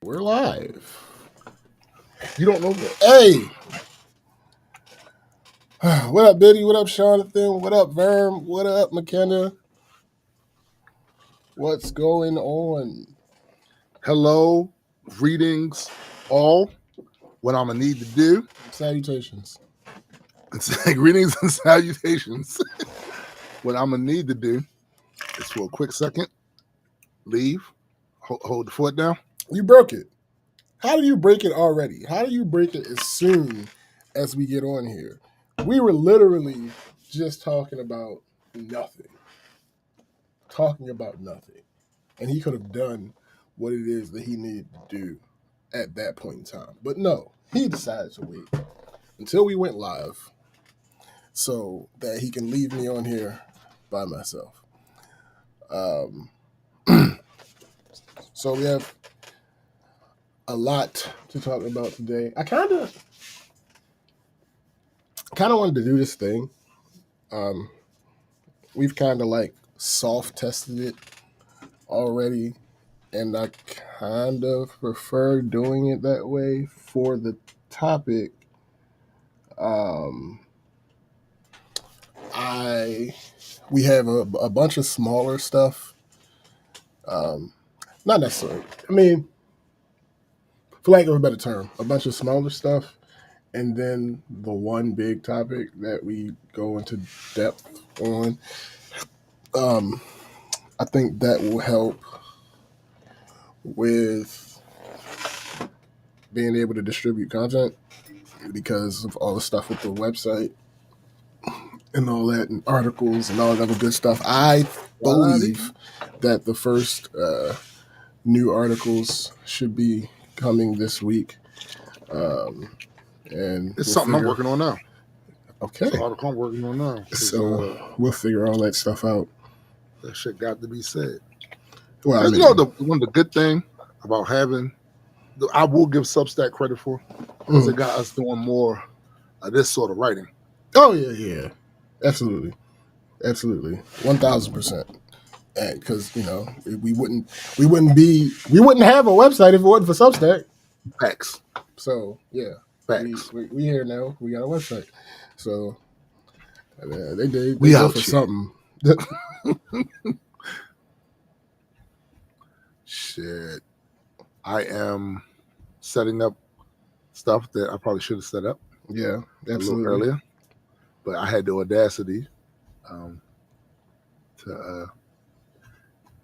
We're live. You don't know that. Hey! What up, Biddy? What up, Jonathan? What up, Verm? What up, McKenna? What's going on? Hello, greetings, all. What I'm going to need to do. Salutations. Greetings and salutations. What I'm going to need to do is for a quick second, leave, hold the foot down. You broke it. How do you break it already? How do you break it as soon as we get on here? We were literally just talking about nothing. And he could have done what it is that he needed to do at that point in time. But no, he decided to wait until we went live so that he can leave me on here by myself. So we have a lot to talk about today. I kind of wanted to do this thing. We've kind of like soft tested it already, and I kind of prefer doing it that way for the topic. We have a bunch of smaller stuff. Not necessarily. I mean, for lack of a better term, a bunch of smaller stuff, and then the one big topic that we go into depth on. I think that will help with being able to distribute content because of all the stuff with the website and all that, and articles and all that other good stuff. I believe that the first new articles should be coming this week. And it's something I'm working on now. Okay. It's an article I'm working on now. So we'll figure all that stuff out. That shit got to be said. Well, I mean, you know, one of the good thing about having, I will give Substack credit for, because it got us doing more of this sort of writing. Oh yeah, absolutely, 1,000%. And because we wouldn't have a website if it wasn't for Substack. Facts. So yeah, facts. We here now. We got a website. So they did. We out for here. Something. Shit. I am setting up stuff that I probably should have set up. Yeah, absolutely. A little earlier. But I had the audacity to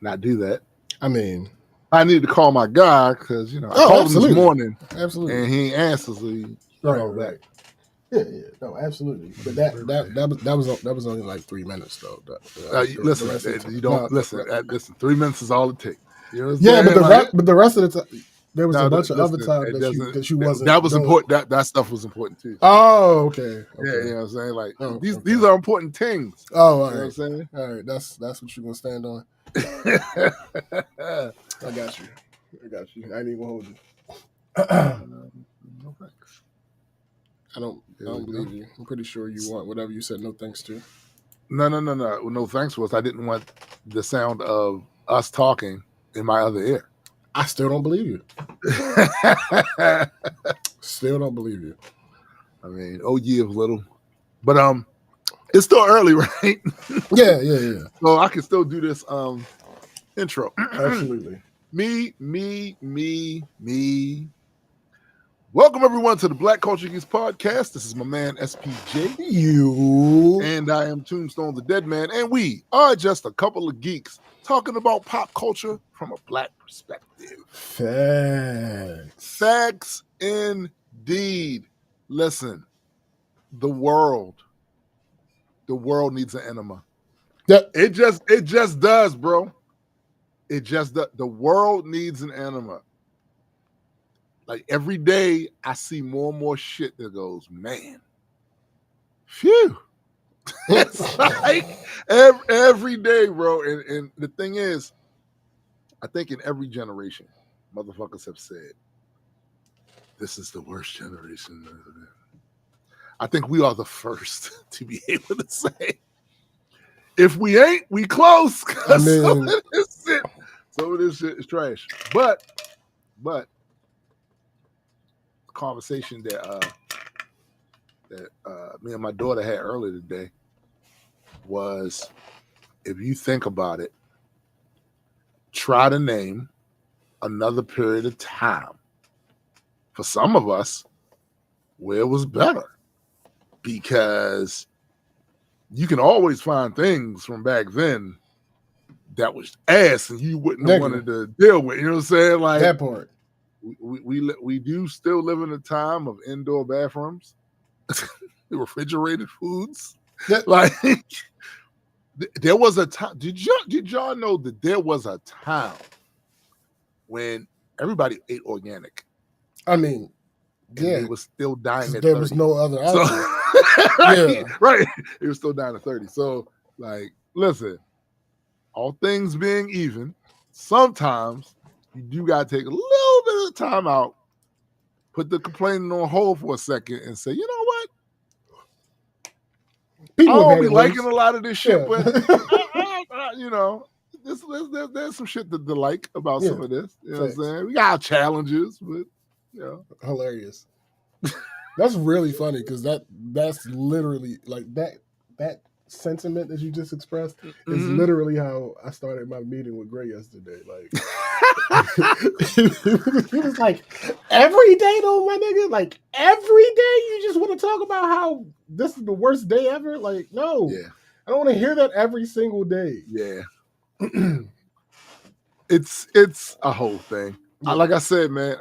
not do that. I mean, I needed to call my guy because, I called him this morning. Absolutely. And he ain't answered, so he called back. Yeah, no, absolutely. But that was only like 3 minutes though. Listen, 3 minutes is all it takes. You know but the rest of the time there was a bunch of other time that you wasn't. That was important. That stuff was important too. Oh, okay. Yeah, you know what I'm saying? Like these are important things. Oh, all right. You know what I'm saying? All right, that's what you're gonna stand on. I got you. I ain't even gonna hold you. No thanks. I don't believe you. I'm pretty sure you want whatever you said no thanks to. No. No thanks was I didn't want the sound of us talking in my other ear. I still don't believe you. Still don't believe you. I mean, oh ye of little. But it's still early, right? Yeah. So I can still do this intro. Absolutely. Me. Welcome everyone to the Black Culture Geeks podcast. This is my man SPJ. You. And I am Tombstone the Dead Man. And we are just a couple of geeks talking about pop culture from a black perspective. Facts indeed. Listen, the world needs an enema. Yep. It just does, bro. It just does. The world needs an enema. Like every day I see more and more shit that goes, man. Phew. It's like every day, bro. And the thing is, I think in every generation, motherfuckers have said, this is the worst generation. I think we are the first to be able to say, if we ain't, we close. I mean, some of this shit is trash. But conversation that me and my daughter had earlier today was, if you think about it, try to name another period of time for some of us where it was better, because you can always find things from back then that was ass and you wouldn't have wanted to deal with. You know what I'm saying? Like that part. We do still live in a time of indoor bathrooms, refrigerated foods. Like there was a time. Did y'all know that there was a time when everybody ate organic? I mean, they was still dying at 30. There was no other option. Right. It was still dying at 30. So, like, listen, all things being even, sometimes you do got to take a little bit of time out, put the complaining on hold for a second, and say, you know what? People I don't be liking a lot of this shit, but you know, there's some shit to like about some of this. You know what I'm saying? We got challenges, but you know, hilarious. That's really funny because that's literally like that sentiment that you just expressed is literally how I started my meeting with Gray yesterday. Like he was like, every day though, my nigga, like every day you just want to talk about how this is the worst day ever. Like, no, I don't want to hear that every single day. Yeah. It's a whole thing. Like I said, man,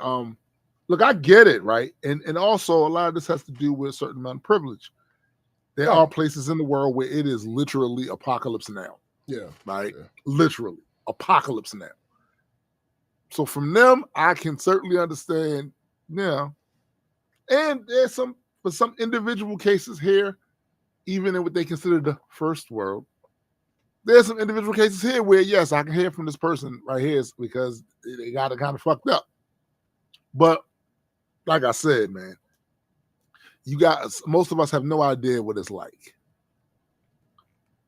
look, I get it, right? And also a lot of this has to do with a certain amount of privilege. There are places in the world where it is literally apocalypse now. Yeah. Right? Yeah. Literally apocalypse now. So from them, I can certainly understand, and there's some individual cases here, even in what they consider the first world, there's some individual cases here where, yes, I can hear from this person right here because they got it kind of fucked up. But like I said, man, most of us have no idea what it's like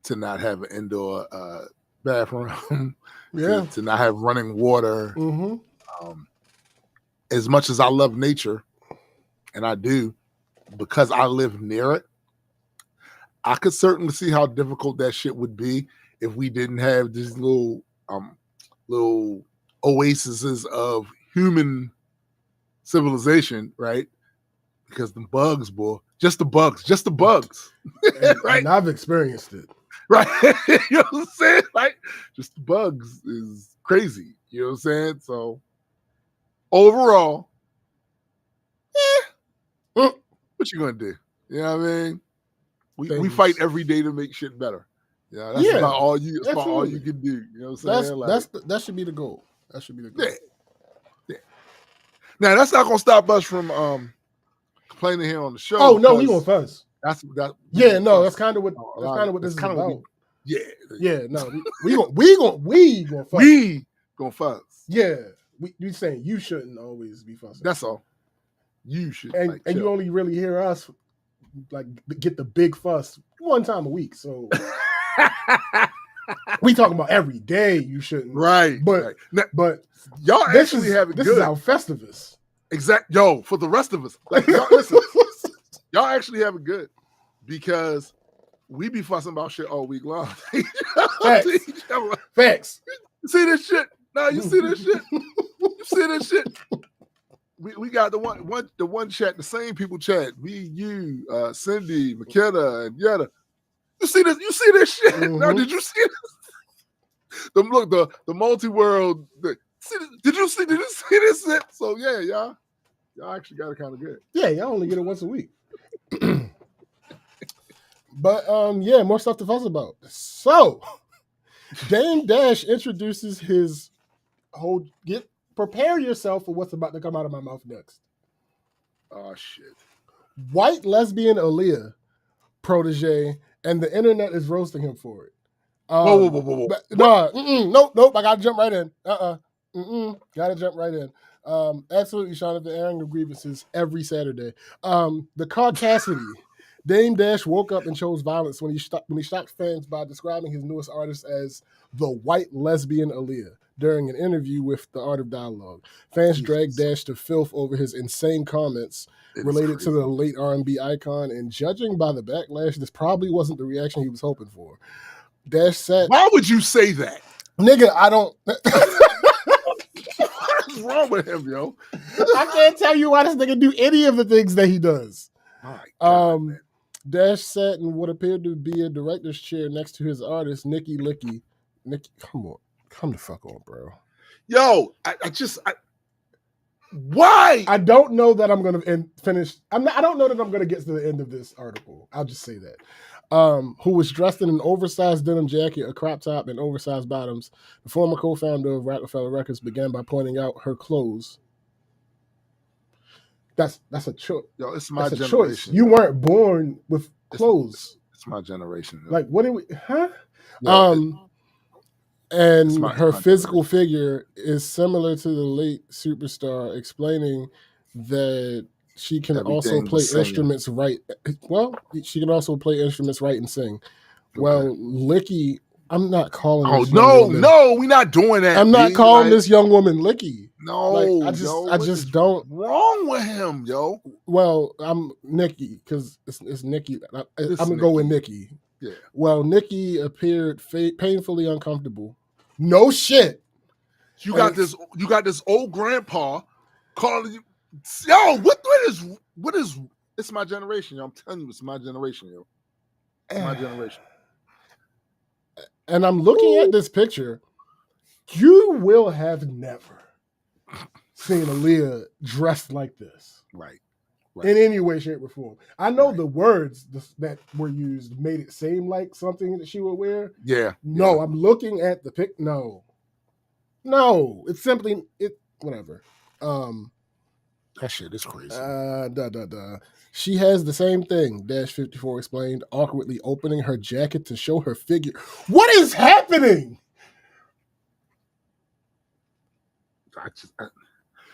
to not have an indoor bathroom, to not have running water. As much as I love nature, and I do, because I live near it, I could certainly see how difficult that shit would be if we didn't have these little oases of human civilization, right? Because the bugs, boy, just the bugs. Right? And I've experienced it. Right. You know what I'm saying? Like, just the bugs is crazy. You know what I'm saying? So overall, what you gonna do? You know what I mean? We fight every day to make shit better. Yeah, that's about all you. That's about all you can do. You know what I'm saying? That should be the goal. That should be the goal. Yeah. Now that's not gonna stop us from complaining here on the show. Oh no, we gonna fuss. That's kind of what this is about. No, we gonna fuss. We gonna fuss. Yeah, we saying you shouldn't always be fussing. That's all. You should, and you only really hear us like get the big fuss one time a week. So we talking about every day. You shouldn't, right? But y'all actually have it good. This is our Festivus. Exact, yo. For the rest of us, like y'all, listen, y'all actually have it good because we be fussing about shit all week long. Facts. You see this shit? No, you see this shit? You see this shit? We got the one chat, the same people chat. Me, you, Cindy, McKenna, and Yetta. You see this? You see this shit? Now, did you see this? The multi-world. Did you see this shit? So yeah, y'all actually got it kind of good. Yeah, y'all only get it once a week. But more stuff to fuss about. So Dame Dash introduces his whole prepare yourself for what's about to come out of my mouth next. Oh shit. White lesbian Aaliyah protege, and the internet is roasting him for it. Whoa. Nope, I gotta jump right in. Gotta jump right in. Absolutely, Sean, I've been airing the grievances every Saturday. The Caucasity. Dame Dash woke up and chose violence when he shocked fans by describing his newest artist as the white lesbian Aaliyah. during an interview with The Art of Dialogue. Fans dragged Dash to filth over his insane comments related to the late R&B icon, and judging by the backlash, this probably wasn't the reaction he was hoping for. Dash said, "Why would you say that, nigga? I don't." What's wrong with him, yo? I can't tell you why this nigga do any of the things that he does. My God, man. Dash sat in what appeared to be a director's chair next to his artist, Nikki Licky. Nikki, come on. Come the fuck on, bro. Yo, why? I don't know that I'm going to finish. I don't know that I'm going to get to the end of this article. I'll just say that. Who was dressed in an oversized denim jacket, a crop top, and oversized bottoms. The former co-founder of Rockefeller Records began by pointing out her clothes. That's a choice. Yo, it's my generation. Choice. You weren't born with clothes. It's my generation. Yo. Like, what did we? Huh? Yo, and her physical figure is similar to the late superstar, explaining that she can also play instruments right. Well, she can also play instruments right and sing. Okay. Well, Licky, I'm not calling. No, we're not doing that. I'm not calling this young woman Licky. No, like, I just don't. Wrong with him, yo. Well, I'm Nikki because it's Nikki. I'm gonna go with Nikki. Yeah. Well, Nikki appeared painfully uncomfortable. No shit. You got this old grandpa calling you. Yo, what is? It's my generation, yo. I'm telling you, it's my generation, yo. It's my generation. And I'm looking at this picture. You will have never seen Aaliyah dressed like this. Right. In any way, shape, or form. I know the words that were used made it seem like something that she would wear. Yeah. No, I'm looking at the pic. No, it's simply whatever. That shit is crazy. She has the same thing, Dash 54 explained, awkwardly opening her jacket to show her figure. What is happening?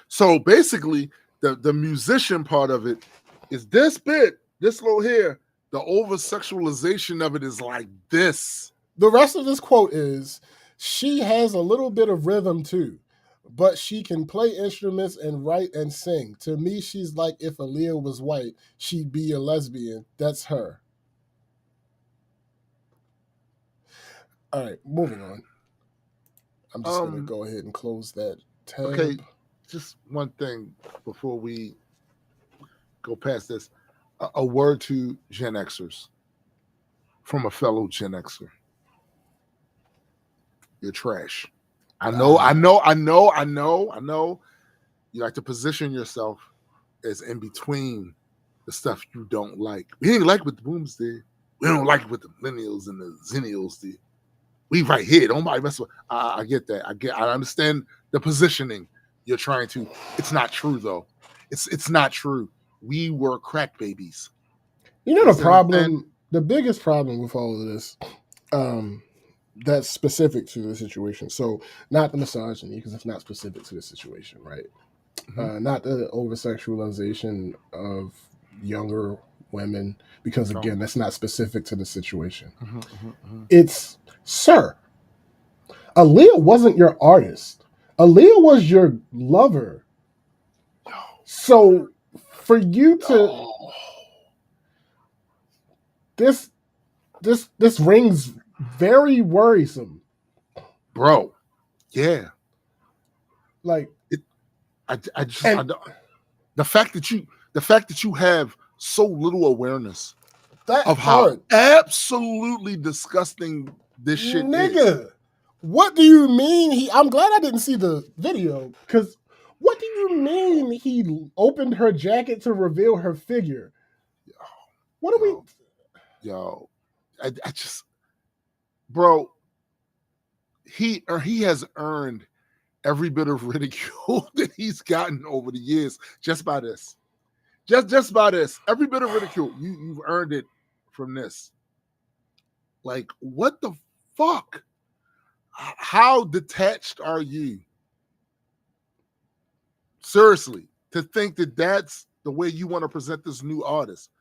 So basically, the musician part of it is this bit, this little here. The over-sexualization of it is like this. The rest of this quote is, she has a little bit of rhythm too, but she can play instruments and write and sing. To me, she's like if Aaliyah was white, she'd be a lesbian. That's her. All right, moving on. I'm just going to go ahead and close that tab. Okay, just one thing before we go past this. A word to Gen Xers from a fellow Gen Xer. You're trash. I know. You like to position yourself as in between the stuff you don't like. We ain't like what the boomers did. We don't like what the millennials and the zennials did. We right here. Don't mess with. I get that. I understand the positioning you're trying to. It's not true though. It's not true. We were crack babies. You know the problem. The biggest problem with all of this. That's specific to the situation. So not the misogyny, because it's not specific to the situation, right? Mm-hmm. Not the over-sexualization of younger women, because again, that's not specific to the situation. It's, sir, Aaliyah wasn't your artist. Aaliyah was your lover. So for you to this rings very worrisome, bro. Yeah, like it. The fact that you have so little awareness of how absolutely disgusting this shit is. Nigga, what do you mean? I'm glad I didn't see the video, because what do you mean he opened her jacket to reveal her figure? What are we? Yo, I just. Bro, he has earned every bit of ridicule that he's gotten over the years just by this. Just by this. Every bit of ridicule. You've earned it from this. Like, what the fuck? How detached are you? Seriously, to think that that's the way you want to present this new artist.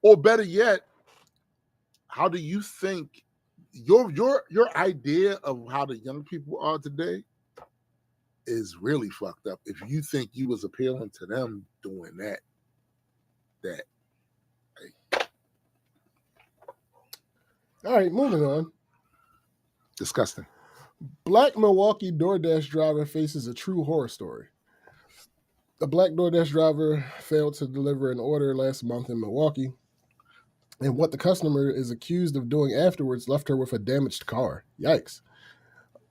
Or better yet, how do you think your idea of how the young people are today is really fucked up. If you think you was appealing to them doing that. All right, moving on. Disgusting. Black Milwaukee DoorDash driver faces a true horror story. A black DoorDash driver failed to deliver an order last month in Milwaukee, and what the customer is accused of doing afterwards left her with a damaged car. Yikes.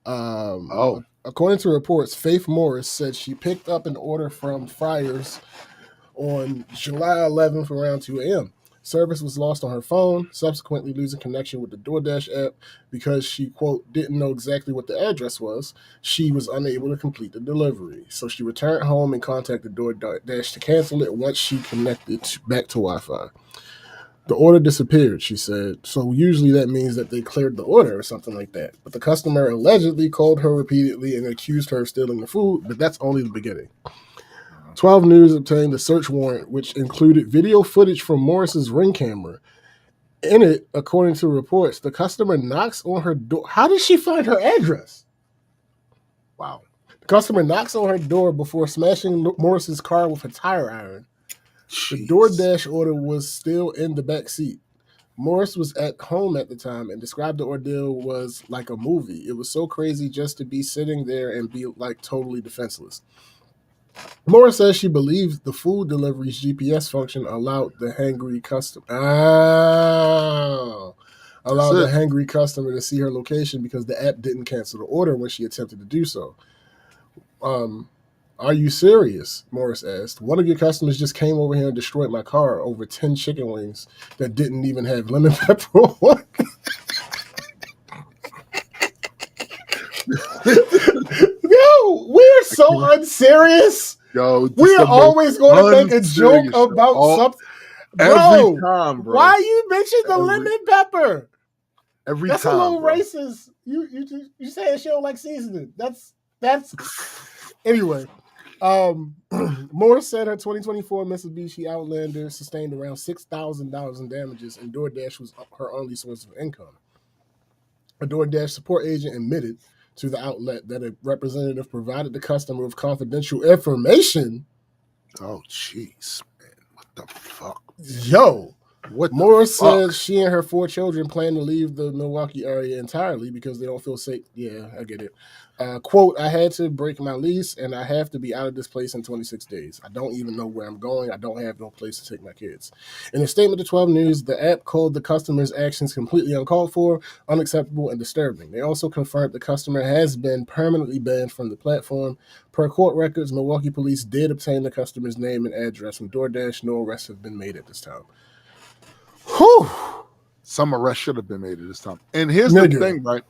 According to reports, Faith Morris said she picked up an order from Friars on July 11th around 2 a.m. Service was lost on her phone, subsequently losing connection with the DoorDash app because she, quote, didn't know exactly what the address was. She was unable to complete the delivery. So she returned home and contacted DoorDash to cancel it once she connected back to Wi-Fi. The order disappeared, she said, so usually that means that they cleared the order or something like that. But the customer allegedly called her repeatedly and accused her of stealing the food, but that's only the beginning. 12 News obtained a search warrant, which included video footage from Morris's Ring camera. In it, according to reports, the customer knocks on her door. How did she find her address? Wow. The customer knocks on her door before smashing Morris's car with a tire iron. Jeez. The DoorDash order was still in the back seat. Morris was at home at the time and described the ordeal was like a movie. It was so crazy just to be sitting there and be like totally defenseless. Morris says she believes the food delivery's GPS function allowed the hangry customer to see her location because the app didn't cancel the order when she attempted to do so. Are you serious? Morris asked. One of your customers just came over here and destroyed my car over 10 chicken wings that didn't even have lemon pepper on. Yo, we're so unserious. Yo, we are always going to make a joke about something. Every time, bro. Why you mention the lemon pepper? That's a little racist. You saying she don't like seasoning. That's anyway. Morris said her 2024 Mitsubishi Outlander sustained around $6,000 in damages, and DoorDash was her only source of income. A DoorDash support agent admitted to the outlet that a representative provided the customer with confidential information. Oh, jeez, man. What the fuck? Yo. Morris says she and her 4 children plan to leave the Milwaukee area entirely because they don't feel safe. Yeah, I get it. Quote, I had to break my lease and I have to be out of this place in 26 days. I don't even know where I'm going. I don't have no place to take my kids. In a statement to 12 News, the app called the customer's actions completely uncalled for, unacceptable, and disturbing. They also confirmed the customer has been permanently banned from the platform. Per court records, Milwaukee police did obtain the customer's name and address from DoorDash. No arrests have been made at this time. Whew. Some arrest should have been made at this time. And here's the thing, right?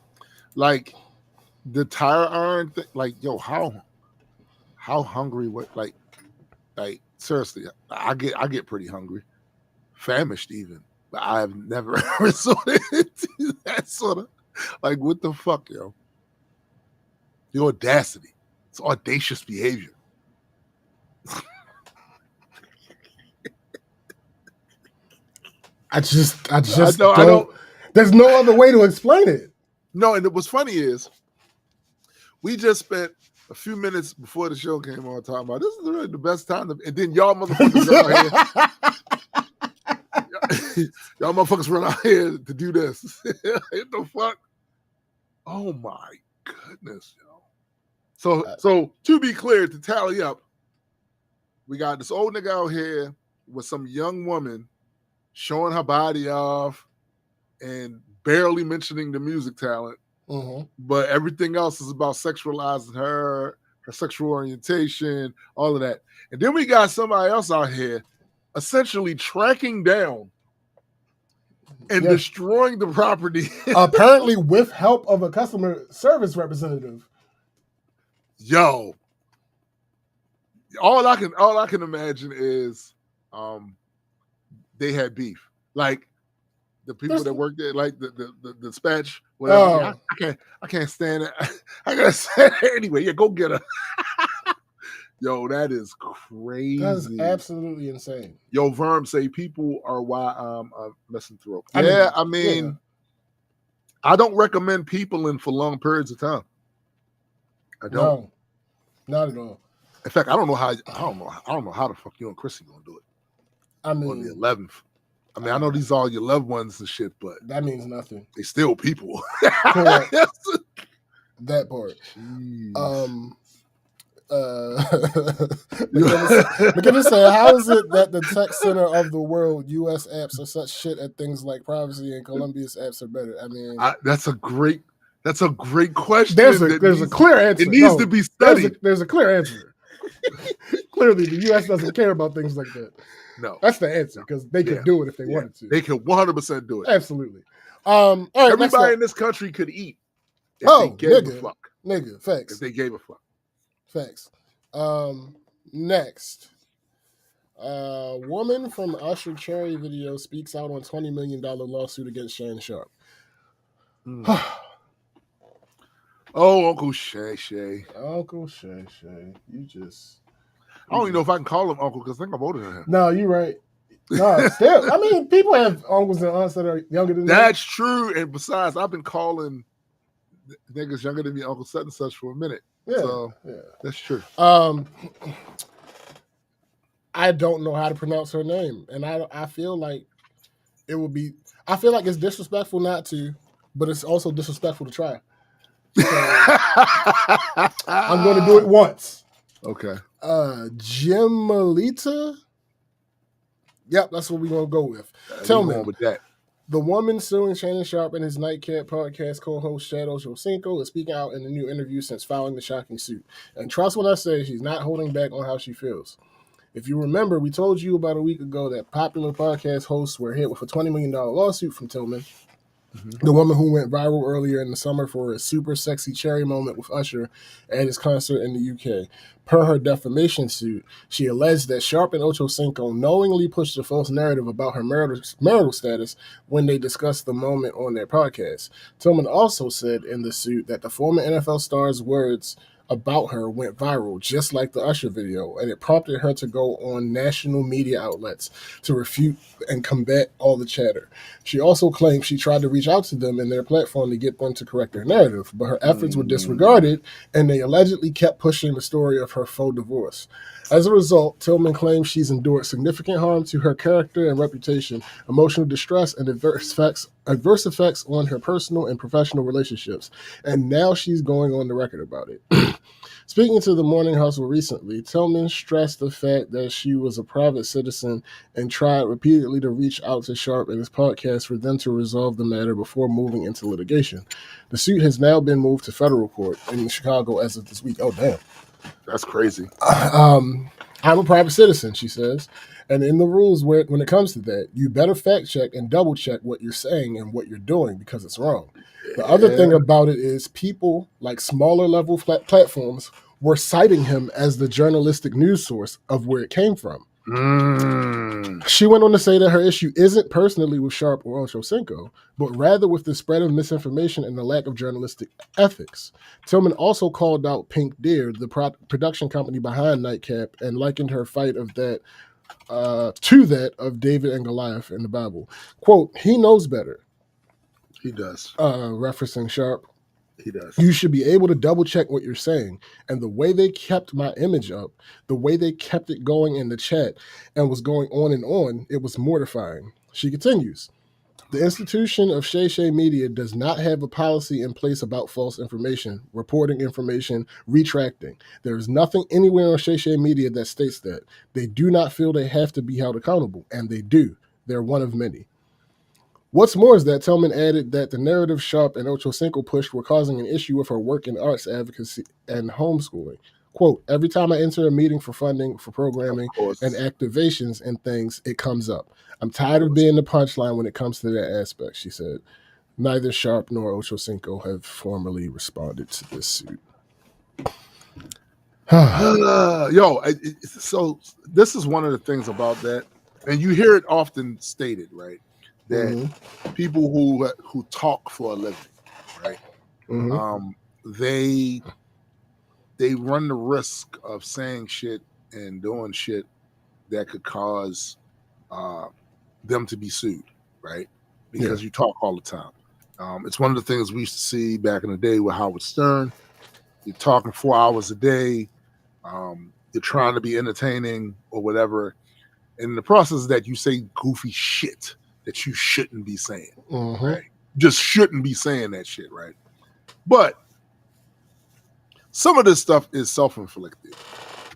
Like the tire iron thing, like, yo, how hungry? What, like seriously, I get pretty hungry, famished even. But I have never resorted to that sort of like, what the fuck, yo? The audacity. It's audacious behavior. I just don't. There's no other way to explain it. No, and what's funny is we just spent a few minutes before the show came on talking about this is really the best time to, and then y'all motherfuckers run out here to do this. What the fuck? Oh my goodness, yo. So to be clear, to tally up, we got this old nigga out here with some young woman showing her body off and barely mentioning the music talent. Mm-hmm. But everything else is about sexualizing her sexual orientation, all of that. And then we got somebody else out here essentially tracking down and destroying the property. Apparently with help of a customer service representative. Yo. All I can imagine is they had beef. Like the people that work there, like the dispatch, whatever. I can't stand it. I gotta say it anyway. Yeah, go get her. Yo, that is crazy. That's absolutely insane. Yo, Verm say people are misanthrope. I mean, I don't recommend people in for long periods of time. I don't. Not at all. In fact, I don't know how the fuck you and Chrissy gonna do it. I On mean, the 11th. I mean, I know these are all your loved ones and shit, but that means nothing. they still people. Correct. That part. Jeez. McKinnon said, how is it that the tech center of the world, U.S. apps, are such shit at things like privacy and Colombia's apps are better? I mean, that's a great question. There's a clear answer. It needs to be studied. There's a clear answer. Clearly, the U.S. doesn't care about things like that. No, that's the answer, because they could do it if they wanted to. They could 100% do it. Absolutely. All right, everybody in this country could eat. If they gave a fuck. Nigga, facts. If they gave a fuck. Facts. Next. Woman from Usher Cherry video speaks out on $20 million lawsuit against Shannon Sharp. Oh, Uncle Shay. Uncle Shay. You just... I don't even know if I can call him uncle, because I think I'm older than him. No, you're right. No, still. I mean, people have uncles and aunts that are younger than them. That's true. And besides, I've been calling niggas younger than me Uncle such and such for a minute. Yeah, so, that's true. I don't know how to pronounce her name. And I feel like it would be... I feel like it's disrespectful not to, but it's also disrespectful to try. So, I'm going to do it once. Okay. Jimalita? Yep, that's what we're going to go with. Tell me, with that. The woman suing Shannon Sharp and his Nightcap podcast co-host Shadow Josinko is speaking out in a new interview since filing the shocking suit. And trust what I say, she's not holding back on how she feels. If you remember, we told you about a week ago that popular podcast hosts were hit with a $20 million lawsuit from Tillman. The woman who went viral earlier in the summer for a super sexy cherry moment with Usher at his concert in the UK. Per her defamation suit, she alleged that Sharp and Ocho Cinco knowingly pushed a false narrative about her marital status when they discussed the moment on their podcast. Tillman also said in the suit that the former NFL star's words about her went viral, just like the Usher video, and it prompted her to go on national media outlets to refute and combat all the chatter. She also claimed she tried to reach out to them in their platform to get them to correct their narrative, but her efforts were disregarded, and they allegedly kept pushing the story of her faux divorce. As a result, Tillman claims she's endured significant harm to her character and reputation, emotional distress, and adverse effects on her personal and professional relationships, and now she's going on the record about it. Speaking to the Morning Hustle recently, Tillman stressed the fact that she was a private citizen and tried repeatedly to reach out to Sharp and his podcast for them to resolve the matter before moving into litigation. The suit has now been moved to federal court in Chicago as of this week. Oh, damn. That's crazy. I'm a private citizen, she says. And in the rules when it comes to that, you better fact check and double check what you're saying and what you're doing because it's wrong. The other thing about it is people like smaller level platforms were citing him as the journalistic news source of where it came from. She went on to say that her issue isn't personally with Sharp or Ocho Cinco, but rather with the spread of misinformation and the lack of journalistic ethics. Tillman also called out Pink Deer, the production company behind Nightcap, and likened her fight of that to that of David and Goliath in the Bible. Quote, he knows better. He does. Referencing Sharp. He does. You should be able to double check what you're saying. And the way they kept my image up, the way they kept it going in the chat and was going on, it was mortifying. She continues. The institution of Shay Shay Media does not have a policy in place about false information, reporting information, retracting. There is nothing anywhere on Shay Shay Media that states that. They do not feel they have to be held accountable, and they do. They're one of many. What's more is that Tillman added that the narrative Sharp and Ocho Cinco pushed were causing an issue with her work in arts advocacy and homeschooling. Quote, every time I enter a meeting for funding, for programming, and activations and things, it comes up. I'm tired of being the punchline when it comes to that aspect, she said. Neither Sharp nor Ocho Cinco have formally responded to this suit. So this is one of the things about that, and you hear it often stated, right? That people who talk for a living, right? They run the risk of saying shit and doing shit that could cause them to be sued, right? Because you talk all the time. It's one of the things we used to see back in the day with Howard Stern. You're talking 4 hours a day. You're trying to be entertaining or whatever. And in the process of that, you say goofy shit that you shouldn't be saying. Right? Just shouldn't be saying that shit, right? But some of this stuff is self-inflicted.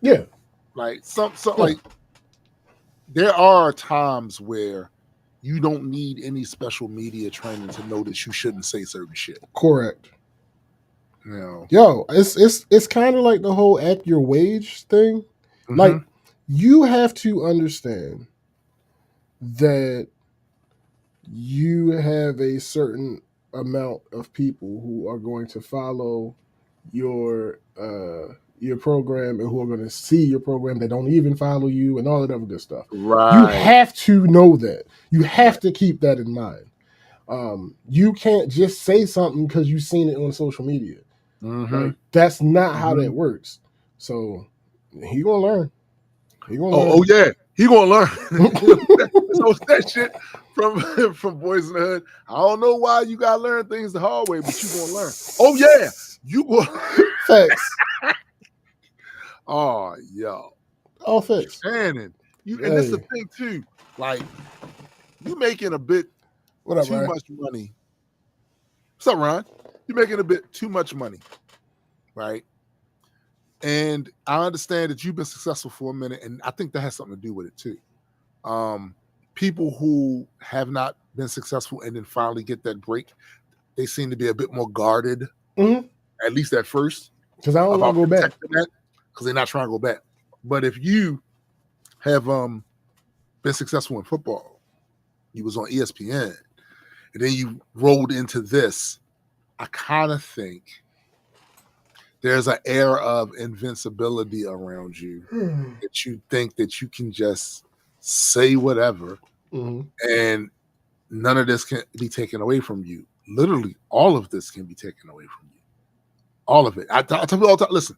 Yeah. Like like there are times where you don't need any special media training to know that you shouldn't say certain shit. Correct. You know? Yo, it's kind of like the whole act your wage thing. Like, you have to understand that you have a certain amount of people who are going to follow your program and who are going to see your program that don't even follow you and all that other good stuff. Right. You have to know that. You have to keep that in mind. You can't just say something because you've seen it on social media. Like, that's not how that works. So he gonna learn. He gonna learn. Oh yeah, he gonna learn. So that shit from Boys in the Hood. I don't know why you gotta learn things the hard way, but you gonna learn. Oh yeah, you will. Facts. Oh yo. All facts. Shannon, and that's the thing too. Like, you making a bit too much money. What's up, Ron? You're making a bit too much money, right? And I understand that you've been successful for a minute, and I think that has something to do with it too. People who have not been successful and then finally get that break, they seem to be a bit more guarded, at least at first. Because I don't want to go back. Because they're not trying to go back. But if you have been successful in football, you was on ESPN, and then you rolled into this, I kind of think there's an air of invincibility around you that you think that you can just say whatever and none of this can be taken away from you. Literally, all of this can be taken away from you. All of it. I tell you all the time, listen,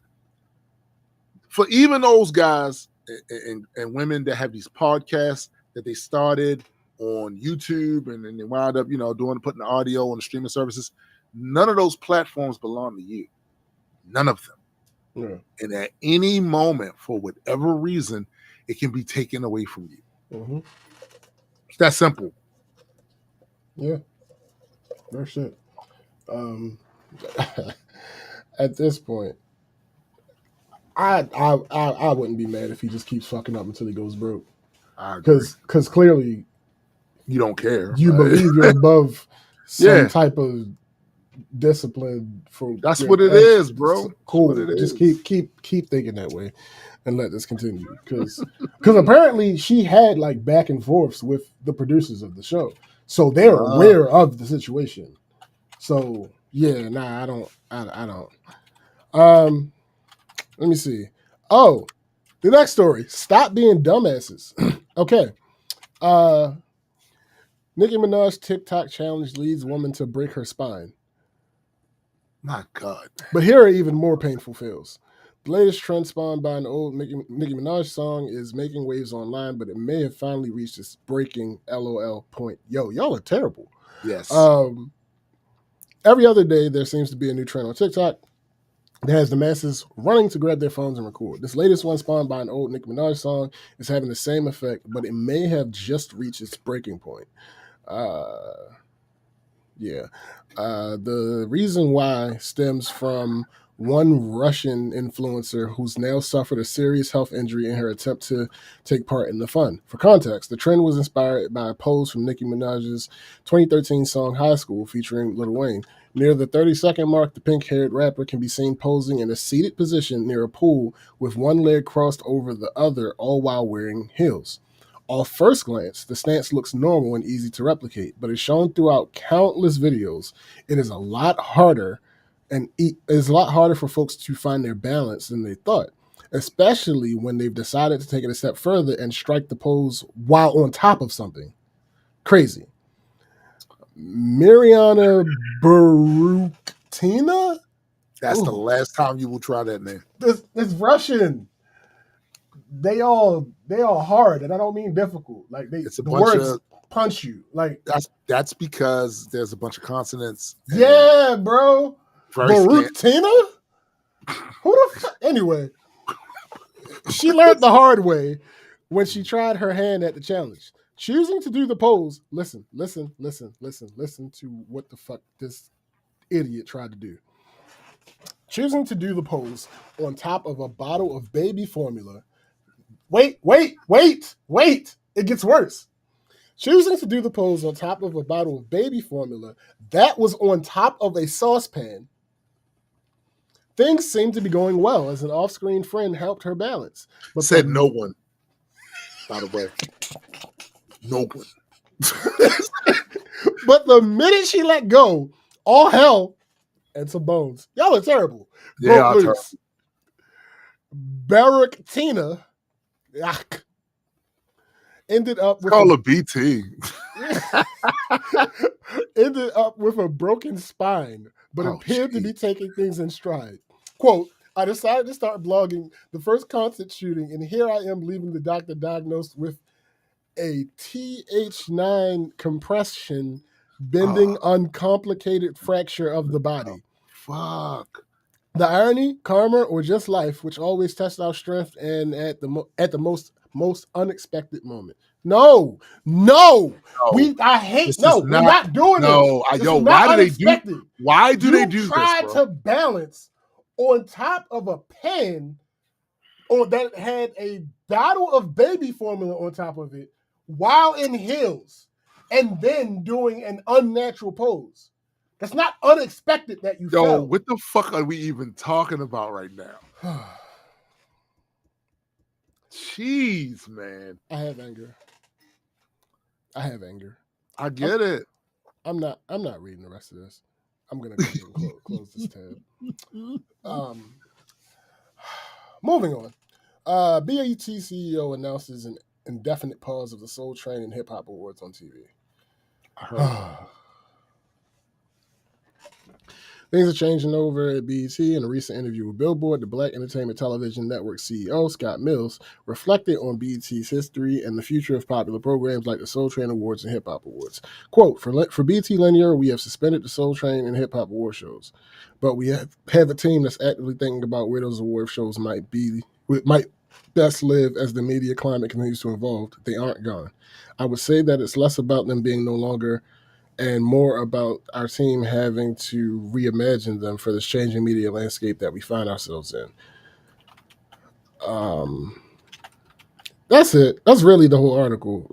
for even those guys and women that have these podcasts that they started on YouTube and then they wound up, putting the audio on the streaming services, none of those platforms belong to you. None of them. Yeah. And at any moment, for whatever reason, it can be taken away from you. It's that simple. Yeah. That's it. At this point, I wouldn't be mad if he just keeps fucking up until he goes broke. Because clearly you don't care. You believe you're above some type of discipline for that's what it is, bro. Cool. Just keep thinking that way and let this continue. Because apparently she had like back and forths with the producers of the show. So they're aware of the situation. So yeah, I don't. Let me see. Oh, the next story. Stop being dumbasses. Okay. Nicki Minaj TikTok challenge leads woman to break her spine. My God. But here are even more painful fails. The latest trend spawned by an old Nicki Minaj song is making waves online, but it may have finally reached its breaking LOL point. Yo, y'all are terrible. Yes. Every other day, there seems to be a new trend on TikTok that has the masses running to grab their phones and record. This latest one, spawned by an old Nicki Minaj song, is having the same effect, but it may have just reached its breaking point. The reason why stems from one Russian influencer who's now suffered a serious health injury in her attempt to take part in the fun. For context, the trend was inspired by a post from Nicki Minaj's 2013 song High School featuring Lil Wayne. Near the 30-second mark, the pink-haired rapper can be seen posing in a seated position near a pool with one leg crossed over the other, all while wearing heels. Off first glance, the stance looks normal and easy to replicate, but as shown throughout countless videos, it is a lot harder for folks to find their balance than they thought, especially when they've decided to take it a step further and strike the pose while on top of something. Crazy. Mariana Barutina? That's the last time you will try that name. It's Russian. They all hard, and I don't mean difficult. Like the words punch you. Like that's because there's a bunch of consonants. Yeah, bro. Barutina? Who the fuck? Anyway, She learned the hard way when she tried her hand at the challenge. Choosing to do the pose, listen to what the fuck this idiot tried to do. Choosing to do the pose on top of a bottle of baby formula. Wait. It gets worse. Choosing to do the pose on top of a bottle of baby formula that was on top of a saucepan. Things seemed to be going well as an off-screen friend helped her balance. But Said no one, by the way. No one. But the minute she let go, all hell and some bones. Y'all are terrible. Yeah, Broke loose. Barak Tina ended up with call a BT. ended up with a broken spine, but appeared to be taking things in stride. Quote, I decided to start blogging the first concert shooting, and here I am leaving the doctor diagnosed with a TH9 compression, bending, uncomplicated fracture of the body. Fuck. The irony, karma, or just life, which always tests our strength and at the most unexpected moment. No. We're not doing this. This Yo, is not unexpected. Why do they do this, bro? You tried to balance on top of a pen that had a bottle of baby formula on top of it while in heels and then doing an unnatural pose. That's not unexpected that you fell. Yo, what the fuck are we even talking about right now? Jeez, man. I have anger. I get it. I'm not reading the rest of this. I'm gonna go ahead and close this tab. Moving on. BET CEO announces an indefinite pause of the Soul Train and Hip Hop Awards on TV. I heard. Things are changing over at BET. In a recent interview with Billboard, the Black Entertainment Television Network CEO, Scott Mills, reflected on BET's history and the future of popular programs like the Soul Train Awards and Hip Hop Awards. Quote, for BET Linear, we have suspended the Soul Train and Hip Hop Award shows, but we have a team that's actively thinking about where those award shows might best live as the media climate continues to evolve. They aren't gone. I would say that it's less about them being no longer and more about our team having to reimagine them for this changing media landscape that we find ourselves in. That's it. That's really the whole article.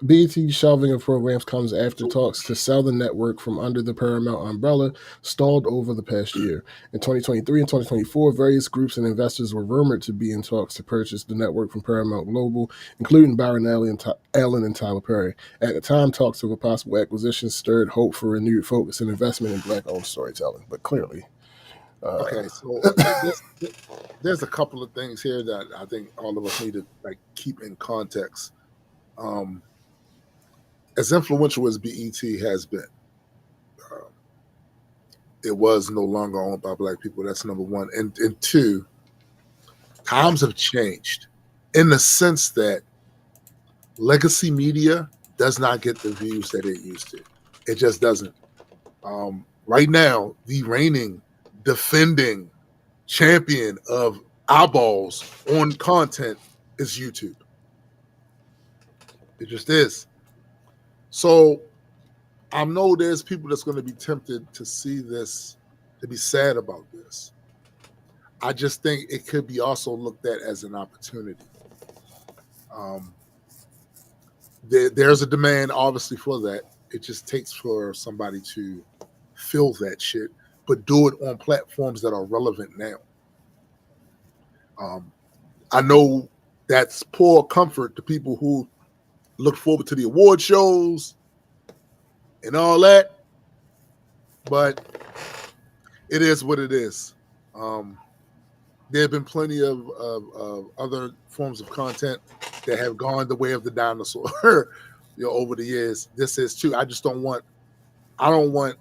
BET's shelving of programs comes after talks to sell the network from under the Paramount umbrella stalled over the past year. In 2023 and 2024, various groups and investors were rumored to be in talks to purchase the network from Paramount Global, including Byron Allen and Tyler Perry. At the time, talks of a possible acquisition stirred hope for renewed focus and investment in Black-owned storytelling. But clearly... okay, so there's a couple of things here that I think all of us need to keep in context. As influential as BET has been, it was no longer owned by Black people. That's number one. And two, times have changed in the sense that legacy media does not get the views that it used to. It just doesn't. Right now, the reigning, defending champion of eyeballs on content is YouTube. It just is. So I know there's people that's going to be tempted to see this, to be sad about this. I just think it could be also looked at as an opportunity. There's a demand, obviously, for that. It just takes for somebody to fill that shit, but do it on platforms that are relevant now. I know that's poor comfort to people who look forward to the award shows and all that, but it is what it is. There have been plenty of other forms of content that have gone the way of the dinosaur, over the years. This is too. I don't want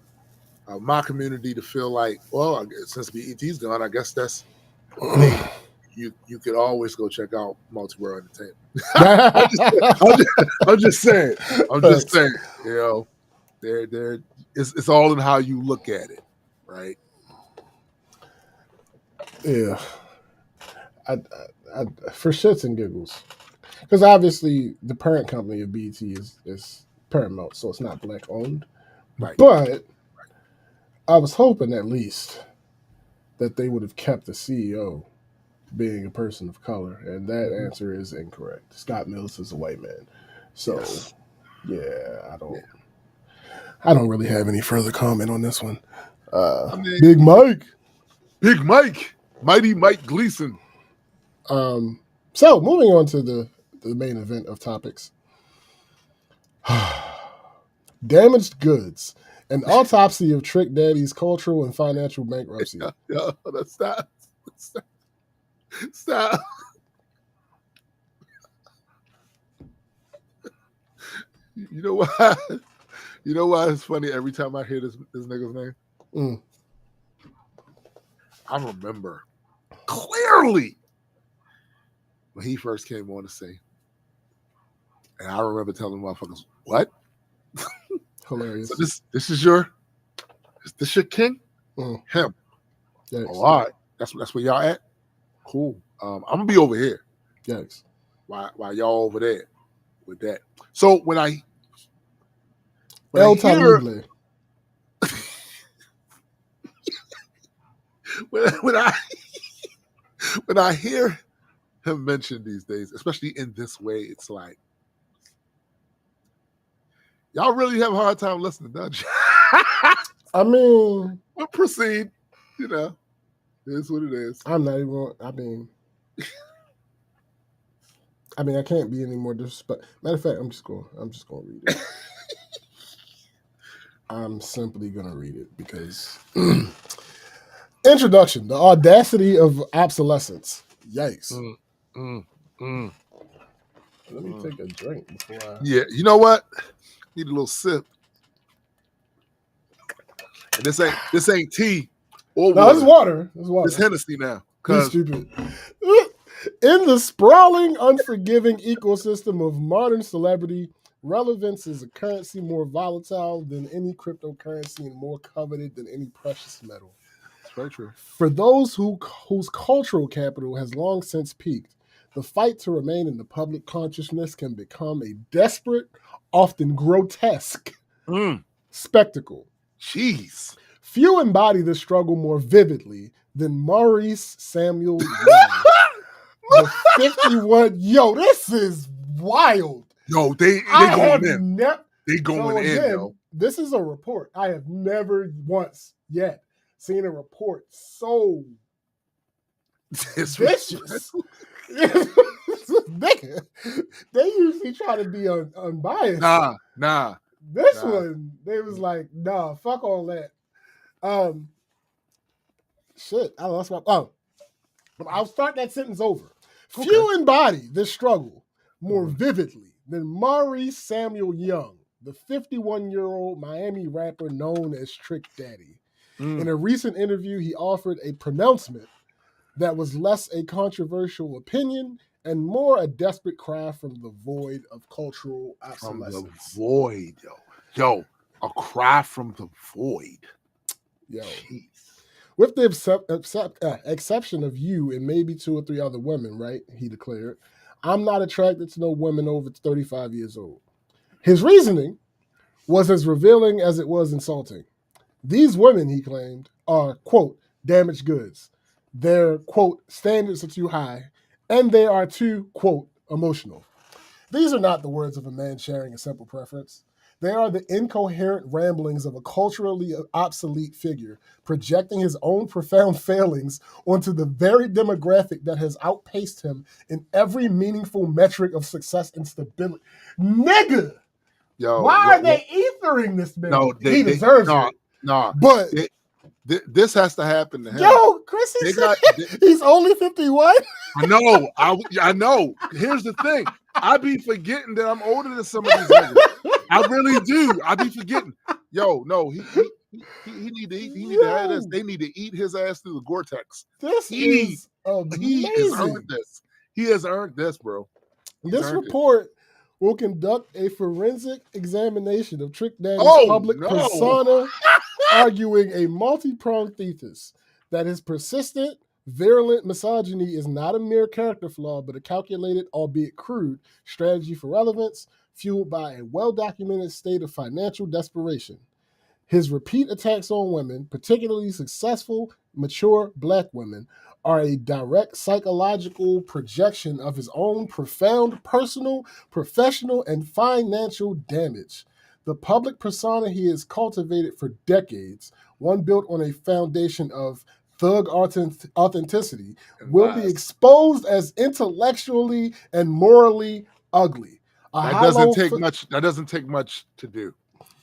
my community to feel like, well, since BET's gone, I guess that's me. You could always go check out Multi-World Entertainment. I'm just saying. It's all in how you look at it, right? Yeah. for shits and giggles, because obviously the parent company of BT is Paramount, so it's not black owned. Right. But I was hoping at least that they would have kept the CEO being a person of color, and that answer is incorrect. Scott Mills is a white man, so Yes. yeah, I don't really have any further comment on this one. I mean, Big Mike. Big Mike, Mighty Mike Gleason. So moving on to the main event of topics. Damaged goods. An autopsy of Trick Daddy's cultural and financial bankruptcy. Yo, stop. You know why? You know why it's funny every time I hear this nigga's name? Mm. I remember clearly when he first came on the scene. And I remember telling motherfuckers, what? Hilarious. So this is your king? Mm. Him. Yikes. Oh, all right. That's where y'all at? Cool. I'm gonna be over here. Yikes. While y'all over there with that. So when I El hear Talible. when I hear him mentioned these days, especially in this way, it's like y'all really have a hard time listening, don't you? I mean, we'll proceed. You know, it is what it is. I'm not even. I mean, I can't be any more disrespect. Matter of fact, I'm just going to read it. I'm simply going to read it because introduction: the audacity of obsolescence. Yikes. Let me take a drink before I. Yeah, you know what? Need a little sip. And this ain't tea or water. No, it's water. It's water. It's Hennessy now. You're stupid. In the sprawling, unforgiving ecosystem of modern celebrity, relevance is a currency more volatile than any cryptocurrency and more coveted than any precious metal. That's very true. For those whose cultural capital has long since peaked, the fight to remain in the public consciousness can become a desperate, often grotesque spectacle. Jeez. Few embody this struggle more vividly than Maurice Samuel Young. The 51. Yo, this is wild. Yo, they going in. They going in, yo. This is a report. I have never once yet seen a report so vicious. Nigga, they usually try to be unbiased. Nah. This one, they was like, nah, fuck all that. Shit, I lost my. I'll start that sentence over. Okay. Few embody this struggle more vividly than Maurice Samuel Young, the 51-year-old Miami rapper known as Trick Daddy. In a recent interview, he offered a pronouncement that was less a controversial opinion and more a desperate cry from the void of cultural obsolescence. From the void, yo, a cry from the void. Yo. Jeez. With the exception of you and maybe 2 or 3 other women, right? He declared, I'm not attracted to no women over 35 years old. His reasoning was as revealing as it was insulting. These women, he claimed, are, quote, damaged goods. Their, quote, standards are too high, and they are too, quote, emotional. These are not the words of a man sharing a simple preference. They are the incoherent ramblings of a culturally obsolete figure projecting his own profound failings onto the very demographic that has outpaced him in every meaningful metric of success and stability. Nigga! Yo, why are they ethering this man? No, he deserves it. No, but this has to happen to him. Yo, Chris, he's only 51. I know. Here's the thing. I be forgetting that I'm older than some of these niggas. I really do. I be forgetting. Yo, no, he need to have this. They need to eat his ass through the Gore-Tex. He has earned this. He has earned this, bro. This report will conduct a forensic examination of Trick Daddy's public persona, arguing a multi-pronged thesis that his persistent, Virulent misogyny is not a mere character flaw, but a calculated, albeit crude, strategy for relevance, fueled by a well-documented state of financial desperation. His repeat attacks on women, particularly successful, mature black women, are a direct psychological projection of his own profound personal, professional, and financial damage. The public persona he has cultivated for decades, one built on a foundation of thug authenticity, will be exposed as intellectually and morally ugly. That doesn't take much. That doesn't take much to do.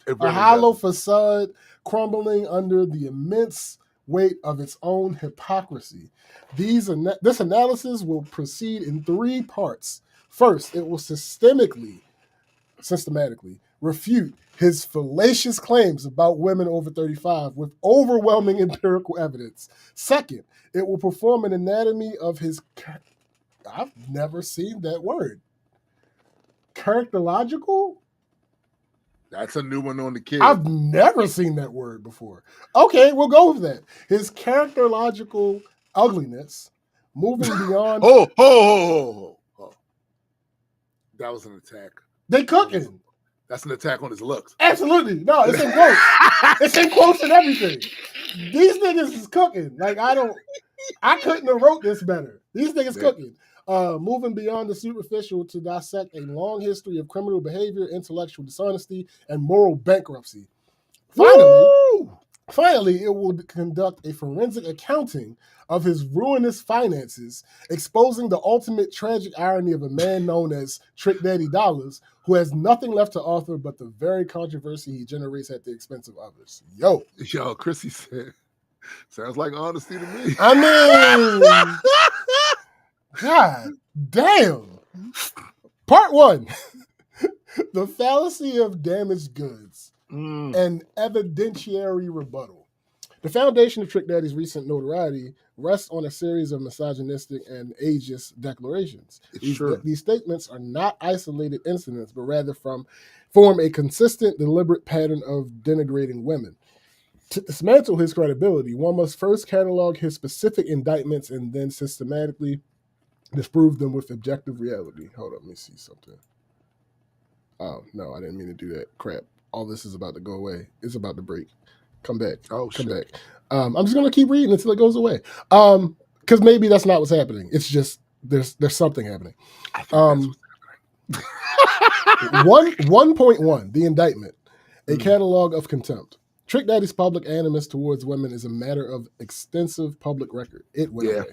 A hollow facade crumbling under the immense weight of its own hypocrisy. This analysis will proceed in 3 parts. First, it will systematically refute his fallacious claims about women over 35 with overwhelming empirical evidence. Second, it will perform an anatomy of his... I've never seen that word. Characterological? That's a new one on the kid. I've never seen that word before. Okay, we'll go with that. His characterological ugliness, moving beyond... Oh. That was an attack. They cooking. That's an attack on his looks. Absolutely. No, it's in quotes. It's in quotes and everything. These niggas is cooking. Like, I couldn't have wrote this better. These niggas cooking. Moving beyond the superficial to dissect a long history of criminal behavior, intellectual dishonesty, and moral bankruptcy. Finally, it will conduct a forensic accounting of his ruinous finances, exposing the ultimate tragic irony of a man known as Trick Daddy Dollars, who has nothing left to offer but the very controversy he generates at the expense of others. Yo, Chrissy said, sounds like honesty to me. I mean, God damn. Part 1, the fallacy of damaged goods. An evidentiary rebuttal. The foundation of Trick Daddy's recent notoriety rests on a series of misogynistic and ageist declarations. These statements are not isolated incidents, but rather form a consistent, deliberate pattern of denigrating women. To dismantle his credibility, one must first catalog his specific indictments and then systematically disprove them with objective reality. Hold on, let me see something. Oh, no, I didn't mean to do that. Crap. All this is about to go away. It's about to break. Come back. Come back. I'm just going to keep reading until it goes away. Because maybe that's not what's happening. It's just there's something happening. I think that's what's happening. 1.1, the indictment, a catalog of contempt. Trick Daddy's public animus towards women is a matter of extensive public record. It went away.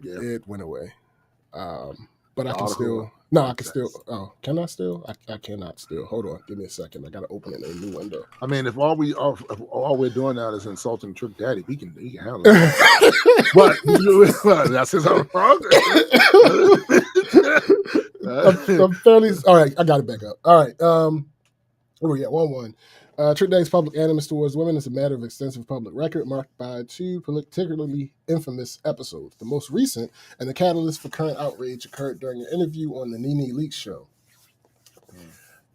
Yeah. It went away. But I can still... No, I can still... Oh, can I still? I cannot still. Hold on. Give me a second. I got to open it in a new window. I mean, if all we're doing now is insulting Trick Daddy, he can handle it. But that's his own problem. I'm fairly... All right, I got it back up. All right. Where we at? 1-1. Trick Daddy's public animus towards women is a matter of extensive public record marked by 2 particularly infamous episodes. The most recent and the catalyst for current outrage occurred during an interview on the Nene Leakes show.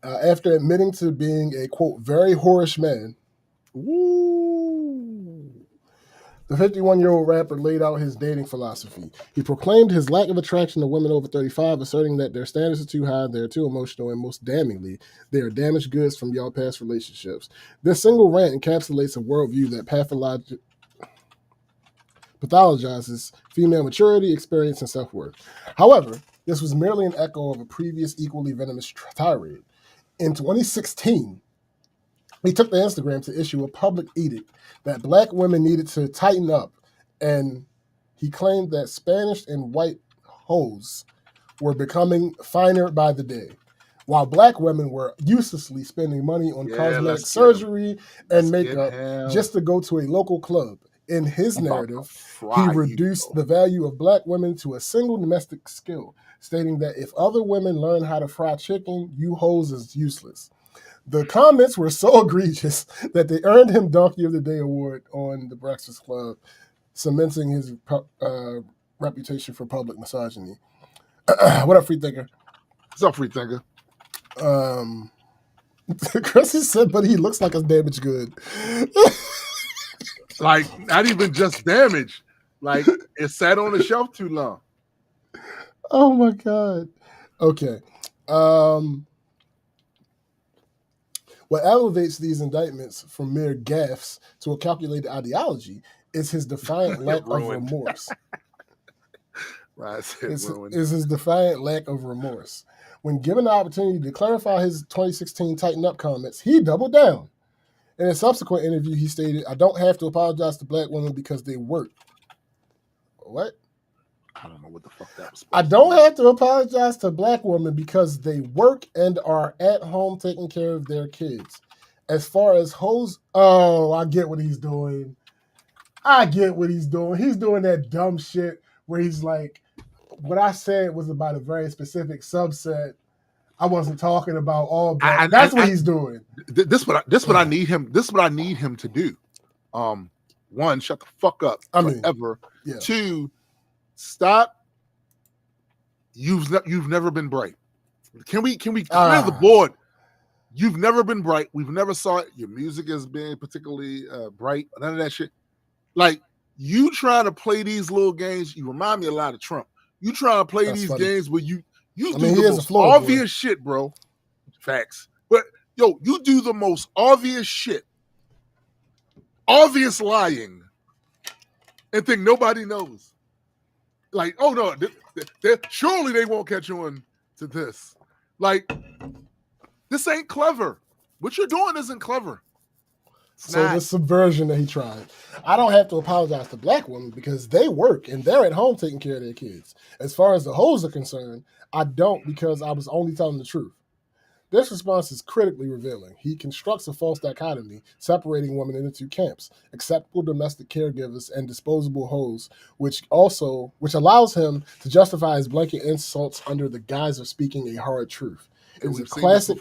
After admitting to being a, quote, very whorish man, the 51-year-old rapper laid out his dating philosophy. He proclaimed his lack of attraction to women over 35, asserting that their standards are too high, they're too emotional, and most damningly, they are damaged goods from y'all past relationships. This single rant encapsulates a worldview that pathologizes female maturity, experience, and self-worth. However, this was merely an echo of a previous equally venomous tirade. In 2016, he took to Instagram to issue a public edict that black women needed to tighten up, and he claimed that Spanish and white hoes were becoming finer by the day, while black women were uselessly spending money on cosmetic surgery and makeup just to go to a local club. In his narrative, he reduced the value of black women to a single domestic skill, stating that if other women learn how to fry chicken, you hoes is useless. The comments were so egregious that they earned him Donkey of the Day award on The Breakfast Club, cementing his reputation for public misogyny. What up, free thinker? What's up, free thinker? Chrissy said, but he looks like a damaged good. Like, not even just damage. Like it sat on the shelf too long. Oh my God. Okay. What elevates these indictments from mere gaffes to a calculated ideology is his defiant lack of Ruined. remorse. Right, I said ruined. Is his defiant lack of remorse. When given the opportunity to clarify his 2016 Tighten Up comments, he doubled down. In a subsequent interview, he stated, "I don't have to apologize to black women because they work." What? I don't know what the fuck that was. I don't have to apologize to black women because they work and are at home taking care of their kids. As far as hoes, oh, I get what he's doing. He's doing that dumb shit where he's like, what I said was about a very specific subset. I wasn't talking about all black. That's what he's doing. This what I need him. This is what I need him to do. One, shut the fuck up forever. Yeah. Two, stop. You've never been bright. Can we clear the board? You've never been bright. We've never saw it. Your music has been particularly bright. None of that shit. Like you trying to play these little games. You remind me a lot of Trump. You trying to play these games where you do the most obvious shit, bro. Facts. But yo, you do the most obvious shit, obvious lying, and think nobody knows. Like, oh no, surely they won't catch on to this. Like, this ain't clever. What you're doing isn't clever. So the subversion that he tried. I don't have to apologize to black women because they work and they're at home taking care of their kids. As far as the hoes are concerned, I don't because I was only telling the truth. This response is critically revealing. He constructs a false dichotomy, separating women into two camps: acceptable domestic caregivers and disposable hoes, which allows him to justify his blanket insults under the guise of speaking a hard truth. It's a classic,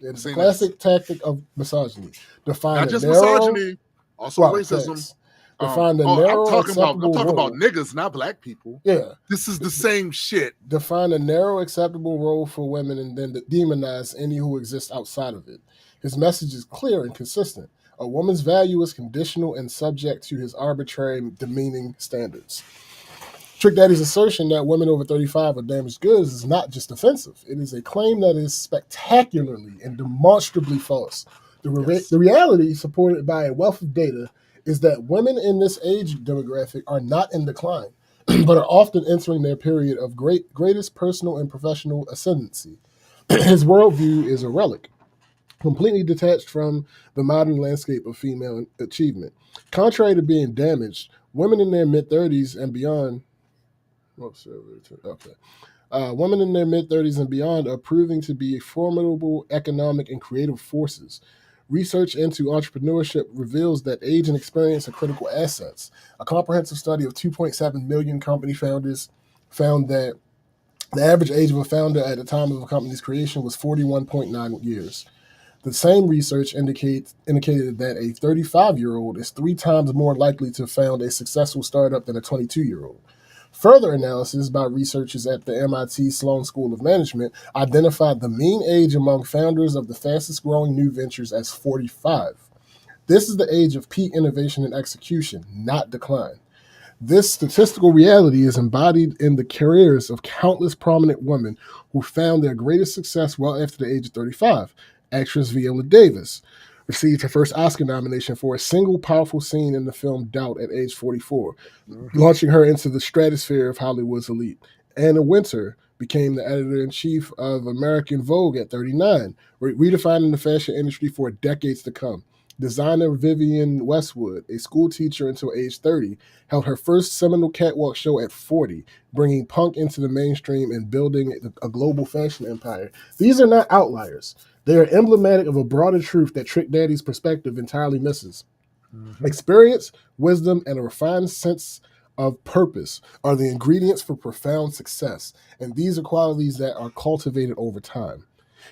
It's a classic tactic of misogyny. Not just misogyny, also racism. Define the narrow, I'm talking about niggas, not black people. Yeah. This is the same shit. Define a narrow, acceptable role for women and then demonize any who exist outside of it. His message is clear and consistent. A woman's value is conditional and subject to his arbitrary, demeaning standards. Trick Daddy's assertion that women over 35 are damaged goods is not just offensive. It is a claim that is spectacularly and demonstrably false. The reality, supported by a wealth of data, is that women in this age demographic are not in decline, but are often entering their period of greatest personal and professional ascendancy. His worldview is a relic, completely detached from the modern landscape of female achievement. Contrary to being damaged, women in their mid-30s and beyond women in their mid-30s and beyond are proving to be formidable economic and creative forces. Research into entrepreneurship reveals that age and experience are critical assets. A comprehensive study of 2.7 million company founders found that the average age of a founder at the time of a company's creation was 41.9 years. The same research indicated that a 35-year-old is 3 times more likely to found a successful startup than a 22-year-old. Further analysis by researchers at the MIT Sloan School of Management identified the mean age among founders of the fastest growing new ventures as 45. This is the age of peak innovation and execution, not decline. This statistical reality is embodied in the careers of countless prominent women who found their greatest success well after the age of 35. Actress Viola Davis received her first Oscar nomination for a single powerful scene in the film Doubt at age 44, launching her into the stratosphere of Hollywood's elite. Anna Wintour became the editor-in-chief of American Vogue at 39, redefining the fashion industry for decades to come. Designer Vivienne Westwood, a school teacher until age 30, held her first seminal catwalk show at 40, bringing punk into the mainstream and building a global fashion empire. These are not outliers. They are emblematic of a broader truth that Trick Daddy's perspective entirely misses. Experience, wisdom, and a refined sense of purpose are the ingredients for profound success, and these are qualities that are cultivated over time.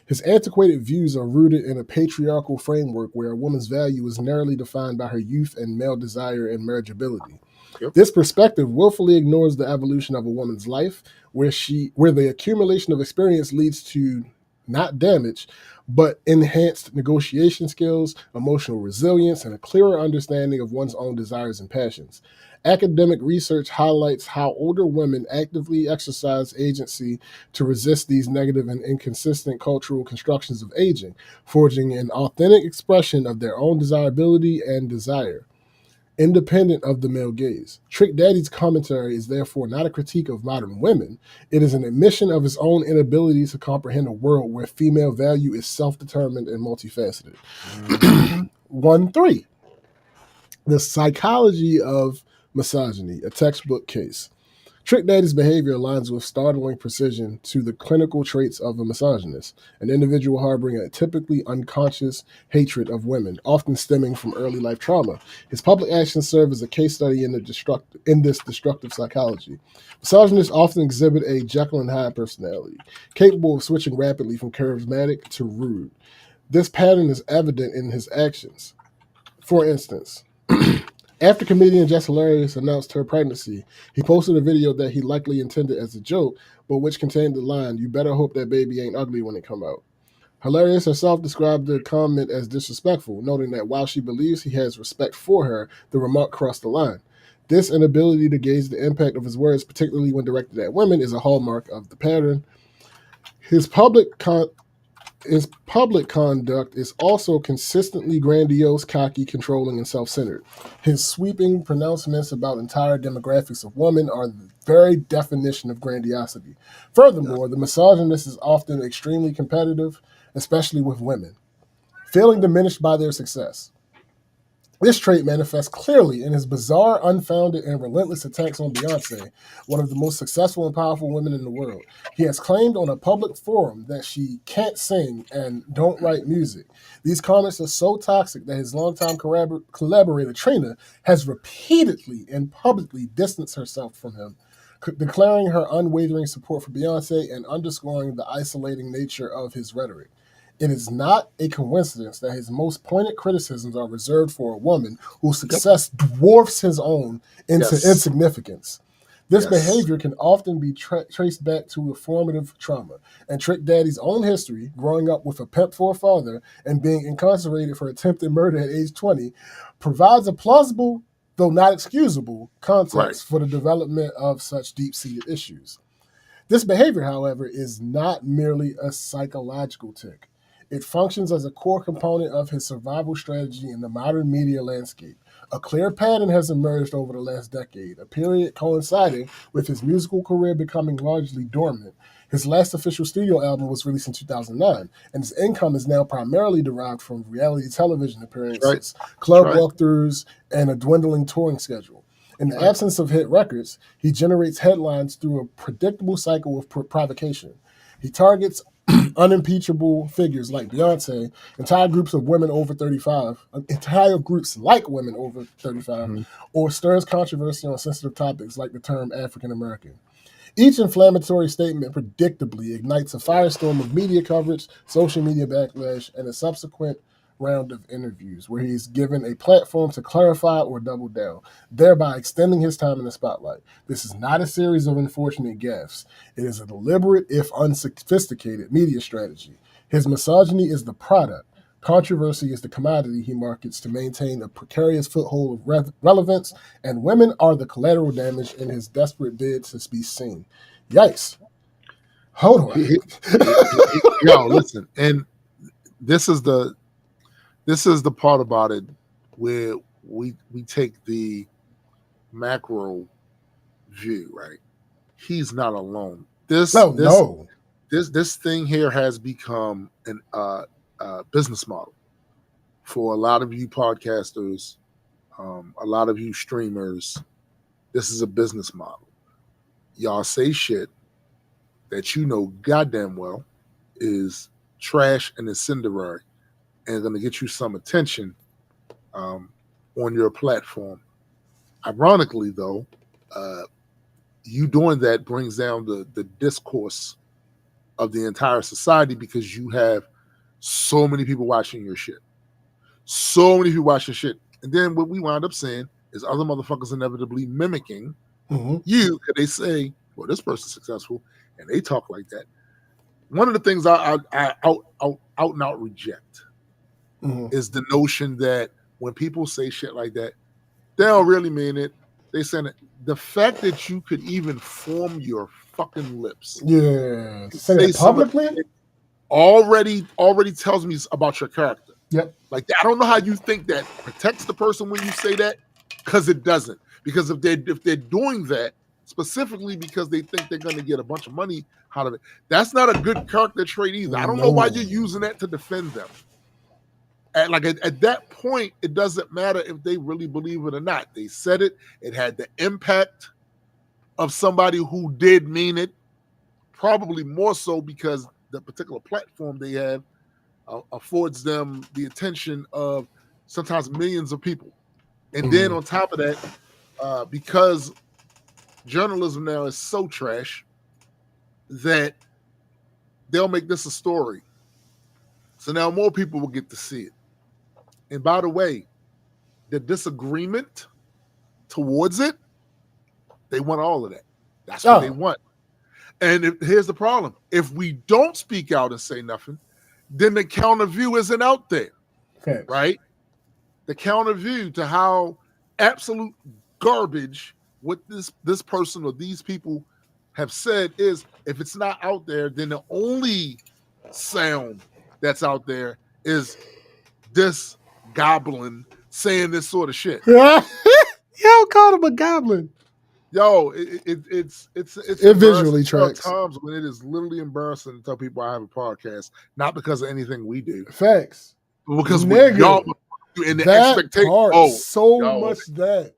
His antiquated views are rooted in a patriarchal framework where a woman's value is narrowly defined by her youth and male desire and marriageability. Yep. This perspective willfully ignores the evolution of a woman's life, where the accumulation of experience leads to not damage, but enhanced negotiation skills, emotional resilience, and a clearer understanding of one's own desires and passions. Academic research highlights how older women actively exercise agency to resist these negative and inconsistent cultural constructions of aging, forging an authentic expression of their own desirability and desire independent of the male gaze. Trick Daddy's commentary is therefore not a critique of modern women. It is an admission of his own inability to comprehend a world where female value is self-determined and multifaceted. Mm-hmm. 1-3. The Psychology of Misogyny, a textbook case. Trick Daddy's behavior aligns with startling precision to the clinical traits of a misogynist, an individual harboring a typically unconscious hatred of women, often stemming from early life trauma. His public actions serve as a case study in this destructive psychology. Misogynists often exhibit a Jekyll and Hyde personality, capable of switching rapidly from charismatic to rude. This pattern is evident in his actions. For instance, after comedian Jess Hilarious announced her pregnancy, he posted a video that he likely intended as a joke, but which contained the line, "You better hope that baby ain't ugly when it come out." Hilarious herself described the comment as disrespectful, noting that while she believes he has respect for her, the remark crossed the line. This inability to gauge the impact of his words, particularly when directed at women, is a hallmark of the pattern. His public his public conduct is also consistently grandiose, cocky, controlling, and self centered. His sweeping pronouncements about entire demographics of women are the very definition of grandiosity. Furthermore, the misogynist is often extremely competitive, especially with women, feeling diminished by their success. This trait manifests clearly in his bizarre, unfounded, and relentless attacks on Beyonce, one of the most successful and powerful women in the world. He has claimed on a public forum that she can't sing and don't write music. These comments are so toxic that his longtime collaborator, Trina, has repeatedly and publicly distanced herself from him, declaring her unwavering support for Beyonce and underscoring the isolating nature of his rhetoric. It is not a coincidence that his most pointed criticisms are reserved for a woman whose Yep. success dwarfs his own into Yes. insignificance. This Yes. behavior can often be traced back to a formative trauma, and Trick Daddy's own history, growing up with a pimp for a father and being incarcerated for attempted murder at age 20, provides a plausible, though not excusable, context Right. for the development of such deep-seated issues. This behavior, however, is not merely a psychological tic. It functions as a core component of his survival strategy in the modern media landscape. A clear pattern has emerged over the last decade, a period coinciding with his musical career becoming largely dormant. His last official studio album was released in 2009, and his income is now primarily derived from reality television appearances, club right. walkthroughs, and a dwindling touring schedule. In the absence of hit records, he generates headlines through a predictable cycle of provocation. He targets unimpeachable figures like Beyonce, entire groups of women over 35, entire groups like women over 35, Mm-hmm. or stirs controversy on sensitive topics like the term African American. Each inflammatory statement predictably ignites a firestorm of media coverage, social media backlash, and a subsequent round of interviews where he's given a platform to clarify or double down, thereby extending his time in the spotlight. This is not a series of unfortunate gaffes. It is a deliberate, if unsophisticated, media strategy. His misogyny is the product. Controversy is the commodity he markets to maintain a precarious foothold of relevance, and women are the collateral damage in his desperate bid to be seen. Yikes. Hold on. Yo, listen, and this is the part about it where we take the macro view, right? He's not alone. This thing here has become an business model for a lot of you podcasters, a lot of you streamers. This is a business model. Y'all say shit that you know goddamn well is trash and incendiary and going to get you some attention on your platform. Ironically, though, you doing that brings down the discourse of the entire society because you have so many people watching your shit. So many people watching shit. And then what we wind up saying is other motherfuckers inevitably mimicking you because they say, well, this person's successful and they talk like that. one of the things I out and out reject is the notion that when people say shit like that, they don't really mean it. They saying it. The fact that you could even form your fucking lips, Yeah, to say say that some of publicly. it already tells me about your character. Yep. Like, I don't know how you think that protects the person when you say that, because it doesn't. Because if they're doing that specifically because they think they're going to get a bunch of money out of it, that's not a good character trait either. I don't know why No. you're using that to defend them. At that point, it doesn't matter if they really believe it or not. They said it. It had the impact of somebody who did mean it, probably more so because the particular platform they have affords them the attention of sometimes millions of people. And then on top of that, because journalism now is so trash that they'll make this a story. So now more people will get to see it. And by the way, the disagreement towards it, they want all of that. That's what they want. And here's the problem. If we don't speak out and say nothing, then the counter view isn't out there. Okay. Right? The counter view to how absolute garbage what this person or these people have said is, if it's not out there, then the only sound that's out there is this goblin saying this sort of shit. Yo, called him a goblin. Yo, it's it visually tracks. There are times when it is literally embarrassing to tell people I have a podcast, not because of anything we do. Facts. But because y'all and the that expectation. Part, so much that.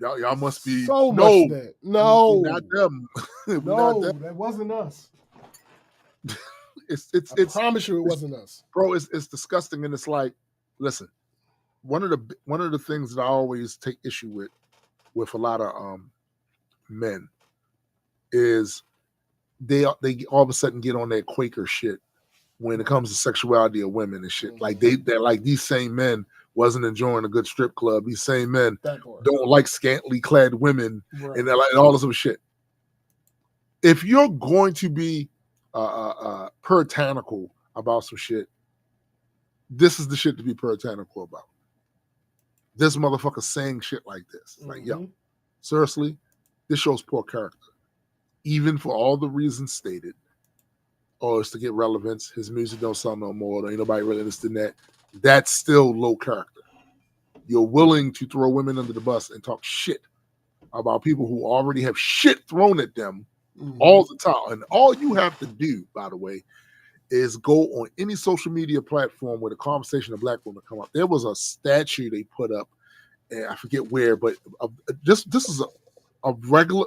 Y'all must be so much that. No, not them. No, not them. That wasn't us. It's I promise you, it wasn't us, bro. It's disgusting, and it's like, listen, one of the things that I always take issue with a lot of men is they all of a sudden get on that Quaker shit when it comes to sexuality of women and shit. Like they're like, these same men wasn't enjoying a good strip club. These same men don't like scantily clad women, and they're like, and all this other shit. If you're going to be puritanical about some shit, this is the shit to be puritanical about. This motherfucker saying shit like this. Like, yo, seriously, this shows poor character. Even for all the reasons stated. Oh, it's to get relevance. His music don't sell no more. There ain't nobody really interested in that. That's still low character. You're willing to throw women under the bus and talk shit about people who already have shit thrown at them all the time. And all you have to do, by the way, is go on any social media platform where the conversation of black women come up. There was a statue they put up, and I forget where, but this is a regular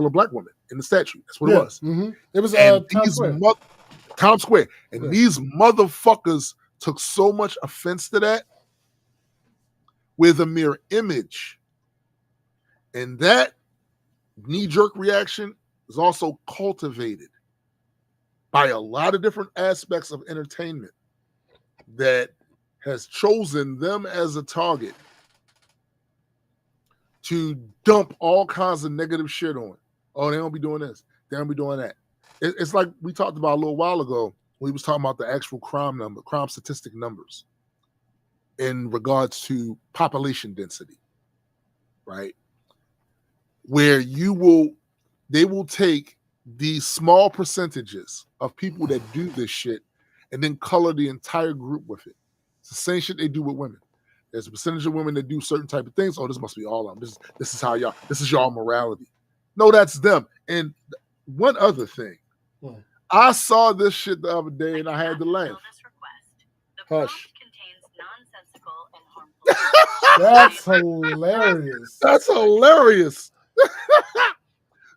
black woman in the statue. That's what it was. It was Times Square. Times Square. And these motherfuckers took so much offense to that with a mere image. And that knee-jerk reaction is also cultivated by a lot of different aspects of entertainment that has chosen them as a target to dump all kinds of negative shit on. Oh, they don't be doing this. They don't be doing that. It's like we talked about a little while ago. We was talking about the actual crime statistic numbers in regards to population density, right? Where they will take these small percentages of people that do this shit and then color the entire group with it. It's the same shit they do with women. There's a percentage of women that do certain type of things. Oh, this must be all of them. This is how this is y'all morality. No, that's them. And one other thing. I saw this shit the other day and I had to laugh. Hush. That's hilarious. That's hilarious.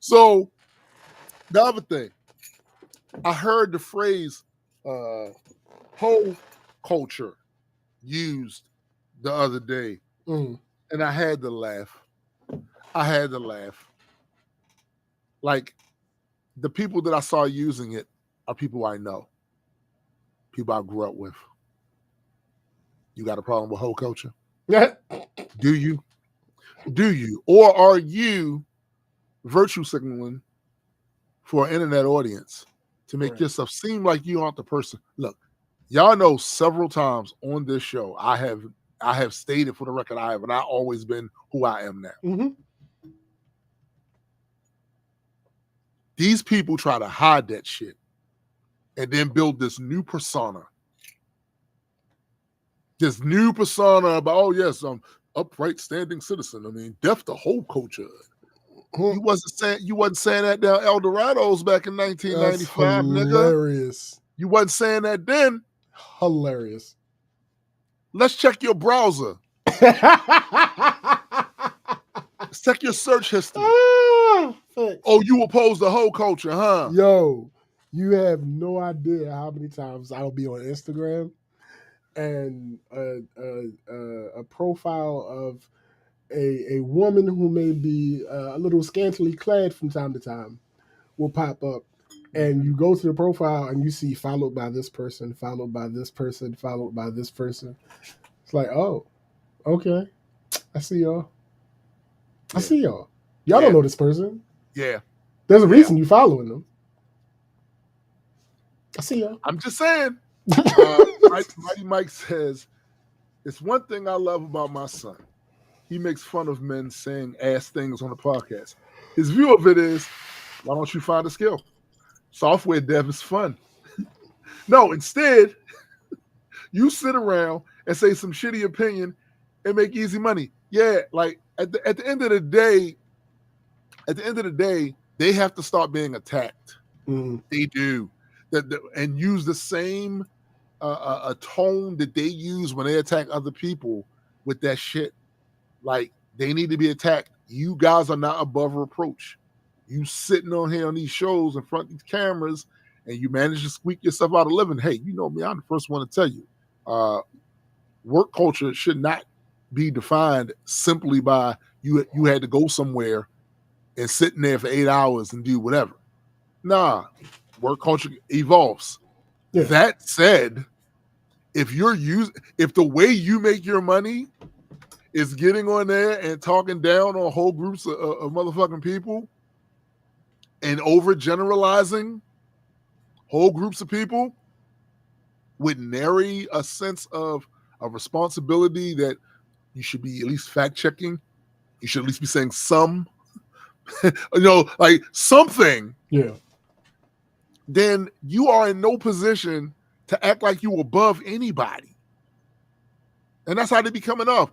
So the other thing, I heard the phrase whole culture used the other day, and I had to laugh. Like, the people that I saw using it are people I know, people I grew up with. You got a problem with whole culture? Yeah. Do you? Or are you virtue signaling for an internet audience to make yourself seem like you aren't the person. Look, y'all know several times on this show, I have stated for the record, I have not always been who I am now. Mm-hmm. These people try to hide that shit and then build this new persona. This new persona about, oh yes, I'm upright, standing citizen. I mean, deaf to whole culture. You wasn't saying that down Eldorados back in 1995, nigga. Hilarious. You wasn't saying that then. Hilarious. Let's check your browser. Let's check your search history. Oh, you oppose the whole culture, huh? Yo, you have no idea how many times I'll be on Instagram and a profile of a woman who may be a little scantily clad from time to time will pop up, and you go to the profile and you see followed by this person, followed by this person, followed by this person. It's like, oh, okay, I see y'all. Yeah. I see y'all. Y'all don't know this person. Yeah. There's a reason you following them. I see y'all. I'm just saying. Mighty Mike says, it's one thing I love about my son. He makes fun of men saying ass things on the podcast. His view of it is, why don't you find a skill? Software dev is fun. No, instead, you sit around and say some shitty opinion and make easy money. Yeah, like at the end of the day, they have to start being attacked. Mm. They do. And use the same a tone that they use when they attack other people with that shit. Like, they need to be attacked. You guys are not above reproach. You sitting on here on these shows in front of these cameras and you manage to squeak yourself out of living. Hey, you know me, I'm the first one to tell you. Work culture should not be defined simply by you had to go somewhere and sitting there for 8 hours and do whatever. Nah, work culture evolves. Yeah. That said, if the way you make your money is getting on there and talking down on whole groups of motherfucking people and overgeneralizing whole groups of people with nary a sense of a responsibility that you should be at least fact checking, you should at least be saying some, like something. Yeah. Then you are in no position to act like you above anybody. And that's how they be coming off.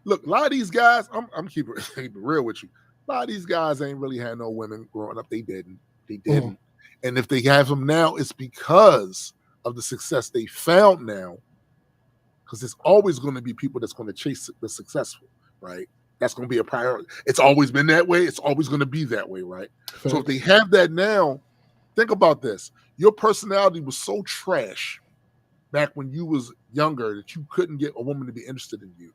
Look, a lot of these guys, I'm keeping it real with you. A lot of these guys ain't really had no women growing up. They didn't. And if they have them now, it's because of the success they found now. Because there's always going to be people that's going to chase the successful, right? That's going to be a priority. It's always been that way. It's always going to be that way, right? Fair. So if they have that now, think about this. Your personality was so trash back when you was younger that you couldn't get a woman to be interested in you.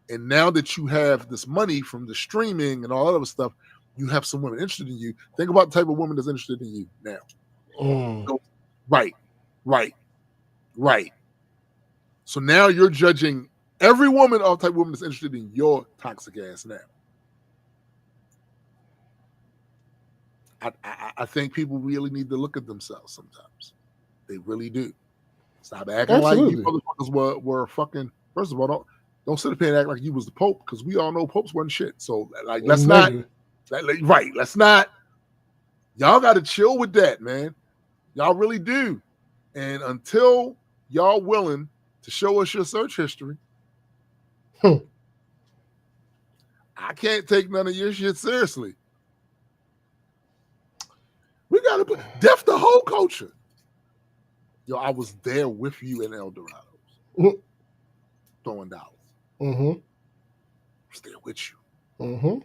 And now that you have this money from the streaming and all that other stuff, you have some women interested in you. Think about the type of woman that's interested in you now. So, right. So now you're judging every woman of type of woman that's interested in your toxic ass now. I think people really need to look at themselves sometimes. They really do. Stop acting like you motherfuckers were fucking. First of all, don't sit up here and act like you was the Pope, because we all know popes wasn't shit. So like, let's not. Let's not. Y'all got to chill with that, man. Y'all really do. And until y'all willing to show us your search history, I can't take none of your shit seriously. We got to put deaf the whole culture. Yo, I was there with you in Eldorados, throwing dollars. Mm-hmm. I was there with you. Mm-hmm.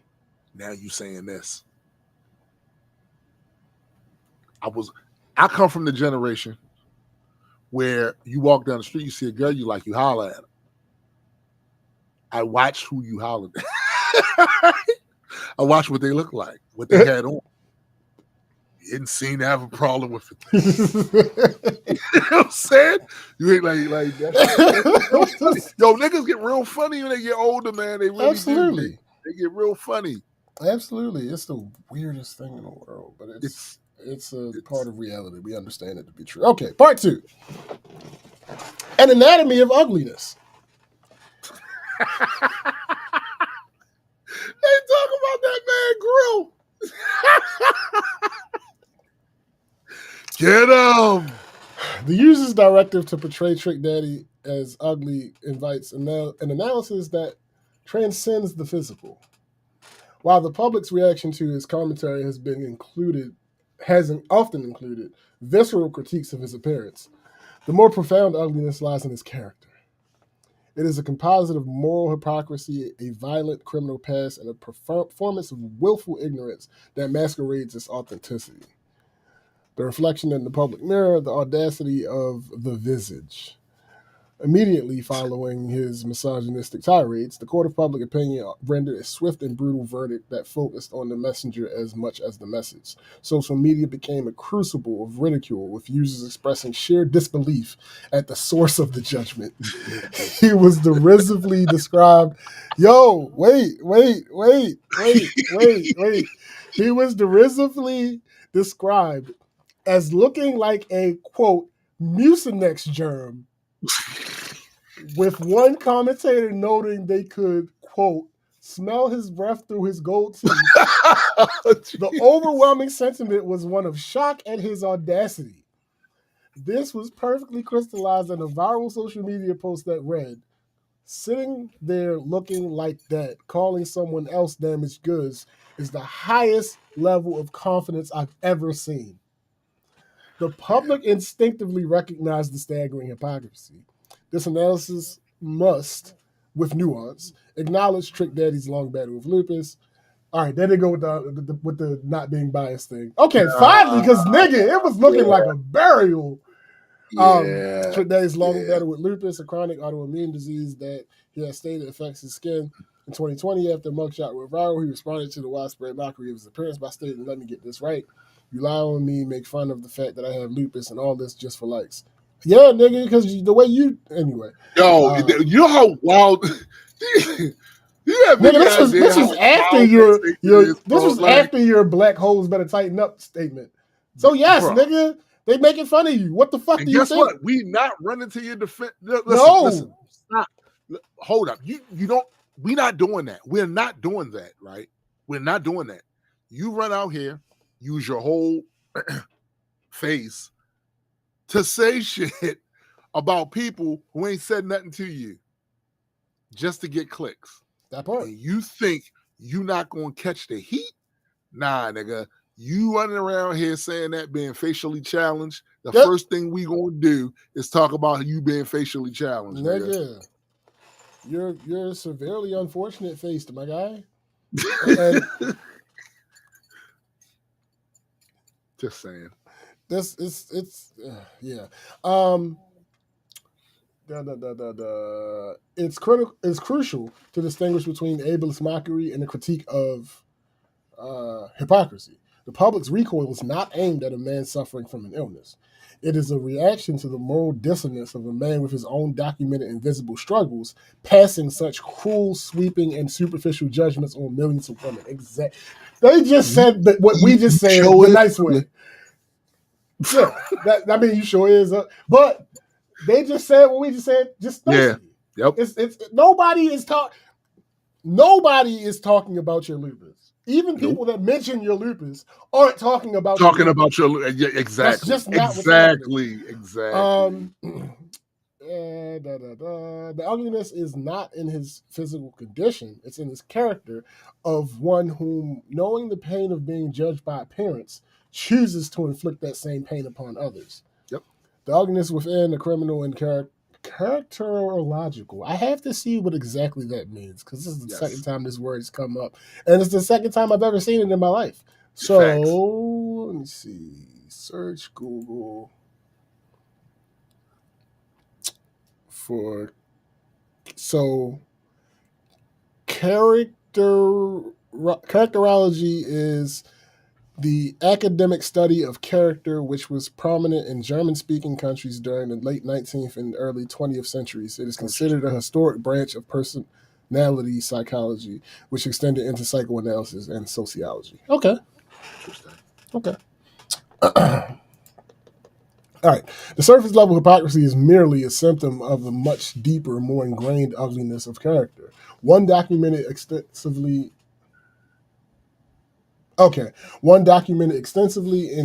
Now you saying this. I come from the generation where you walk down the street, you see a girl you like, you holler at her. I watched who you hollered at. I watched what they look like, what they had on. You didn't seem to have a problem with it. You know what I'm saying? You ain't like that. Yo, niggas get real funny when they get older, man. They really do. They get real funny. Absolutely. It's the weirdest thing in the world, but it's It's a part of reality. We understand it to be true. Okay, part 2. An anatomy of ugliness. They talk about that man grill. Get him. The user's directive to portray Trick Daddy as ugly invites an analysis that transcends the physical. While the public's reaction to his commentary has often included visceral critiques of his appearance, the more profound ugliness lies in his character. It is a composite of moral hypocrisy, a violent criminal past, and a performance of willful ignorance that masquerades as authenticity. The reflection in the public mirror, the audacity of the visage. Immediately following his misogynistic tirades, the court of public opinion rendered a swift and brutal verdict that focused on the messenger as much as the message. Social media became a crucible of ridicule, with users expressing sheer disbelief at the source of the judgment. He was derisively described. Wait. He was derisively described as looking like a, quote, Mucinex germ, with one commentator noting they could, quote, smell his breath through his gold teeth. The overwhelming sentiment was one of shock at his audacity. This was perfectly crystallized in a viral social media post that read, sitting there looking like that, calling someone else damaged goods, is the highest level of confidence I've ever seen. The public instinctively recognized the staggering hypocrisy. This analysis must, with nuance, acknowledge Trick Daddy's long battle with lupus. All right, there they go with the not being biased thing. Okay, finally, because nigga, it was looking like a burial. Trick Daddy's long battle with lupus, a chronic autoimmune disease that he has stated affects his skin. In 2020, after mugshot went viral, he responded to the widespread mockery of his appearance by stating, "Let me get this right. You lie on me, make fun of the fact that I have lupus, and all this just for likes." Yeah, nigga, because the way you anyway. Yo, you know how wild. You have nigga, this was after after your black holes better tighten up statement. So yes, bro, nigga, they making fun of you. What the fuck do you think? Guess what? We not running to your defense. Listen, stop. Hold up. You don't. We're not doing that. We're not doing that, right? We're not doing that. You run out here, use your whole face to say shit about people who ain't said nothing to you just to get clicks. That part. And you think you not going to catch the heat? Nah, nigga. You running around here saying that being facially challenged, the first thing we going to do is talk about you being facially challenged, nigga. You're severely unfortunate faced, my guy. Just saying. Yeah. It's crucial to distinguish between ableist mockery and a critique of hypocrisy. The public's recoil is not aimed at a man suffering from an illness. It is a reaction to the moral dissonance of a man with his own documented invisible struggles, passing such cruel, sweeping, and superficial judgments on millions of women. Exactly. They just said that what we just said the nice way. Yeah, I mean, you sure is. But they just said what we just said. Just nicely. Yeah. Yep. It's nobody is talking about your lupus. Even people that mention your lupus aren't talking about your lupus. Yeah, exactly. That's just not exactly. The ugliness is not in his physical condition. It's in his character of one whom, knowing the pain of being judged by appearance, chooses to inflict that same pain upon others. Yep. The ugliness within the criminal and characterological. I have to see what exactly that means, because this is the second time this word has come up, and it's the second time I've ever seen it in my life. So let me see. Search Google for characterology is the academic study of character, which was prominent in German-speaking countries during the late 19th and early 20th centuries. It is considered a historic branch of personality psychology, which extended into psychoanalysis and sociology. Okay. All right. The surface level hypocrisy is merely a symptom of the much deeper, more ingrained ugliness of character. One documented extensively in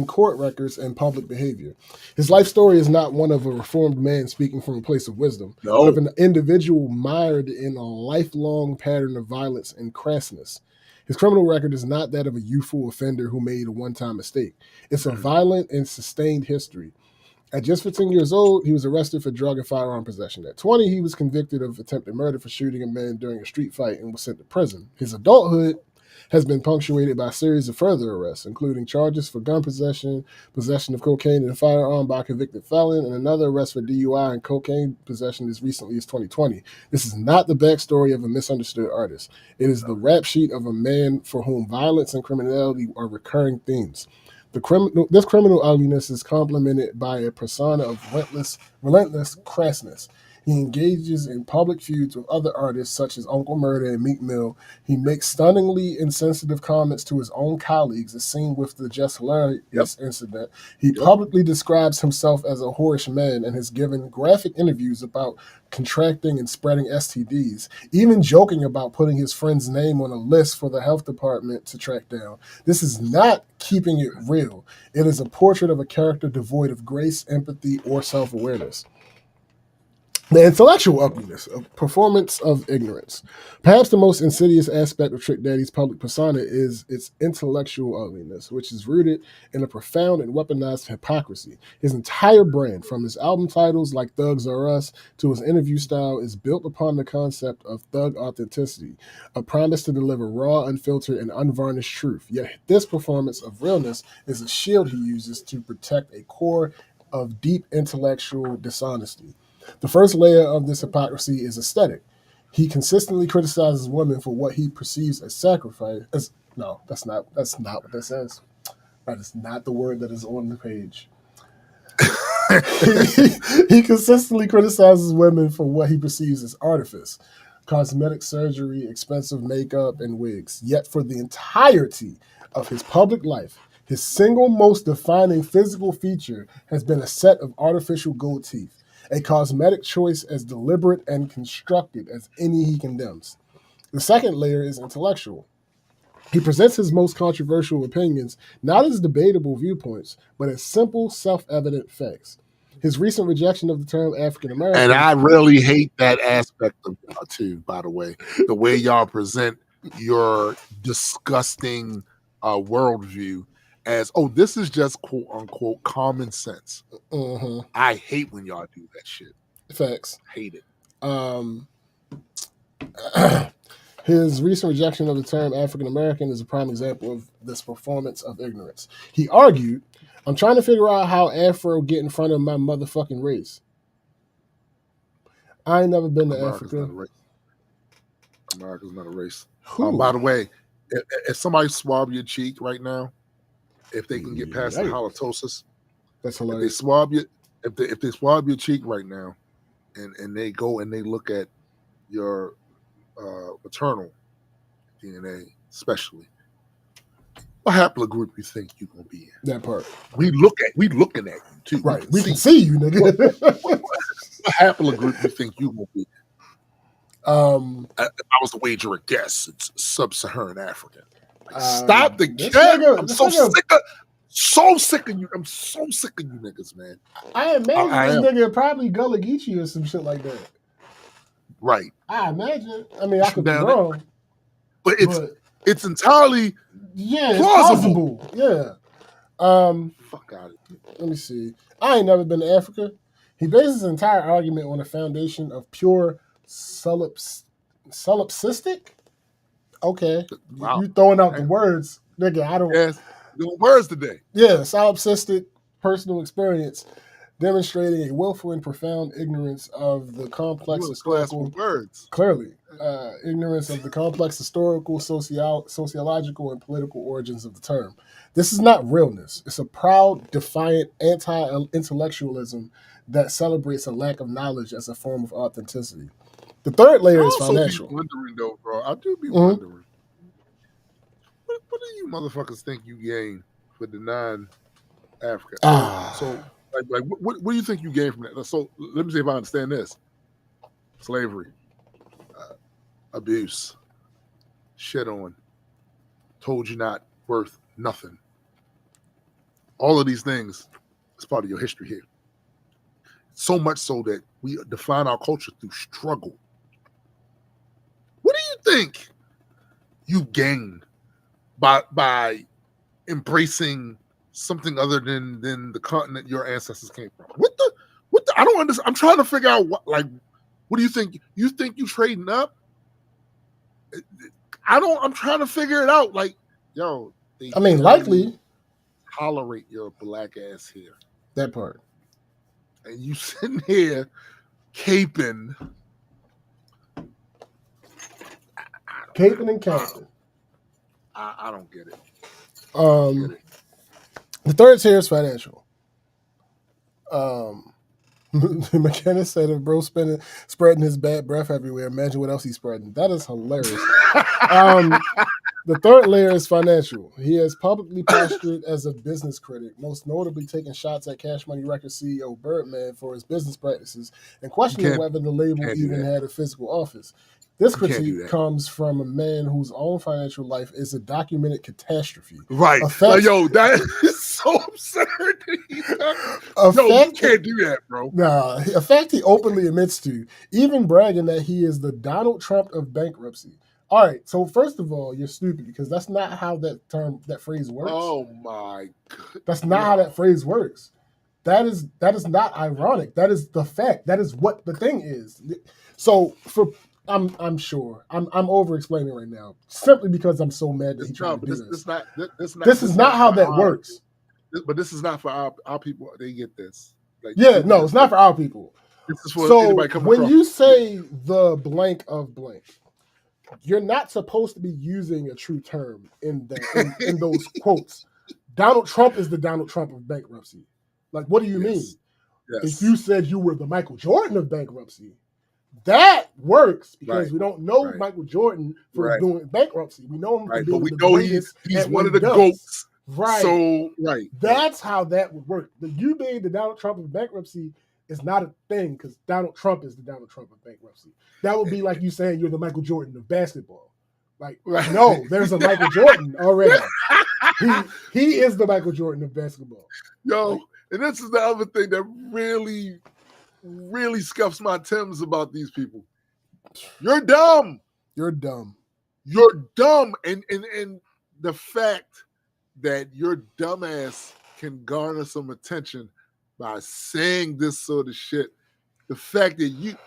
court records and public behavior. His life story is not one of a reformed man speaking from a place of wisdom, but of an individual mired in a lifelong pattern of violence and crassness. His criminal record is not that of a youthful offender who made a one-time mistake. It's a violent and sustained history. At just 15 years old, he was arrested for drug and firearm possession. At 20, he was convicted of attempted murder for shooting a man during a street fight and was sent to prison. His adulthood has been punctuated by a series of further arrests, including charges for gun possession, possession of cocaine and a firearm by a convicted felon, and another arrest for DUI and cocaine possession as recently as 2020. This is not the backstory of a misunderstood artist. It is the rap sheet of a man for whom violence and criminality are recurring themes. This criminal ugliness is complemented by a persona of relentless crassness. He engages in public feuds with other artists such as Uncle Murder and Meek Mill. He makes stunningly insensitive comments to his own colleagues, as seen with the Just Hilarious incident. He publicly describes himself as a whorish man and has given graphic interviews about contracting and spreading STDs, even joking about putting his friend's name on a list for the health department to track down. This is not keeping it real. It is a portrait of a character devoid of grace, empathy, or self-awareness. The intellectual ugliness, a performance of ignorance. Perhaps the most insidious aspect of Trick Daddy's public persona is its intellectual ugliness, which is rooted in a profound and weaponized hypocrisy. His entire brand, from his album titles like Thugs R Us to his interview style, is built upon the concept of thug authenticity, a promise to deliver raw, unfiltered, and unvarnished truth. Yet this performance of realness is a shield he uses to protect a core of deep intellectual dishonesty. The first layer of this hypocrisy is aesthetic. He consistently criticizes women for what he perceives as sacrifice. No, that's not what that says. That is not the word that is on the page. He consistently criticizes women for what he perceives as artifice, cosmetic surgery, expensive makeup, and wigs. Yet for the entirety of his public life, his single most defining physical feature has been a set of artificial gold teeth, a cosmetic choice as deliberate and constructed as any he condemns. The second layer is intellectual. He presents his most controversial opinions not as debatable viewpoints, but as simple, self-evident facts. His recent rejection of the term African American. And I really hate that aspect of y'all too, by the way. The way y'all present your disgusting worldview as, oh, this is just quote unquote common sense. Mm-hmm. I hate when y'all do that shit. Facts. Hate it. His recent rejection of the term African American is a prime example of this performance of ignorance. He argued, I'm trying to figure out how Afro get in front of my motherfucking race. I ain't never been to Africa. America's not a race. By the way, if somebody swab your cheek right now, if they can get past the halitosis, that's hilarious. If they swab your cheek right now, and they go and they look at your maternal DNA, especially, what haplogroup you think you're gonna be in? That part. We looking at you too. Right. We can see you, nigga. What haplogroup you think you gonna be? If I was to wager a guess, it's sub-Saharan African. Like, stop the cap! I'm so sick of you. I'm so sick of you niggas, man. I imagine this nigga probably Gullah Geechee or some shit like that. Right. I imagine. I mean, I could be wrong. But it's entirely plausible. Yeah. Fuck out of here. Let me see. I ain't never been to Africa. He bases his entire argument on a foundation of pure solipsistic. Okay. Wow. You throwing out the words. Nigga, I don't. Yes. The words today. Yeah, solipsistic personal experience demonstrating a willful and profound ignorance of the complex historical words. Clearly, ignorance of the complex historical, sociological, and political origins of the term. This is not realness. It's a proud, defiant anti-intellectualism that celebrates a lack of knowledge as a form of authenticity. The third layer is financial. Be wondering though, bro. I do be wondering. What do you motherfuckers think you gain for denying Africa. Ah. So what do you think you gained from that? So let me see if I understand this. Slavery, abuse, shit on, told you not worth nothing. All of these things is part of your history here. So much so that we define our culture through struggle. What do you think you gained by embracing something other than the continent your ancestors came from? What the I don't understand. I'm trying to figure out what do you think? You think you trading up? I'm trying to figure it out. Like, yo, I mean, likely tolerate your black ass here. That part. And you sitting here caping. Caping and capping. I don't get it. The third tier is financial. McKenna said if bro spreading his bad breath everywhere, imagine what else he's spreading. That is hilarious. The third layer is financial. He has publicly postured as a business critic, most notably taking shots at Cash Money Records CEO Birdman for his business practices and questioning whether the label even had a physical office. This critique comes from a man whose own financial life is a documented catastrophe. Right. Like, yo, that is so absurd. You can't do that, bro. Nah, a fact he openly admits to, even bragging that he is the Donald Trump of bankruptcy. All right, so first of all, you're stupid because that's not how that phrase works. Oh my God. That's not how that phrase works. That is not ironic. That is the fact. That is what the thing is. So I'm sure I'm over explaining right now simply because I'm so mad that he tried to do this. This is not how that works. But this is not for our people. They get this. Like, yeah, no, it's not for our people. This is for anybody coming when you say the blank of blank, you're not supposed to be using a true term in those quotes. Donald Trump is the Donald Trump of bankruptcy. Like, what do you mean? Yes. If you said you were the Michael Jordan of bankruptcy, that works because we don't know Michael Jordan for doing bankruptcy. We know him for being the greatest. He's one of the GOATs. Right. So, That's how that would work. You being the Donald Trump of bankruptcy is not a thing because Donald Trump is the Donald Trump of bankruptcy. That would be like you saying you're the Michael Jordan of basketball. Like, no, there's a Michael Jordan already. He is the Michael Jordan of basketball. Yo, and this is the other thing that really, really scuffs my Timbs about these people. You're dumb. You're dumb. You're dumb. And the fact that your dumbass can garner some attention by saying this sort of shit. The fact that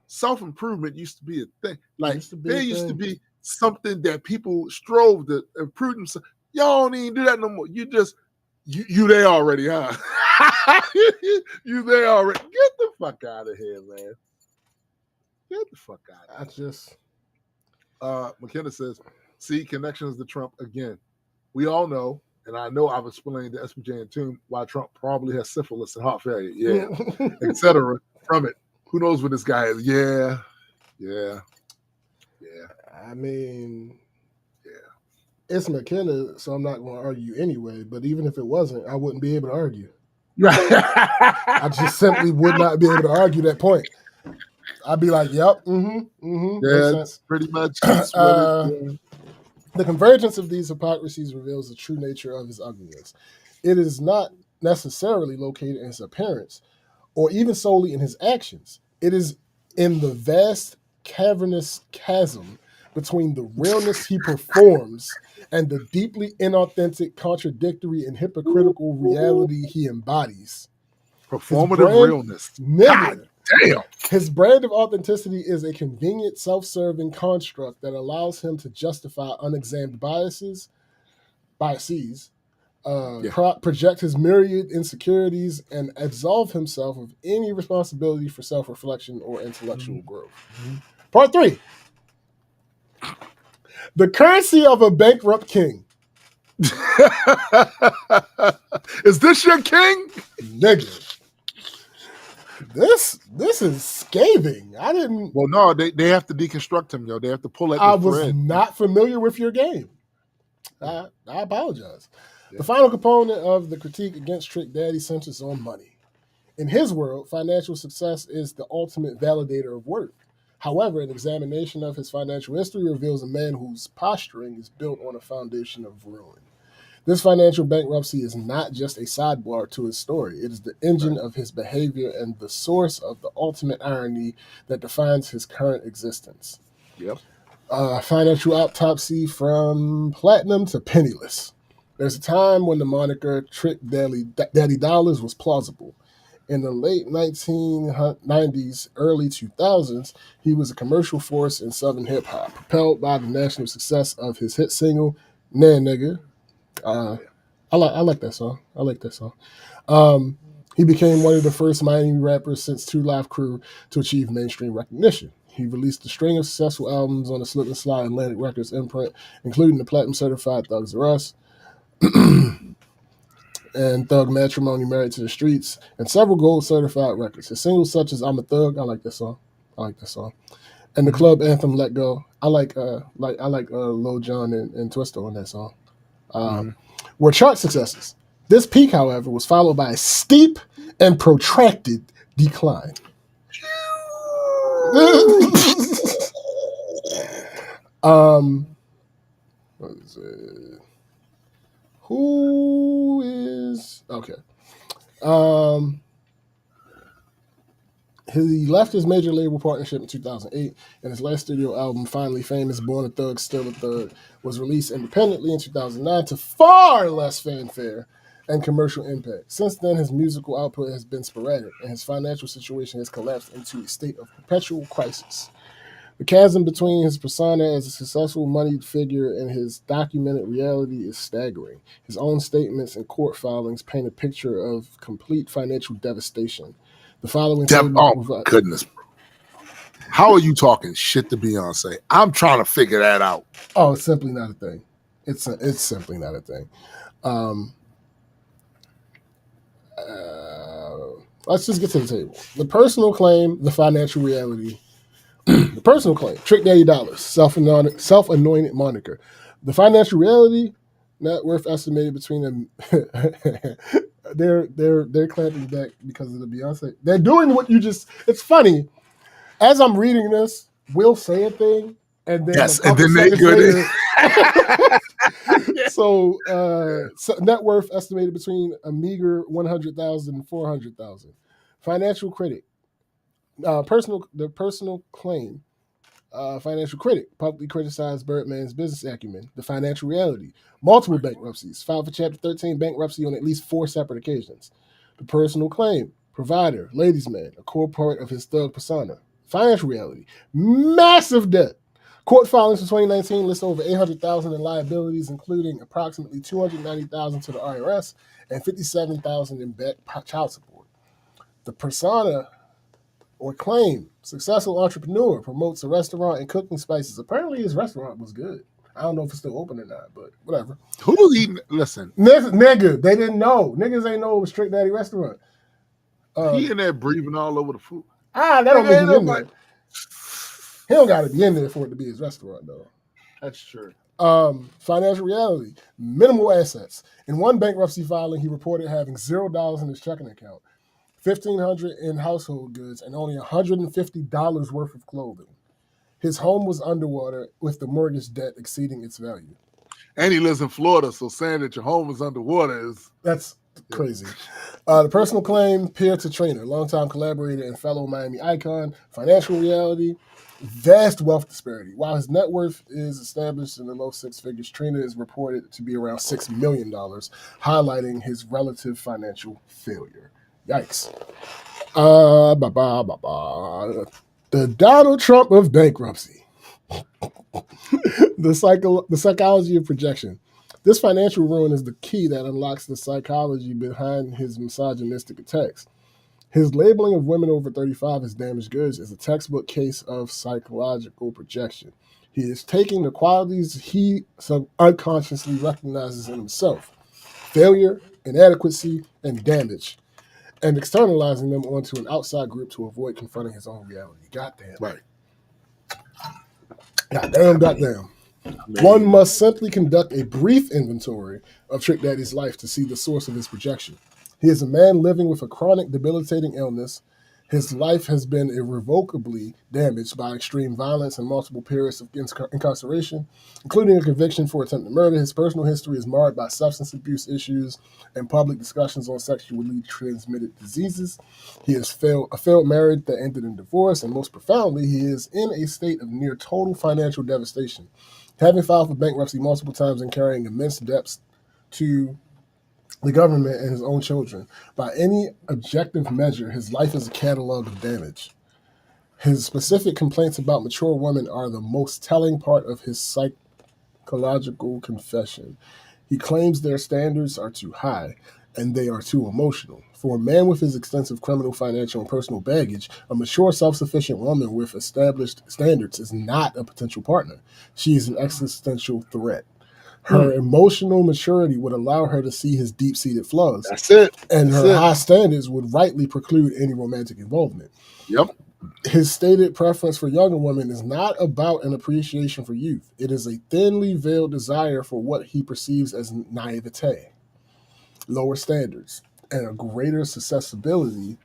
self-improvement used to be a thing. Like, there used to be something that people strove to improve themselves. Y'all don't even do that no more. You just, you there already, huh? You there already. Get the fuck out of here, man. Get the fuck out of here. McKenna says, see, connections to Trump again. We all know, and I know I've explained to SPJ and Toon why Trump probably has syphilis and heart failure, etc. from it. Who knows what this guy is? Yeah. I mean, it's McKenna, so I'm not going to argue anyway. But even if it wasn't, I wouldn't be able to argue. I just simply would not be able to argue that point. I'd be like, "Yep, yeah, that's pretty much." The convergence of these hypocrisies reveals the true nature of his ugliness. It is not necessarily located in his appearance, or even solely in his actions. It is in the vast, cavernous chasm between the realness he performs and the deeply inauthentic, contradictory, and hypocritical reality he embodies. Performative realness. God damn. His brand of authenticity is a convenient, self-serving construct that allows him to justify unexamined biases, project his myriad insecurities, and absolve himself of any responsibility for self-reflection or intellectual growth. Part 3. The currency of a bankrupt king. Is this your king? Nigga. This is scathing. I didn't. Well, no, they have to deconstruct him, yo. They have to pull at the thread. I was not familiar with your game. I apologize. Yeah. The final component of the critique against Trick Daddy centers on money. In his world, financial success is the ultimate validator of worth. However, an examination of his financial history reveals a man whose posturing is built on a foundation of ruin. This financial bankruptcy is not just a sidebar to his story, it is the engine of his behavior and the source of the ultimate irony that defines his current existence. Yep. Financial autopsy from platinum to penniless. There's a time when the moniker Trick Daddy Dollars was plausible. In the late 1990s, early 2000s, he was a commercial force in Southern hip hop, propelled by the national success of his hit single, Nah Nigga. I like that song. I like that song. He became one of the first Miami rappers since Two Live Crew to achieve mainstream recognition. He released a string of successful albums on the Slip and Slide Atlantic Records imprint, including the platinum certified Thugs R Us and Thug Matrimony, Married to the Streets, and several gold certified records. His singles such as I'm a Thug, I like that song. And the club anthem Let Go. I like Lil Jon and Twista on that song. Were chart successes. This peak, however, was followed by a steep and protracted decline. What is it? Who is okay? He left his major label partnership in 2008, and his last studio album, Finally Famous, Born a Thug, Still a Thug, was released independently in 2009 to far less fanfare and commercial impact. Since then, his musical output has been sporadic, and his financial situation has collapsed into a state of perpetual crisis. The chasm between his persona as a successful moneyed figure and his documented reality is staggering. His own statements and court filings paint a picture of complete financial devastation. The following goodness. How are you talking shit to Beyonce? I'm trying to figure that out. Oh, it's simply not a thing. It's simply not a thing. Let's just get to the table. The personal claim, the financial reality. The personal claim, Trick Daddy Dollars, self-anointed moniker. The financial reality, net worth estimated between them. they're clapping back because of the Beyonce. They're doing what you just. It's funny. As I'm reading this, we'll say a thing, and then they later. So net worth estimated between a meager 100,000 and 400,000. Financial critic. Personal claim. Financial critic publicly criticized Birdman's business acumen. The financial reality. Multiple bankruptcies. Filed for Chapter 13 bankruptcy on at least 4 separate occasions. The personal claim. Provider. Ladies' man. A core part of his thug persona. Financial reality. Massive debt. Court filings for 2019 list over 800,000 in liabilities, including approximately 290,000 to the IRS and 57,000 in child support. The persona or claim, successful entrepreneur, promotes a restaurant and cooking spices. Apparently his restaurant was good. I don't know if it's still open or not, but whatever. Who was eating? Listen. Nigga, they didn't know. Niggas ain't know it was Trick Daddy restaurant. He in there breathing all over the food. That don't mean he in there. He don't got to be in there for it to be his restaurant, though. That's true. Financial reality, minimal assets. In one bankruptcy filing, he reported having $0 in his checking account, $1,500 in household goods, and only $150 worth of clothing. His home was underwater, with the mortgage debt exceeding its value. And he lives in Florida, so saying that your home is underwater is... That's crazy. The personal claim, peer to trainer, longtime collaborator and fellow Miami icon. Financial reality, vast wealth disparity. While his net worth is established in the low 6 figures, Trainer is reported to be around $6 million, highlighting his relative financial failure. Yikes. The Donald Trump of bankruptcy. The psychology of projection. This financial ruin is the key that unlocks the psychology behind his misogynistic attacks. His labeling of women over 35 as damaged goods is a textbook case of psychological projection. He is taking the qualities he unconsciously recognizes in himself, failure, inadequacy, and damage, and externalizing them onto an outside group to avoid confronting his own reality. Goddamn. Right. Goddamn. One must simply conduct a brief inventory of Trick Daddy's life to see the source of his projection. He is a man living with a chronic, debilitating illness. His life has been irrevocably damaged by extreme violence and multiple periods of incarceration, including a conviction for attempted murder. His personal history is marred by substance abuse issues and public discussions on sexually transmitted diseases. He is a failed marriage that ended in divorce, and most profoundly, he is in a state of near total financial devastation, having filed for bankruptcy multiple times and carrying immense debts to the government and his own children. By any objective measure, his life is a catalog of damage. His specific complaints about mature women are the most telling part of his psychological confession. He claims their standards are too high and they are too emotional. For a man with his extensive criminal, financial, and personal baggage, a mature, self-sufficient woman with established standards is not a potential partner. She is an existential threat. Her emotional maturity would allow her to see his deep-seated flaws. That's it. And her high standards would rightly preclude any romantic involvement. Yep. His stated preference for younger women is not about an appreciation for youth. It is a thinly veiled desire for what he perceives as naivete, lower standards, and a greater susceptibility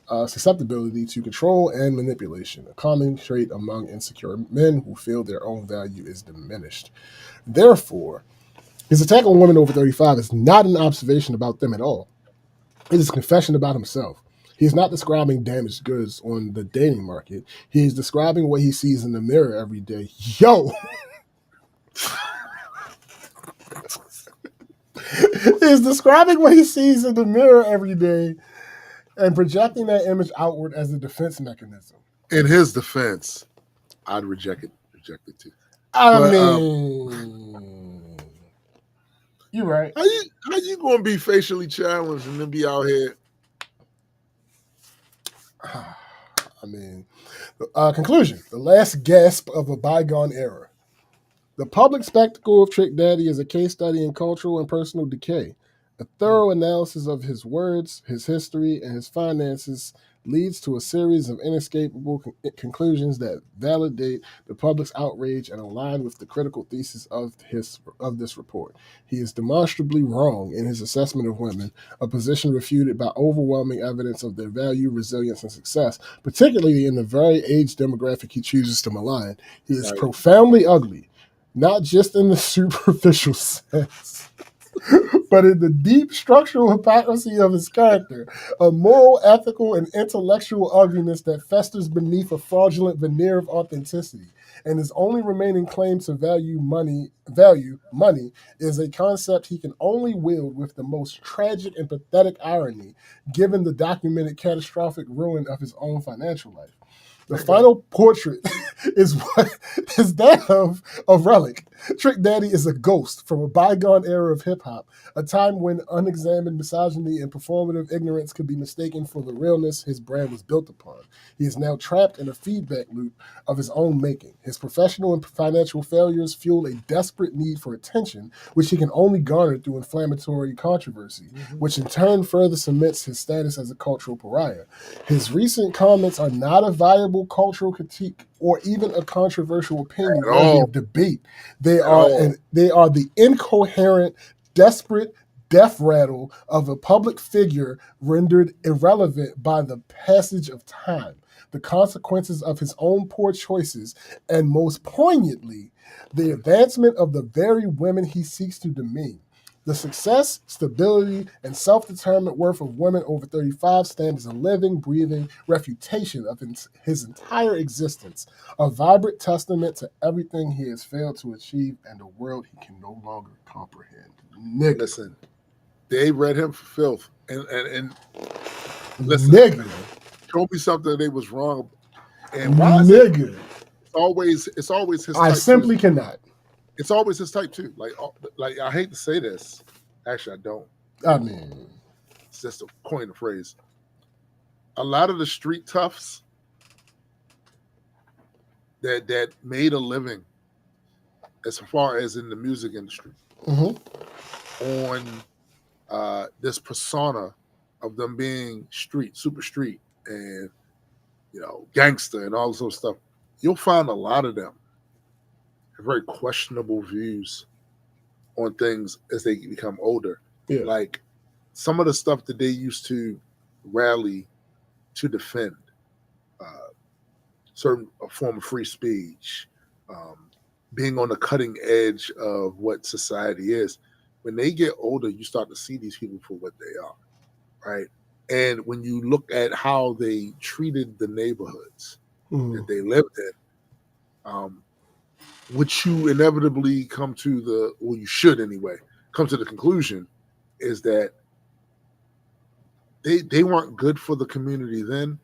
to control and manipulation, a common trait among insecure men who feel their own value is diminished. Therefore, his attack on women over 35 is not an observation about them at all. It is a confession about himself. He is not describing damaged goods on the dating market. He is describing what he sees in the mirror every day. Yo! He is describing what he sees in the mirror every day and projecting that image outward as a defense mechanism. In his defense, I'd reject it too. I mean, you're right. How you gonna be facially challenged and then be out here? I mean, conclusion: the last gasp of a bygone era. The public spectacle of Trick Daddy is a case study in cultural and personal decay. A thorough analysis of his words, his history, and his finances leads to a series of inescapable conclusions that validate the public's outrage and align with the critical thesis of this report. He is demonstrably wrong in his assessment of women, a position refuted by overwhelming evidence of their value, resilience, and success, particularly in the very age demographic he chooses to malign. He is profoundly ugly, not just in the superficial sense, but in the deep structural hypocrisy of his character, a moral, ethical, and intellectual ugliness that festers beneath a fraudulent veneer of authenticity. And his only remaining claim to value money is a concept he can only wield with the most tragic and pathetic irony, given the documented catastrophic ruin of his own financial life. The final portrait is that of a relic. Trick Daddy is a ghost from a bygone era of hip-hop, a time when unexamined misogyny and performative ignorance could be mistaken for the realness his brand was built upon. He is now trapped in a feedback loop of his own making. His professional and financial failures fuel a desperate need for attention, which he can only garner through inflammatory controversy, which in turn further cements his status as a cultural pariah. His recent comments are not a viable cultural critique or even a controversial opinion worthy of debate. They are the incoherent, desperate death rattle of a public figure rendered irrelevant by the passage of time, the consequences of his own poor choices, and most poignantly, the advancement of the very women he seeks to demean. The success, stability, and self-determined worth of women over 35 stand as a living, breathing refutation of his entire existence, a vibrant testament to everything he has failed to achieve and a world he can no longer comprehend. Nigga. Listen, they read him for filth, and listen, nigga, show me something that they was wrong. And why is nigga, it's always his. I type simply too. Cannot. It's always his type too. Like I hate to say this, actually I don't. I mean, it's just a coin of phrase. A lot of the street toughs that made a living, as far as in the music industry, on this persona of them being super street, and gangster and all this sort of stuff, you'll find a lot of them have very questionable views on things as they become older. Yeah. Like some of the stuff that they used to rally to defend, uh, certain a form of free speech, being on the cutting edge of what society is. When they get older, you start to see these people for what they are, right? And when you look at how they treated the neighborhoods that they lived in, which you inevitably come to well, you should anyway, come to the conclusion is that they weren't good for the community then,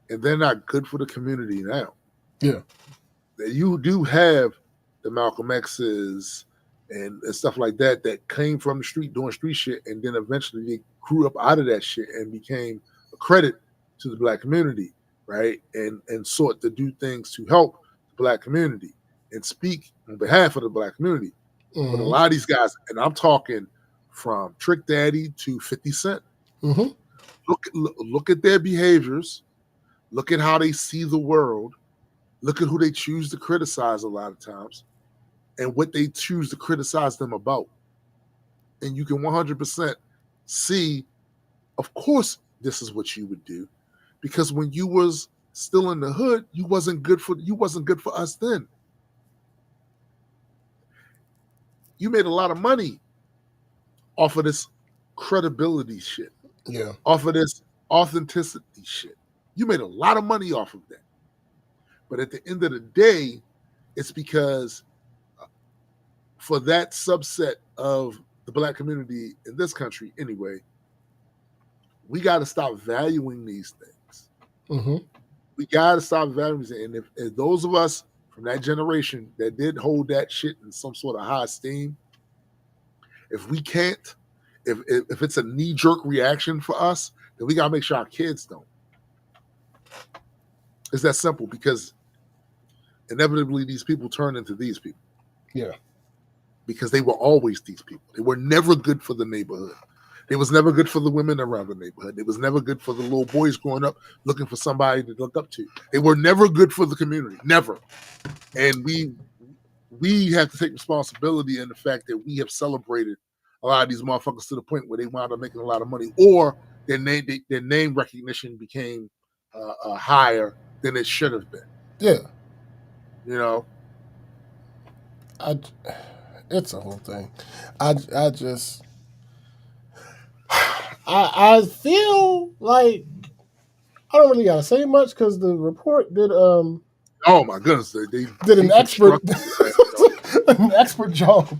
and they're not good for the community now. Yeah. You do have the Malcolm X's and stuff like that came from the street doing street shit, and then eventually they grew up out of that shit and became a credit to the black community, right? And sought to do things to help the black community and speak on behalf of the black community. But a lot of these guys, and I'm talking from Trick Daddy to 50 Cent, look at their behaviors, look at how they see the world, look at who they choose to criticize a lot of times, and what they choose to criticize them about. And you can 100% see, of course, this is what you would do, because when you was still in the hood, you wasn't good for us then. You made a lot of money off of this credibility shit. Yeah. Off of this authenticity shit. You made a lot of money off of that. But at the end of the day, it's because for that subset of the black community in this country anyway, we got to stop valuing these things. We got to stop valuing these things. And if those of us from that generation that did hold that shit in some sort of high esteem, if we can't, if it's a knee-jerk reaction for us, then we got to make sure our kids don't. It's that simple, because inevitably these people turn into these people. Yeah. Because they were always these people. They were never good for the neighborhood. They was never good for the women around the neighborhood. It was never good for the little boys growing up looking for somebody to look up to. They were never good for the community. Never. And we have to take responsibility in the fact that we have celebrated a lot of these motherfuckers to the point where they wound up making a lot of money, or their name recognition became higher than it should have been. Yeah. You know? It's a whole thing. I feel like I don't really gotta say much because the report did oh my goodness, they did an expert an expert job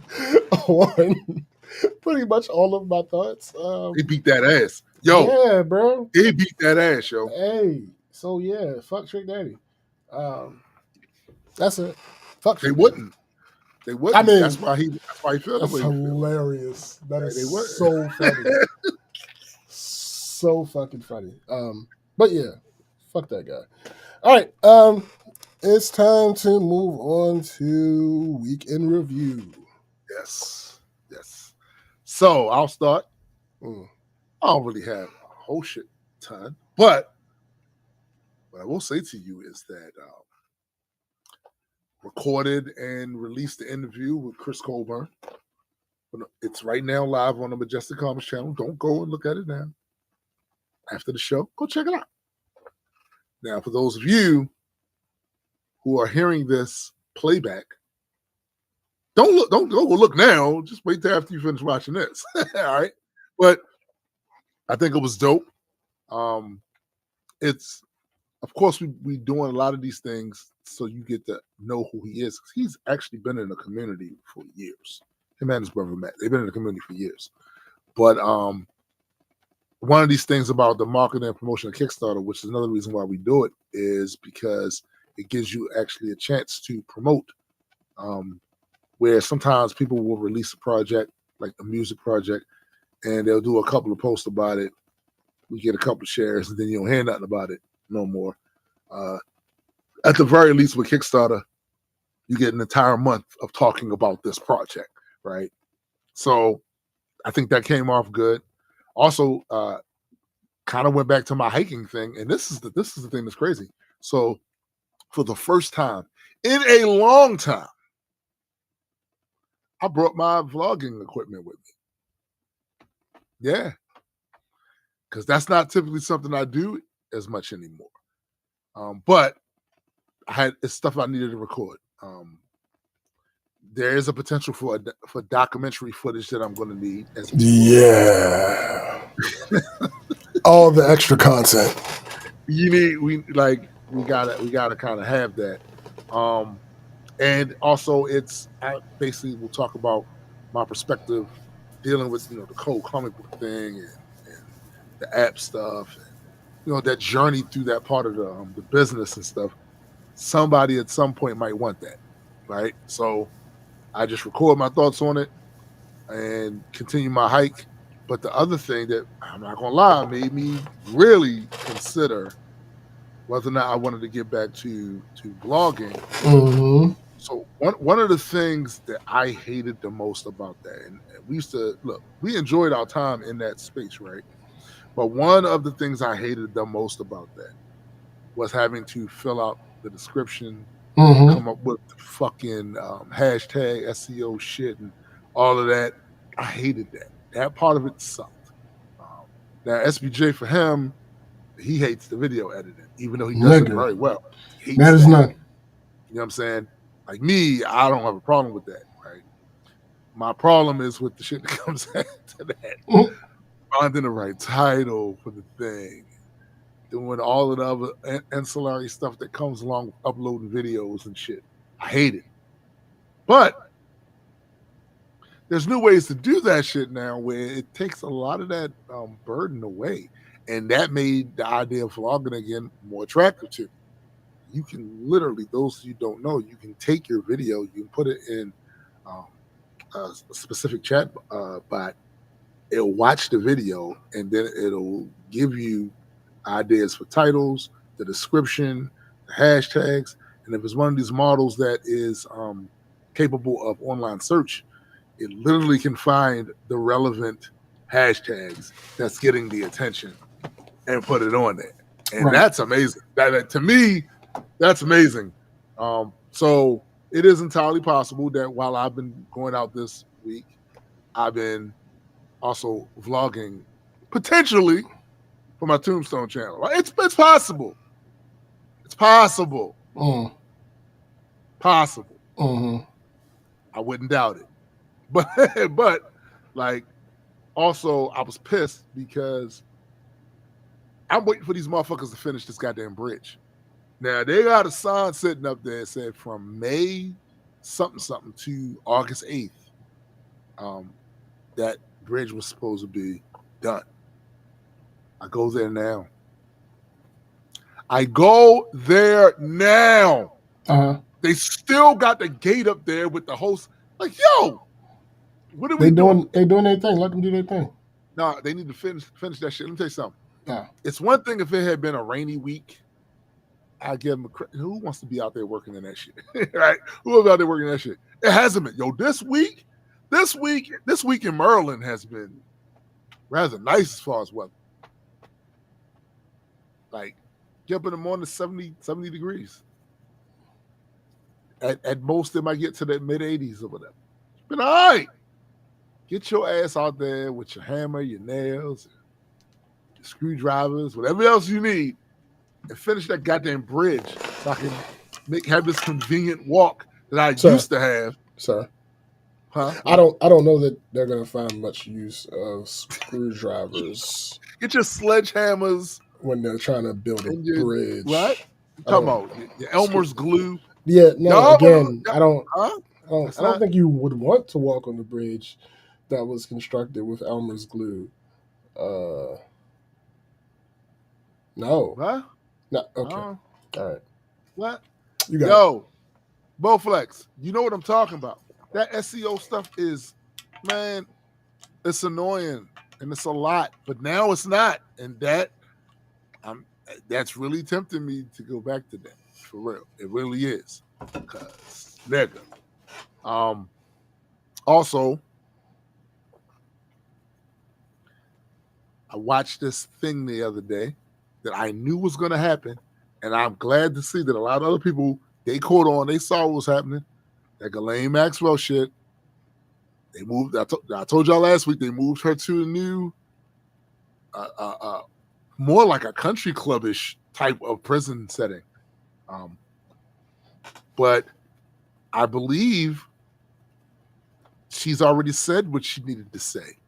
on pretty much all of my thoughts. They beat that ass. Yo. Yeah, bro. They beat that ass, yo. Hey. So yeah, fuck Trick Daddy. That's it. Fuck They Trick wouldn't. Daddy. They wouldn't. I mean, that's why he feels that's the way he hilarious. That Yeah, is so funny. So fucking funny. But yeah, fuck that guy. All right. It's time to move on to week in review. Yes. So I'll start. I don't really have a whole shit ton, but what I will say to you is that recorded and released the interview with Chris Colburn. It's right now live on the Majestic Comics channel. Don't go and look at it now. After the show, go check it out. Now, for those of you who are hearing this playback, don't go look now. Just wait till after you finish watching this. All right. But I think it was dope. It's, of course, we doing a lot of these things so you get to know who he is. He's actually been in the community for years. Him and his brother Matt, they've been in the community for years. But one of these things about the marketing and promotion of Kickstarter, which is another reason why we do it, is because it gives you actually a chance to promote. Where sometimes people will release a project, like a music project, and they'll do a couple of posts about it. We get a couple of shares, and then you don't hear nothing about it no more. At the very least, with Kickstarter, you get an entire month of talking about this project, right? So I think that came off good. Also, kind of went back to my hiking thing, and this is the thing that's crazy. So for the first time in a long time, I brought my vlogging equipment with me. Yeah. Because that's not typically something I do as much anymore. But it's stuff I needed to record. There is a potential for documentary footage that I'm going to need as we Yeah. All the extra content. we gotta kind of have that. And also I basically will talk about my perspective dealing with the cold comic book thing and the app stuff, and that journey through that part of the business and stuff. Somebody at some point might want that, right? So I just record my thoughts on it and continue my hike. But the other thing that I'm not gonna lie made me really consider whether or not I wanted to get back to vlogging. Mm-hmm. So one of the things that I hated the most about that, and we used to we enjoyed our time in that space, right? But one of the things I hated the most about that was having to fill out the description, come up with the fucking hashtag SEO shit and all of that. I hated that. That part of it sucked. Now SBJ, for him, he hates the video editing, even though he does it very well. He hates that is not. You know what I'm saying? Like me, I don't have a problem with that, right? My problem is with the shit that comes after that. Finding the right title for the thing, doing all of the other ancillary stuff that comes along with uploading videos and shit. I hate it. But there's new ways to do that shit now where it takes a lot of that burden away. And that made the idea of vlogging again more attractive to me. You can literally, those you don't know, you can take your video, you can put it in a specific chat bot. It'll watch the video and then it'll give you ideas for titles, the description, the hashtags, and if it's one of these models that is capable of online search, it literally can find the relevant hashtags that's getting the attention and put it on there. And that's amazing. That to me, that's amazing. So it is entirely possible that while I've been going out this week, I've been also vlogging potentially for my Tombstone channel. Right? It's possible. It's possible. Possible. I wouldn't doubt it. But like also I was pissed because I'm waiting for these motherfuckers to finish this goddamn bridge. Now they got a sign sitting up there that said from May something to August 8th. That bridge was supposed to be done. I go there now. They still got the gate up there with the host. Like, yo, what are we doing? They're doing their thing. Let them do their thing. No, they need to finish that shit. Let me tell you something. Yeah. It's one thing if it had been a rainy week. I give them who wants to be out there working in that shit, right? Who is out there working in that shit? It hasn't been. Yo, this week in Maryland has been rather nice as far as weather. Like, get up in the morning, 70 degrees. At most, it might get to the mid 80s or whatever. It's been all right. Get your ass out there with your hammer, your nails, your screwdrivers, whatever else you need, and finish that goddamn bridge so I can have this convenient walk that I used to have. Sir. Huh? I don't know that they're gonna find much use of screwdrivers. Get your sledgehammers when they're trying to build a bridge. Right? Come on, your Elmer's glue. Yeah, no. Again, I don't think you would want to walk on the bridge that was constructed with Elmer's glue. No. Huh? No. Okay. All right. What? You got it. Bowflex, you know what I'm talking about. That SEO stuff is, man, it's annoying and it's a lot, but now it's not. And that's really tempting me to go back to that. For real. It really is. Because, nigga. Also, I watched this thing the other day that I knew was going to happen, and I'm glad to see that a lot of other people, they caught on, they saw what was happening. That Ghislaine Maxwell shit. They moved. I told y'all last week they moved her to a new, more like a country clubbish type of prison setting. But I believe she's already said what she needed to say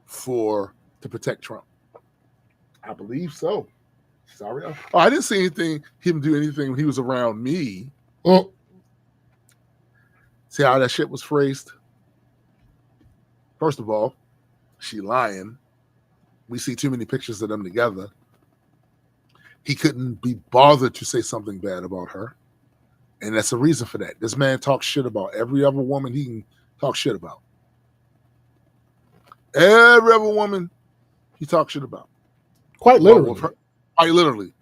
to protect Trump. I believe so. She's already. Oh, I didn't see him do anything when he was around me. Mm. See how that shit was phrased? First of all, she lying. We see too many pictures of them together. He couldn't be bothered to say something bad about her. And that's the reason for that. This man talks shit about every other woman he can talk shit about. Every other woman he talks shit about. Quite literally. Quite literally.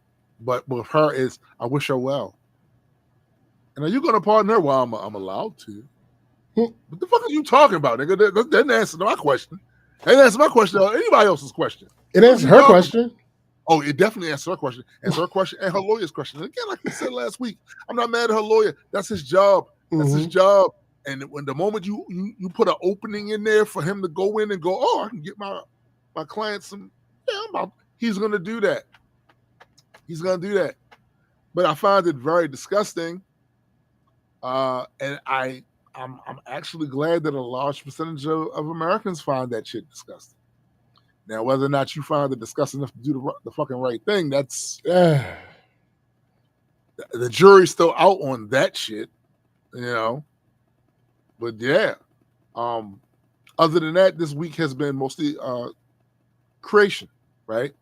But with her is, I wish her well. And are you going to pardon her? Well, I'm allowed to. What the fuck are you talking about, nigga? That didn't answer my question. That didn't answer my question or anybody else's question. It answered her question. Oh, it definitely answered her question. Answered her question and her lawyer's question. And again, like we said last week, I'm not mad at her lawyer. That's his job. That's his job. And when the moment you put an opening in there for him to go in and go, oh, I can get my client some, he's going to do that. He's going to do that. But I find it very disgusting. And I'm actually glad that a large percentage of Americans find that shit disgusting. Now, whether or not you find it disgusting enough to do the fucking right thing, that's the jury's still out on that shit, you know. But yeah, other than that, this week has been mostly creation, right?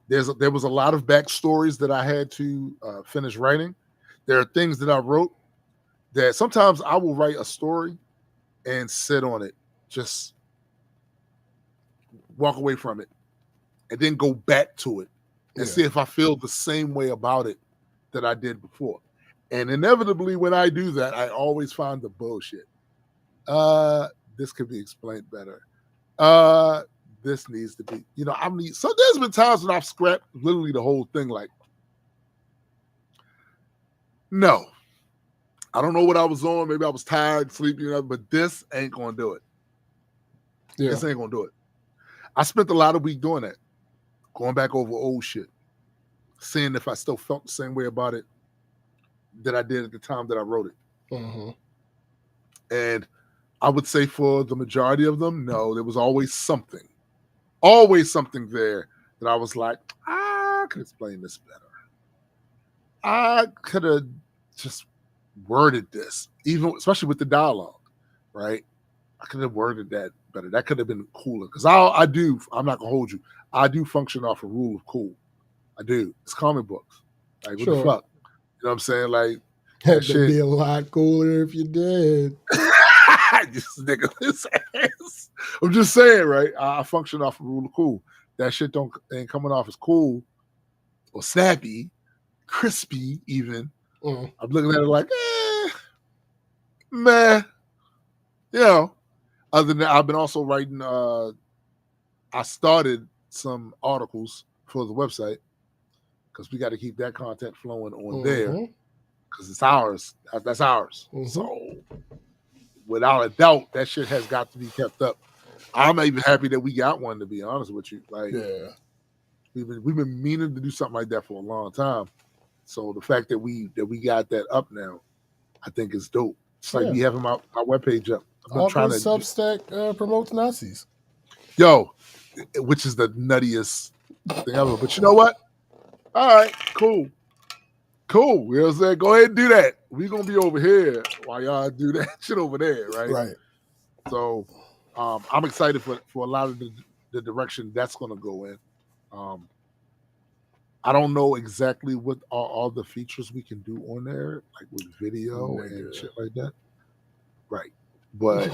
There was a lot of backstories that I had to finish writing. There are things that I wrote that sometimes I will write a story and sit on it, just walk away from it, and then go back to it and see if I feel the same way about it that I did before. And inevitably, when I do that, I always find the bullshit. This could be explained better. This needs to be, so there's been times when I've scrapped literally the whole thing. Like, no, I don't know what I was on. Maybe I was tired, sleepy, but this ain't going to do it. Yeah. This ain't going to do it. I spent a lot of week doing that, going back over old shit, seeing if I still felt the same way about it that I did at the time that I wrote it. Mm-hmm. And I would say for the majority of them, no, there was always something there that I was like, I could explain this better. I could have just worded this, especially with the dialogue, right? I could have worded that better. That could have been cooler. Because I'm not going to hold you. I do function off a rule of cool. I do. It's comic books. Like, what the fuck? You know what I'm saying? Like, that'd be a lot cooler if you did. This nigga, his ass. I'm just saying, right? I function off a rule of cool. That shit ain't coming off as cool or snappy, crispy even. I'm looking at it like, meh. Other than that, I've been also writing, I started some articles for the website because we got to keep that content flowing on there because it's ours. That's ours. So without a doubt, that shit has got to be kept up. I'm even happy that we got one, to be honest with you. Like, we've been meaning to do something like that for a long time. So the fact that we got that up now, I think is dope. It's like me having my webpage up. All trying to Substack promotes Nazis. Yo, which is the nuttiest thing ever. But you know what? All right, cool. You know what I'm saying? Go ahead and do that. We're going to be over here while y'all do that shit over there, right? Right. So I'm excited for a lot of the direction that's going to go in. I don't know exactly what are all the features we can do on there, like with video and shit like that. Right. But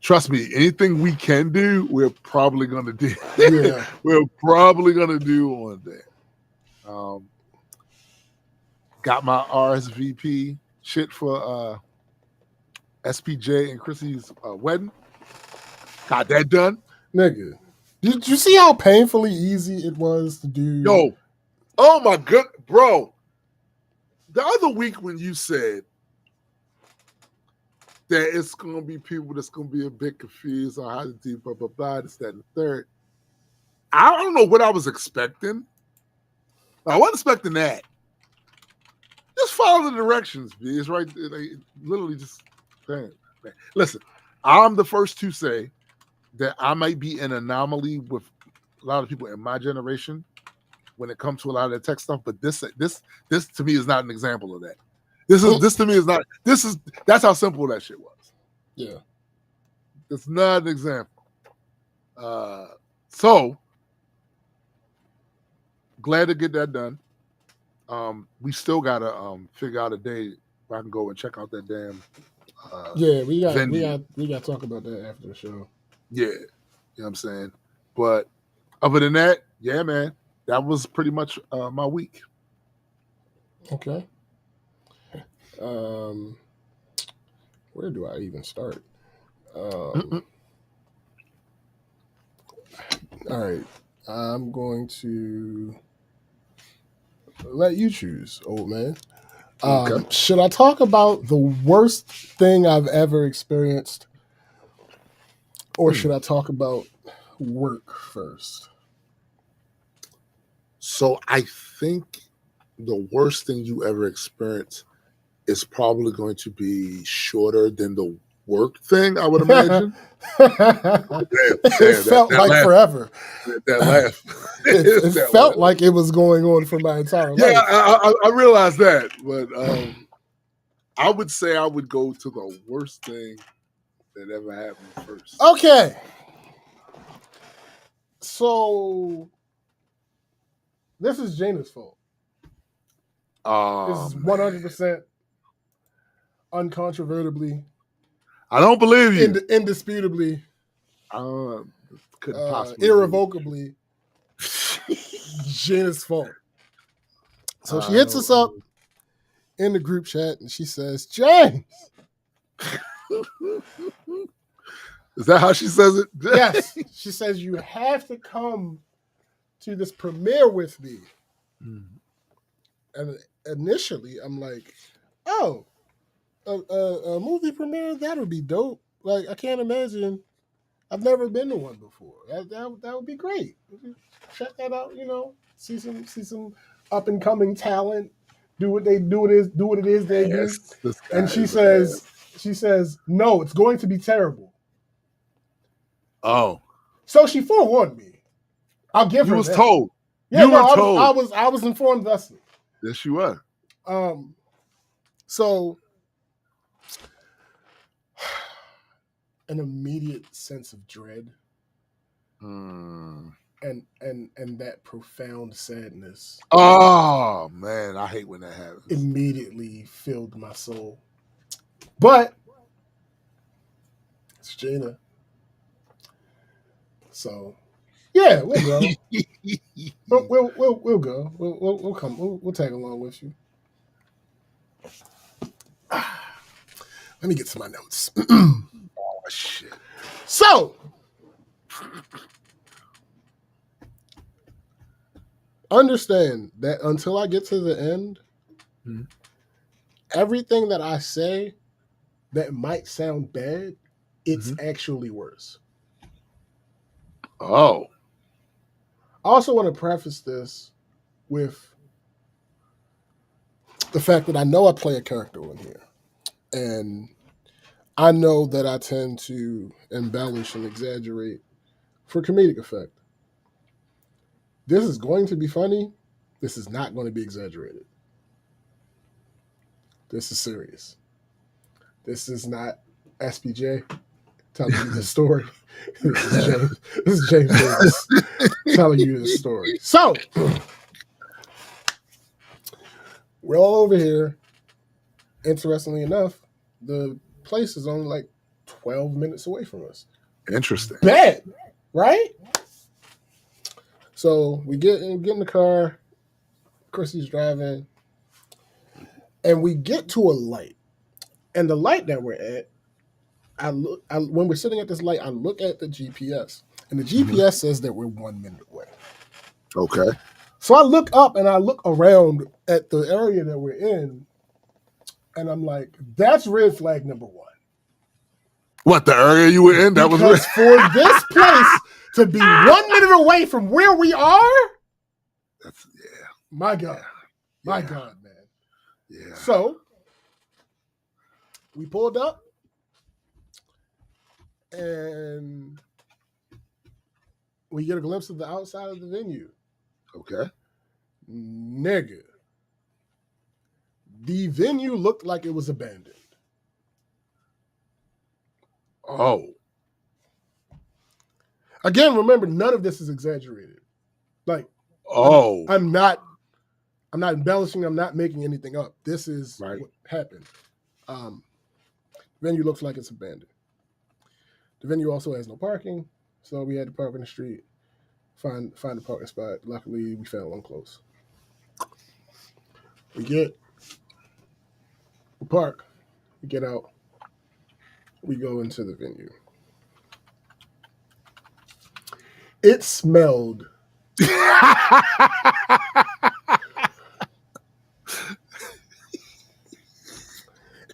trust me, anything we can do, we're probably going to do. We're probably going to do on there. Got my RSVP shit for SPJ and Chrissy's wedding. Got that done. Nigga, did you see how painfully easy it was to do? Yo, oh my god, bro. The other week when you said that it's gonna be people that's gonna be a bit confused on how to do blah blah blah, this, that, and the third. I don't know what I was expecting. I wasn't expecting that. Just follow the directions, B. It's right. Literally just man. Listen, I'm the first to say that I might be an anomaly with a lot of people in my generation when it comes to a lot of the tech stuff, but this to me is not an example of that. This to me is not. That's how simple that shit was. Yeah, it's not an example. So glad to get that done. We still gotta figure out a day where I can go and check out that damn. Yeah, we got venue. we got to talk about that after the show. Yeah, you know what I'm saying. But other than that, yeah, man, that was pretty much my week. Okay. Where do I even start? All right, I'm going to let you choose, old man. Okay. Should I talk about the worst thing I've ever experienced, or should I talk about work first? So I think the worst thing you ever experienced is probably going to be shorter than the work thing, I would imagine. It felt like laugh, forever. That laugh. It felt like it was going on for my entire life. Yeah, I realized that. But I would say I would go to the worst thing that ever happened first. Okay. So this is Jana's fault. This is 100% uncontrovertibly. I don't believe you. Indisputably. Couldn't possibly. Irrevocably. Jana's fault. So she hits us up in the group chat and she says, James. Is that how she says it? Yes. She says, you have to come to this premiere with me. And initially, I'm like, oh, a movie premiere? That would be dope. Like, I can't imagine. I've never been to one before. That would be great. Check that out, see some up and coming talent. Do what it is they do. And she says, no, it's going to be terrible. Oh. So she forewarned me. I'll give her that. You was told. Yeah, you were told. I was informed thusly. Yes, you were. So an immediate sense of dread. And that profound sadness. Oh man, I hate when that happens. Immediately filled my soul. But it's Jana. So yeah, we'll go. we'll go. We'll come. We'll tag along with you. Let me get to my notes. Oh shit. So understand that until I get to the end, everything that I say that might sound bad, it's actually worse. Oh. I also want to preface this with the fact that I know I play a character in here. And I know that I tend to embellish and exaggerate for comedic effect. This is going to be funny. This is not going to be exaggerated. This is serious. This is not SPJ telling you the story. This is James Davis telling you the story. So, we're all over here. Interestingly enough, the place is only like 12 minutes away from us. Interesting. Bad, right? So we get in the car. Chrissy's driving. And we get to a light. And the light that we're at, when we're sitting at this light, I look at the GPS. And the GPS says that we're 1 minute away. Okay. So I look up and I look around at the area that we're in. And I'm like, that's red flag number one. What, the area you were in? That was Because for this place to be 1 minute away from where we are, that's my God. My Yeah. God, man. Yeah. So we pulled up and we get a glimpse of the outside of the venue. Okay. Nigga. The venue looked like it was abandoned. Oh. Again, remember, none of this is exaggerated. Like, Oh. I'm not embellishing, I'm not making anything up. This is Right. what happened. Venue looks like it's abandoned. The venue also has no parking, so we had to park on the street, find a parking spot. Luckily, we found one close. We park, we get out, we go into the venue. It smelled.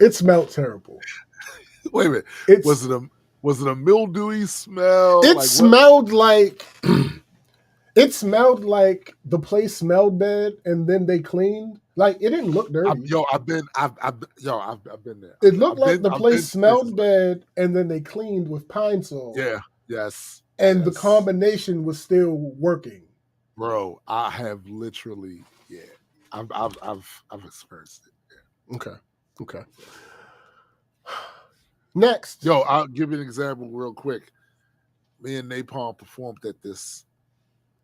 It smelled terrible. Wait a minute. Was it a mildewy smell? It smelled like it smelled like the place smelled bad, and then they cleaned. Like, it didn't look dirty. I've been there. It looked like the place smelled bad, and then they cleaned with Pine Sol. Yeah. Yes. And the combination was still working. Bro, I have literally, I've experienced it. Yeah. Okay. Next. Yo, I'll give you an example real quick. Me and Napalm performed at this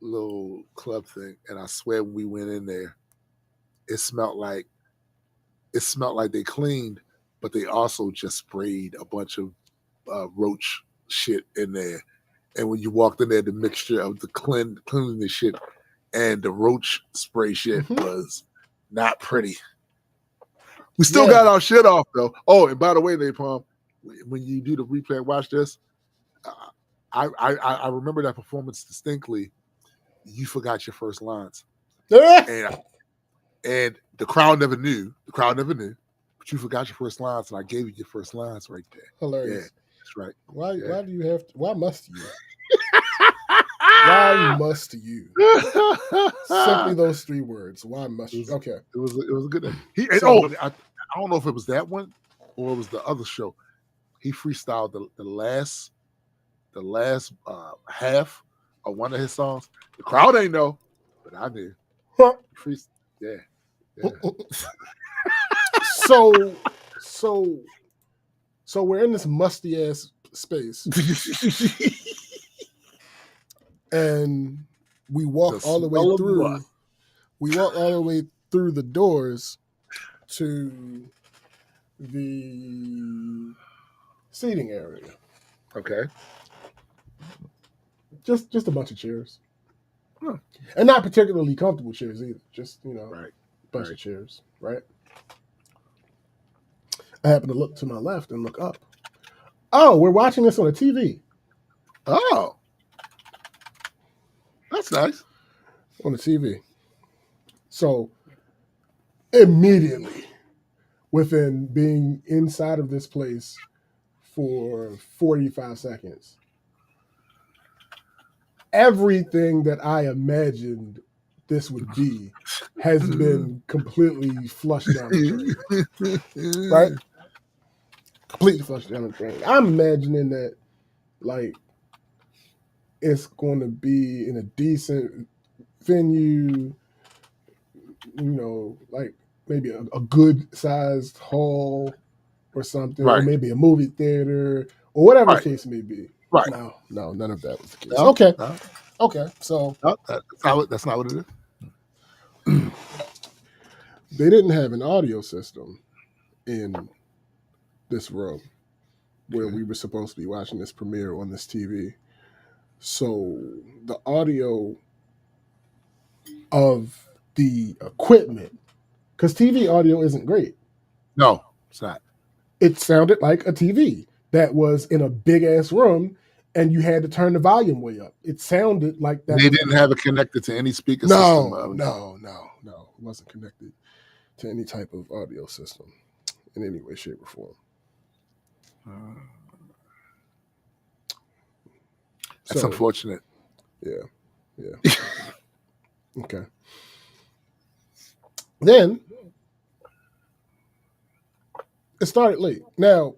little club thing, and I swear when we went in there, it smelled like they cleaned, but they also just sprayed a bunch of roach shit in there. And when you walked in there, the mixture of the cleaning the shit and the roach spray shit was not pretty. We still got our shit off though. Oh, and by the way, Napalm, when you do the replay and watch this, I remember that performance distinctly. You forgot your first lines, and the crowd never knew. But you forgot your first lines, and I gave you your first lines right there. Hilarious. Yeah, that's right. Why do you have to? Why must you? Why must you? Simply those 3 words. Why must you? Okay. It was a good day. I don't know if it was that one or it was the other show. He freestyled the last half of one of his songs. The crowd ain't know, but I knew. Yeah. So we're in this musty ass space. And we walk all the way through. We walk all the way through the doors to the seating area. Okay. Just a bunch of chairs. And not particularly comfortable chairs either. Just, bunch of chairs, right? I happen to look to my left and look up. Oh, we're watching this on a TV. Oh. That's nice. On the TV. So immediately, within being inside of this place for 45 seconds, everything that I imagined this would be has been completely flushed down the drain. Right? Completely flushed down the drain. I'm imagining that, like, it's going to be in a decent venue, like maybe a good sized hall or something, or maybe a movie theater, or whatever the case may be. Right. No, none of that was the case. No, okay. No. Okay. So that's not what it is. They didn't have an audio system in this room where we were supposed to be watching this premiere on this TV. So the audio of the equipment, because TV audio isn't great. No, it's not. It sounded like a TV that was in a big ass room, and you had to turn the volume way up. It sounded like that. They didn't have it connected to any speaker system. No. It wasn't connected to any type of audio system in any way, shape, or form. That's So, unfortunate. yeah. Okay. Then it started late. Now,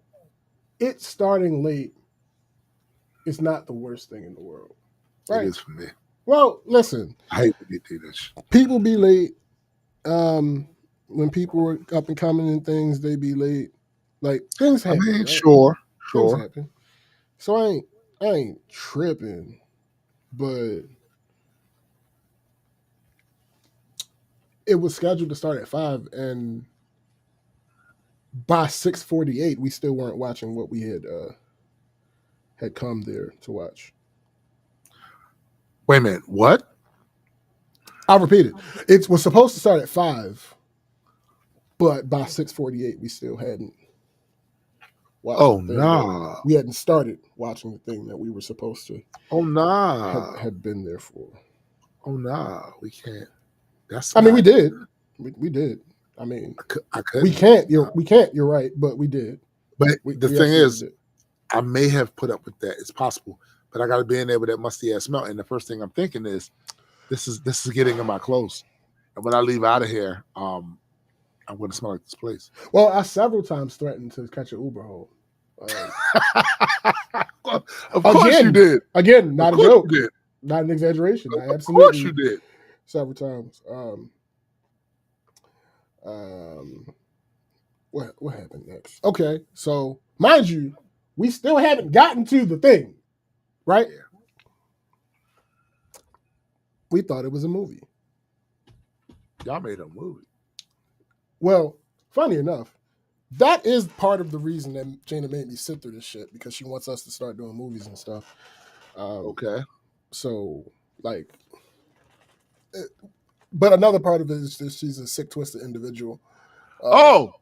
it starting late is not the worst thing in the world, It right? is for me. Well, listen, I hate when they do this. people be late. When people were up and coming and things, they be late. Like things I happen, mean, right? sure. Things happen. So I ain't tripping, but it was scheduled to start at 5, and by 6:48, we still weren't watching what we had come there to watch. Wait a minute. What? I'll repeat it. It was supposed to start at 5, but by 6:48, we still hadn't watched Oh, the thing that nah. we hadn't started watching the thing that we were supposed to Oh, nah. had been there for. Oh, nah. We can't. That's I mean, we not. did. We did. I mean, I couldn't. we can't. We can't. You're right, but we did. But We thing is, did. I may have put up with that. It's possible, but I got to be in there with that musty ass smell. And the first thing I'm thinking is, this is getting in my clothes. And when I leave out of here, I'm going to smell like this place. Well, I several times threatened to catch an Uber home. Of course you did. Again, not a joke. Not an exaggeration. I absolutely. Of course you did. Several times. What happened next? Okay, so mind you, we still haven't gotten to the thing, right? Yeah. We thought it was a movie. Y'all made a movie. Well, funny enough, that is part of the reason that Jana made me sit through this shit, because she wants us to start doing movies and stuff. Okay. So, like, but another part of it is that she's a sick, twisted individual. Oh,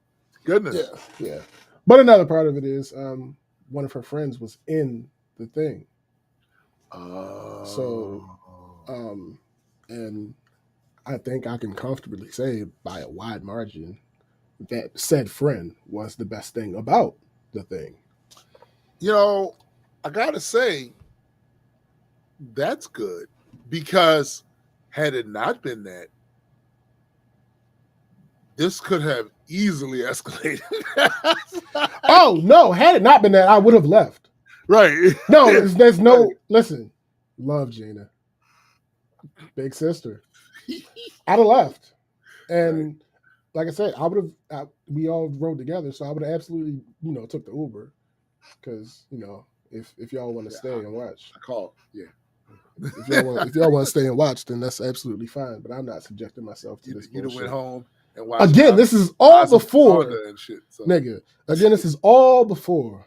goodness. Yeah. But another part of it is one of her friends was in the thing. And I think I can comfortably say by a wide margin that said friend was the best thing about the thing. You know, I gotta say, that's good, because had it not been that, this could have easily escalated. Oh no! Had it not been that, I would have left. Right? No, there's no. Listen, love Gina, big sister. I'd have left, and like I said, I would have. We all rode together, so I would have absolutely, took the Uber, because if y'all want to stay and watch, I called. Yeah. If y'all want to stay and watch, then that's absolutely fine. But I'm not subjecting myself to this bullshit. You'd have went home and watched. Again, this is all before, and shit, so. nigga. Again, this is all before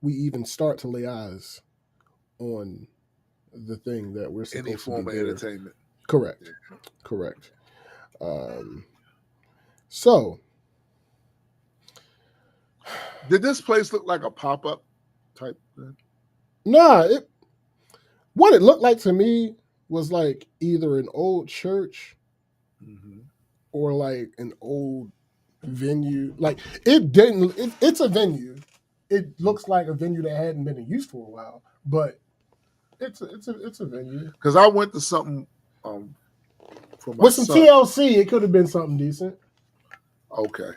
we even start to lay eyes on the thing that we're supposed any form to of be there. entertainment. Correct. So, did this place look like a pop-up type thing? Nah, what it looked like to me was like either an old church or like an old venue. Like it didn't. It's a venue. It looks like a venue that hadn't been in use for a while, but it's a venue. Because I went to something for my with some son. TLC. It could have been something decent. Okay.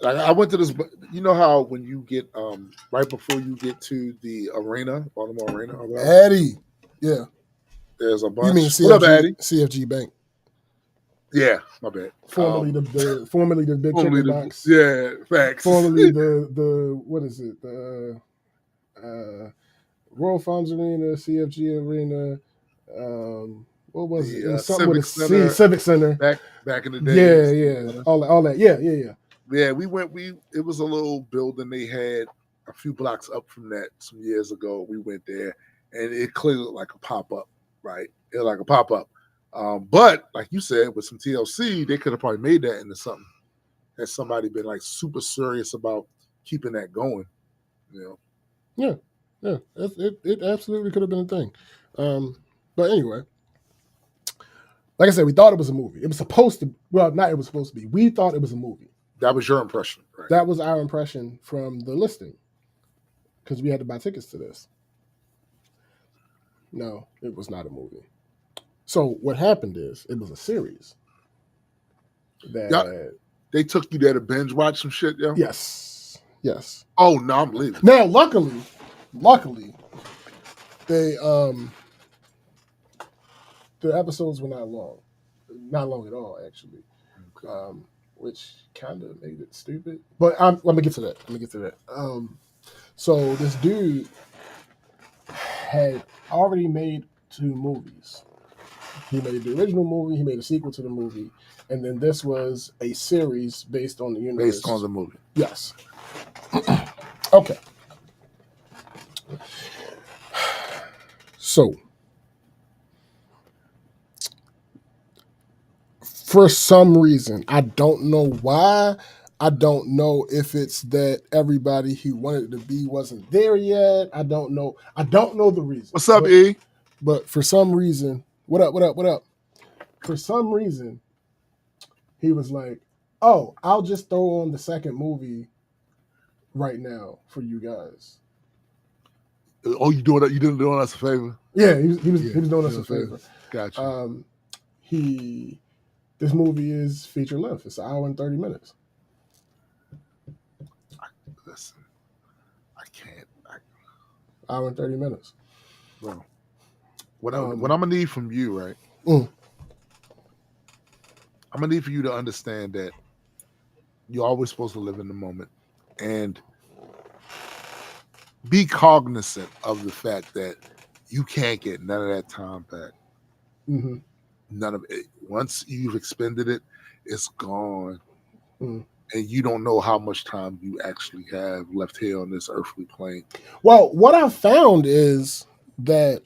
Like I went to this. You know how when you get right before you get to the arena, Baltimore Arena, or whatever, Addy, yeah. There's a bunch. You mean CFG, what up, Addy? CFG Bank. Yeah, my bad. Formerly the big chicken box. Yeah, facts. Formerly the what is it? The Royal Farms Arena, CFG Arena. What was it? Something with a C. Civic Center. Back in the day. Yeah. All that. Yeah. Yeah, we went. It was a little building they had a few blocks up from that some years ago. We went there, and it clearly looked like a pop up. Right, it looked like a pop up. But like you said, with some TLC, they could have probably made that into something. Had somebody been like super serious about keeping that going, Yeah. It absolutely could have been a thing. But anyway, like I said, we thought it was a movie. It was supposed to. Well, not it was supposed to be. We thought it was a movie. That was your impression, right? That was our impression from the listing. because we had to buy tickets to this. No, it was not a movie. So what happened is it was a series that they took you there to binge watch some shit, yo? yes. Oh no, I'm leaving. Now, luckily, they the episodes were not long at all, actually, which kind of made it stupid. But let me get to that. So this dude had already made 2 movies. He made the original movie, he made a sequel to the movie, and then this was a series based on the universe. Based on the movie. Yes. Okay. So, for some reason, I don't know why. I don't know if it's that everybody he wanted to be wasn't there yet. I don't know the reason. What's up, E? But for some reason, what up? For some reason, he was like, "Oh, I'll just throw on the second movie right now for you guys." Oh, you doing that? You didn't doing us a favor? Yeah, he was doing us a favor. Gotcha. This movie is feature length. It's 1 hour and 30 minutes. Listen, I can't. 1 hour and 30 minutes. Bro, what I'm gonna need from you, right? I'm gonna need for you to understand that you're always supposed to live in the moment and be cognizant of the fact that you can't get none of that time back. Mm-hmm. None of it. Once you've expended it, it's gone. Mm-hmm. And you don't know how much time you actually have left here on this earthly plane. Well, what I've found is that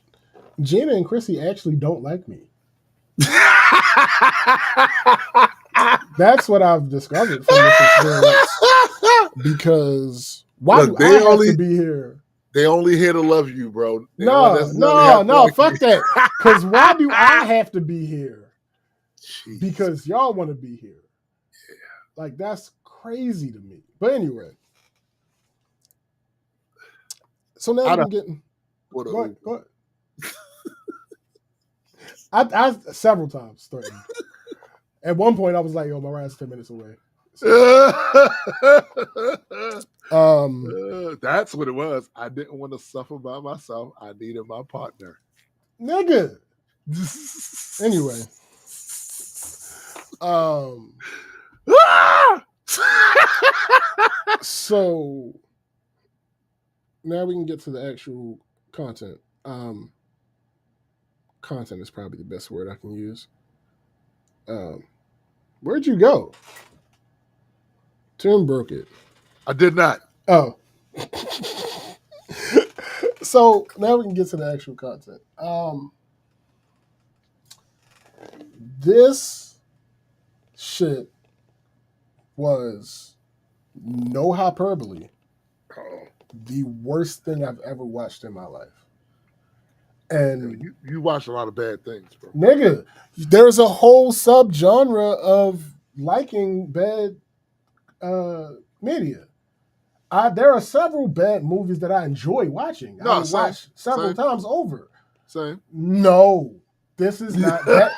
Gina and Chrissy actually don't like me. That's what I've discovered from this experience. Because why do I have to be here? They only here to love you, bro. No, fuck that. Because why do I have to be here? Jeez. Because y'all want to be here. Yeah. Like, that's crazy to me. But anyway. So now I'm getting... Go ahead. I several times threatened. At one point, I was like, "Yo, my ride's 10 minutes away." So, that's what it was. I didn't want to suffer by myself. I needed my partner, nigga. Anyway, so now we can get to the actual content. Content is probably the best word I can use. Where'd you go? Tim broke it. I did not. Oh. So now we can get to the actual content. This shit was no hyperbole. The worst thing I've ever watched in my life. And you watch a lot of bad things, bro. Nigga, there's a whole subgenre of liking bad media. There are several bad movies that I enjoy watching. I will watch several times over. Same. No, this is not that.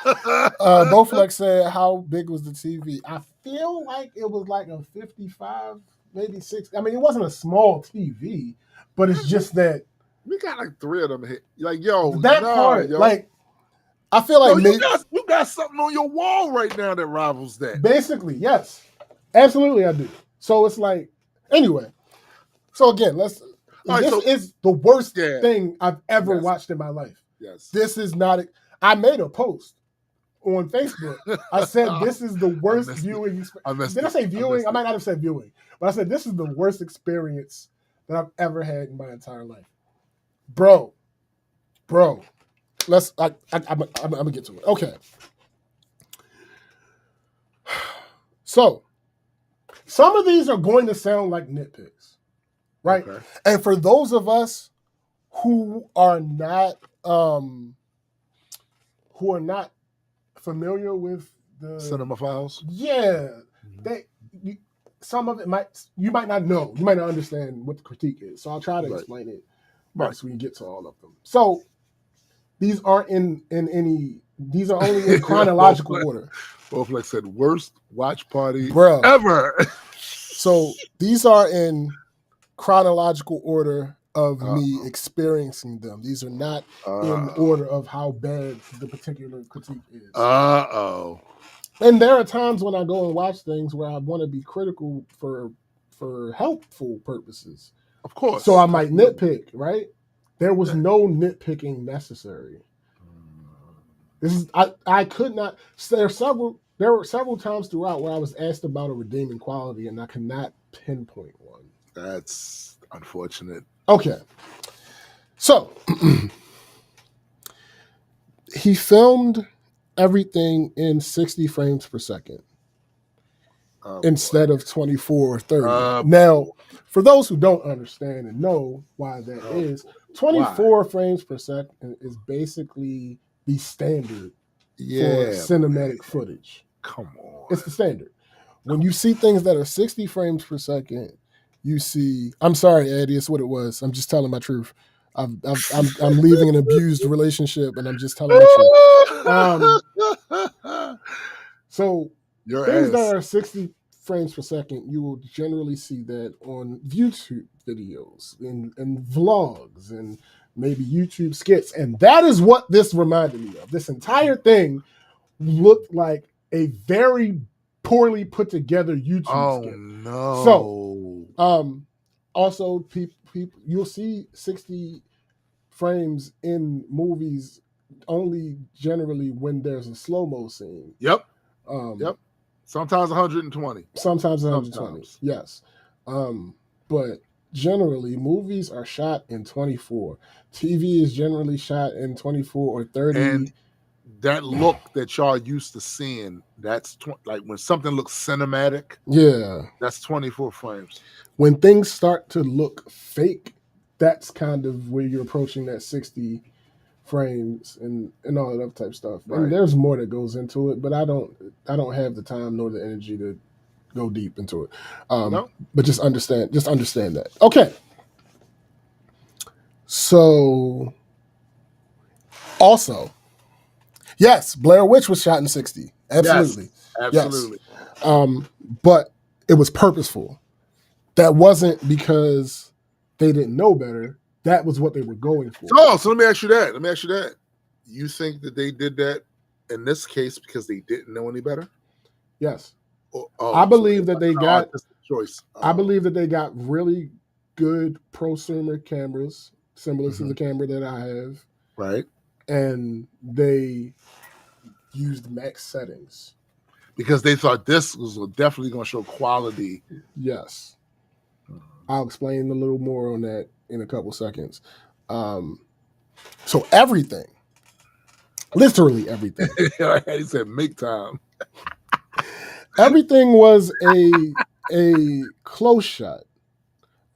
Bowflex said, "How big was the TV?" I feel like it was like a 55, maybe 60. I mean, it wasn't a small TV, but it's just that we got like 3 of them hit. Like, yo, part. Yo. Like, I feel like you got something on your wall right now that rivals that. Basically, yes, absolutely, I do. So it's like, anyway. So again, this is the worst thing I've ever watched in my life. Yes, this is not. I made a post on Facebook. I said this is the worst viewing experience. Did I say viewing? I might not have said viewing, but I said this is the worst experience that I've ever had in my entire life, bro. I'm gonna get to it. Okay. So, some of these are going to sound like nitpicks, right? Okay. And for those of us who are not familiar with the cinema files, some of it you might not know. You might not understand what the critique is. So I'll try to Right. explain it Right. once we get to all of them. So these aren't in any. These are only in chronological order. Bowflex said worst watch party Bruh. ever. So these are in chronological order of me experiencing them. These are not in order of how bad the particular critique is. And there are times when I go and watch things where I want to be critical for helpful purposes. Of course. So I might nitpick, right? There was no nitpicking necessary. This is I could not. There were several times throughout where I was asked about a redeeming quality and I could not pinpoint one. That's unfortunate. Okay. So he filmed everything in 60 frames per second instead of 24 or 30. Now, for those who don't understand and know why that is, 24 frames per second is basically the standard for cinematic footage. Come on. It's the standard. When you see things that are 60 frames per second, you see. I'm sorry, Eddie. It's what it was. I'm just telling my truth. I'm leaving an abused relationship, and I'm just telling the truth. So things that are 60 frames per second, you will generally see that on YouTube videos and vlogs and maybe YouTube skits, and that is what this reminded me of. This entire thing looked like a very poorly put together YouTube skit. No. So, also, people, you'll see 60 frames in movies only generally when there's a slow-mo scene. Yep. Sometimes 120. Sometimes 120. Yes. But generally, movies are shot in 24. TV is generally shot in 24 or 30. And that look that y'all used to seeing, that's like when something looks cinematic. Yeah. That's 24 frames. When things start to look fake, that's kind of where you're approaching that 60 frames and all that type of stuff. Right. And there's more that goes into it, but I don't have the time nor the energy to go deep into it. No. But just understand that. Okay. So also, yes, Blair Witch was shot in 60. Absolutely. Yes, absolutely. Yes. But it was purposeful. That wasn't because they didn't know better. That was what they were going for. So let me ask you that. You think that they did that in this case because they didn't know any better? Yes. I believe that they got choice. I believe that they got really good prosumer cameras, similar to the camera that I have. Right. And they used max settings. Because they thought this was definitely going to show quality. Yes. I'll explain a little more on that in a couple seconds. So everything, literally everything. He said, make time. Everything was a close shot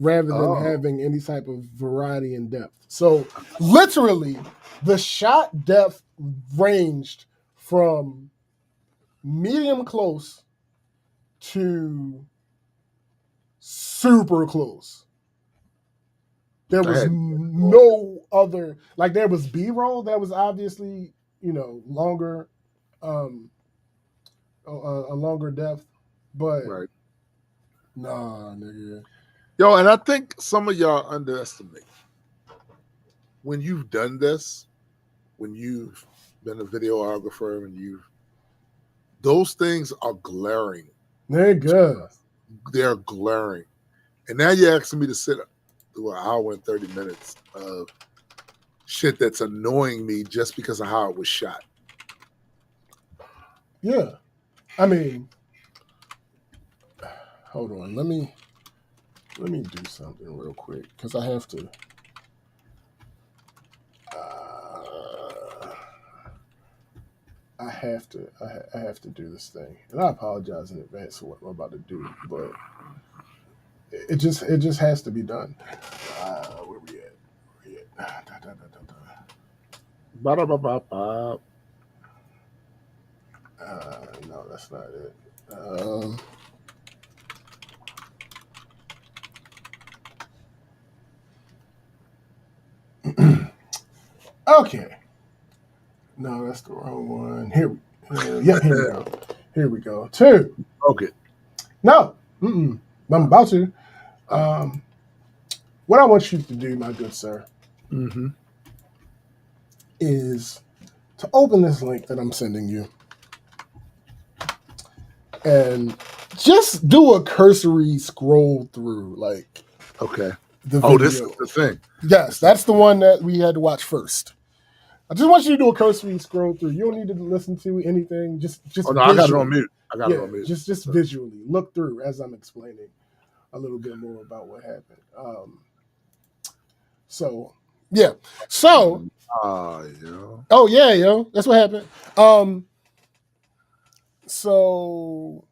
rather than having any type of variety and depth. So literally the shot depth ranged from medium close to super close. There was no other, like there was B-roll that was obviously, longer, a longer depth, but nah, nigga. Yo, and I think some of y'all underestimate when you've done this, when you've been a videographer and those things are glaring. Nigga. They're glaring. And now you're asking me to sit through an hour and 30 minutes of shit that's annoying me just because of how it was shot. Yeah. I mean, hold on. Let me do something real quick because I have to. I have to do this thing, and I apologize in advance for what I'm about to do, but it just has to be done. Where we at? No, that's not it. Okay. No, that's the wrong one. Yep, here we go. Here we go. 2. Okay. No. I'm about to. What I want you to do, my good sir, Mm-hmm. is to open this link that I'm sending you and just do a cursory scroll through, like Okay. the Oh, this video. is the thing. Yes, that's the one that we had to watch first. I just want you to do a cursory scroll through. You don't need to listen to anything. Just Oh no, I got it on mute. I got it on mute. Just visually look through as I'm explaining a little bit more about what happened. So yeah. So yeah. oh yeah, yo, that's what happened. So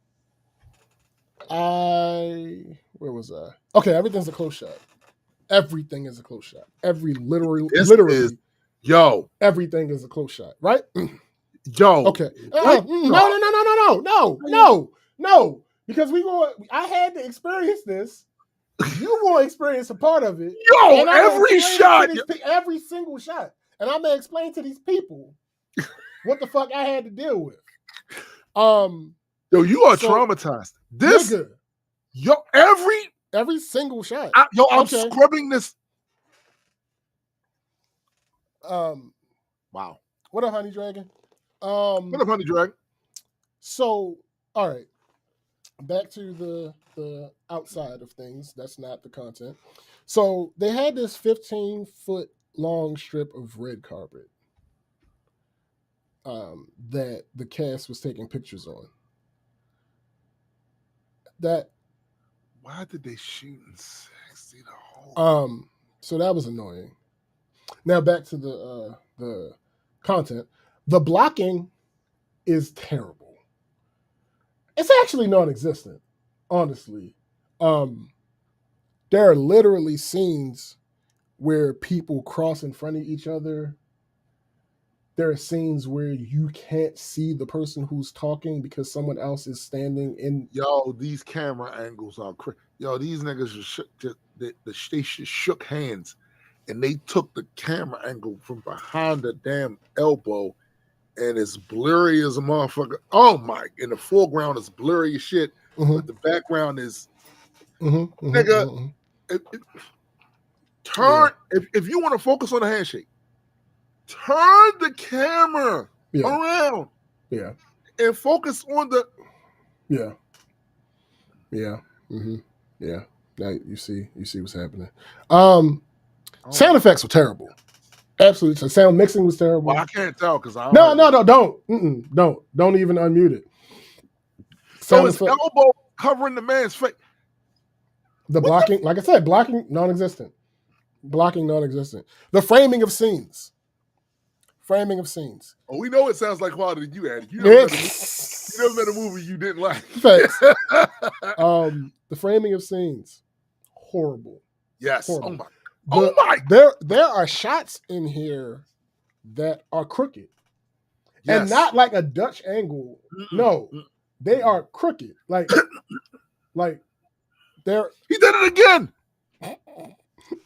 where was I? Okay, everything's a close shot. Everything is a close shot. Literally, yo, everything is a close shot, right? Yo. Okay. No. Because I had to experience this. You gonna experience a part of it. Yo, every shot. Every single shot. And I'm gonna explain to these people what the fuck I had to deal with. Yo, you are traumatized. This nigga, yo, every single shot. I'm scrubbing this. Wow. What up, Honey Dragon? What up, Honey Dragon? So, all right. Back to the outside of things. That's not the content. So they had this 15-foot long strip of red carpet that the cast was taking pictures on. Why did they shoot in 60 the whole? So that was annoying. Now back to the content. The blocking is terrible. It's actually non-existent, honestly. There are literally scenes where people cross in front of each other. There are scenes where you can't see the person who's talking because someone else is standing in. Yo, these camera angles are crazy. Yo, these niggas they shook hands, and they took the camera angle from behind the damn elbow, and it's blurry as a motherfucker. Oh my! In the foreground is blurry as shit, but the background is nigga. Turn if you want to focus on the handshake. Turn the camera around. Yeah. And focus on the. Yeah. Yeah. Now you see what's happening. Sound effects were terrible. Absolutely. So sound mixing was terrible. Well, I can't tell because I don't. Don't even unmute it. So his elbow covering the man's face. The blocking, like I said, blocking non-existent. The framing of scenes. Oh, we know it sounds like quality you had. You never met a movie you didn't like. Facts. The framing of scenes, horrible. Yes. Horrible. Oh my. There are shots in here that are crooked, and not like a Dutch angle. No, they are crooked. Like they're. He did it again.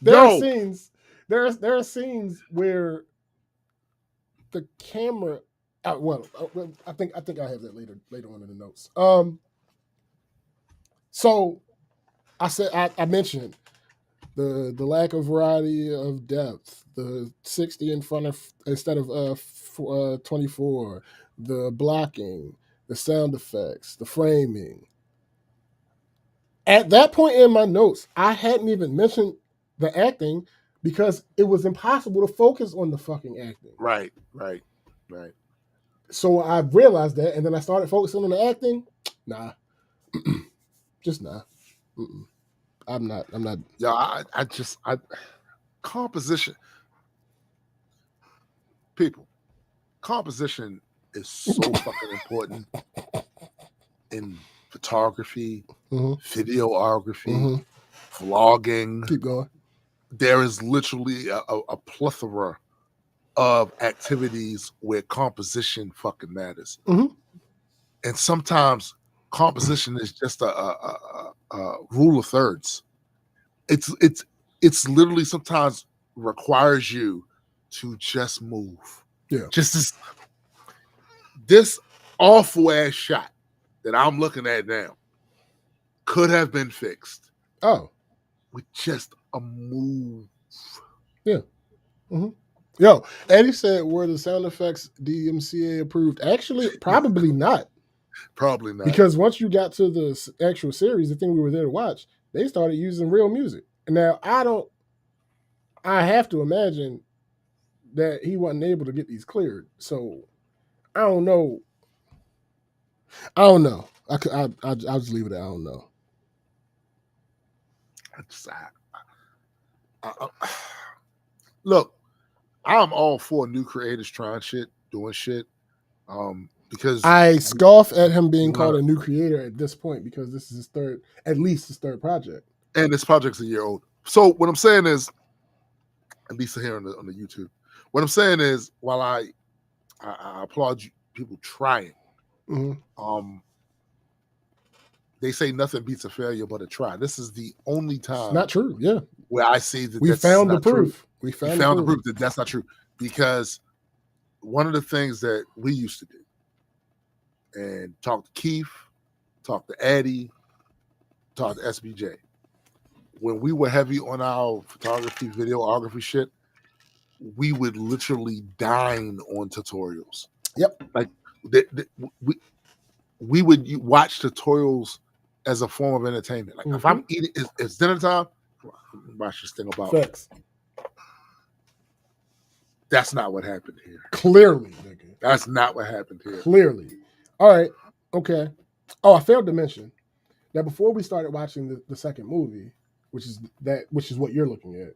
There are scenes. There are scenes where the camera. I think I have that later on in the notes. So I mentioned the lack of variety of depth, the 60 in front of instead of 24, the blocking, the sound effects, the framing. At that point in my notes, I hadn't even mentioned the acting because it was impossible to focus on the fucking acting. Right. So I realized that, and then I started focusing on the acting. Nah, just nah. I'm not. Yeah, I composition. People, composition is so fucking important in photography, videography, vlogging. Keep going. There is literally a plethora of activities where composition fucking matters. And sometimes composition is just a rule of thirds. It's literally sometimes requires you to just move. Yeah. Just this awful ass shot that I'm looking at now could have been fixed Oh, with just a move. yeah. Mm-hmm. Yo, Eddie said, were the sound effects DMCA approved? Actually, probably not. Probably not. Because once you got to the actual series, the thing we were there to watch, they started using real music. Now, I have to imagine that he wasn't able to get these cleared. So, I don't know. I'll just leave it at I don't know. Look, I'm all for new creators trying shit, doing shit. Because I scoff at him being called a new creator at this point because this is at least his third project. And this project's a year old. So what I'm saying is, at least here on the YouTube, what I'm saying is, while I applaud you, people trying, they say nothing beats a failure but a try. This is the only time. It's not true. Yeah. Where I say that we found the proof. True. We found the proof that that's not true, because one of the things that we used to do, and talk to Keith, talk to Eddie, talk to SBJ, when we were heavy on our photography, videography shit, we would literally dine on tutorials. Yep. Like we would watch tutorials as a form of entertainment. Like if I'm eating, it's dinner time, watch this thing about. Facts. That's not what happened here. Clearly, nigga. That's not what happened here. Clearly. All right. Okay. Oh, I failed to mention that before we started watching the second movie, which is what you're looking at,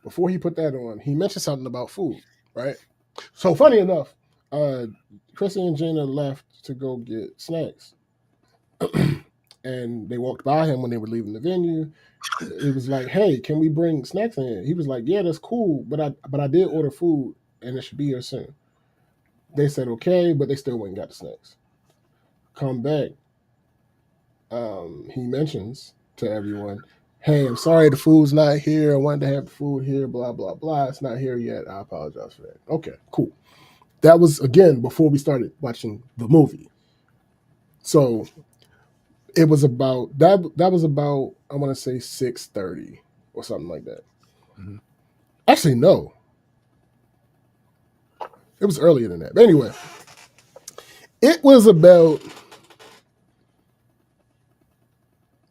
before he put that on, he mentioned something about food, right? So funny enough, Chrissy and Gina left to go get snacks. And they walked by him when they were leaving the venue. It was like, hey, can we bring snacks in? He was like, yeah, that's cool, but I did order food and it should be here soon. They said okay, but they still went and got the snacks. Come back. He mentions to everyone, hey, I'm sorry the food's not here. I wanted to have the food here, blah, blah, blah. It's not here yet. I apologize for that. Okay, cool. That was, again, before we started watching the movie. So it was about, that was about, I want to say 6:30 or something like that. Mm-hmm. Actually, no. It was earlier than that. But anyway, it was about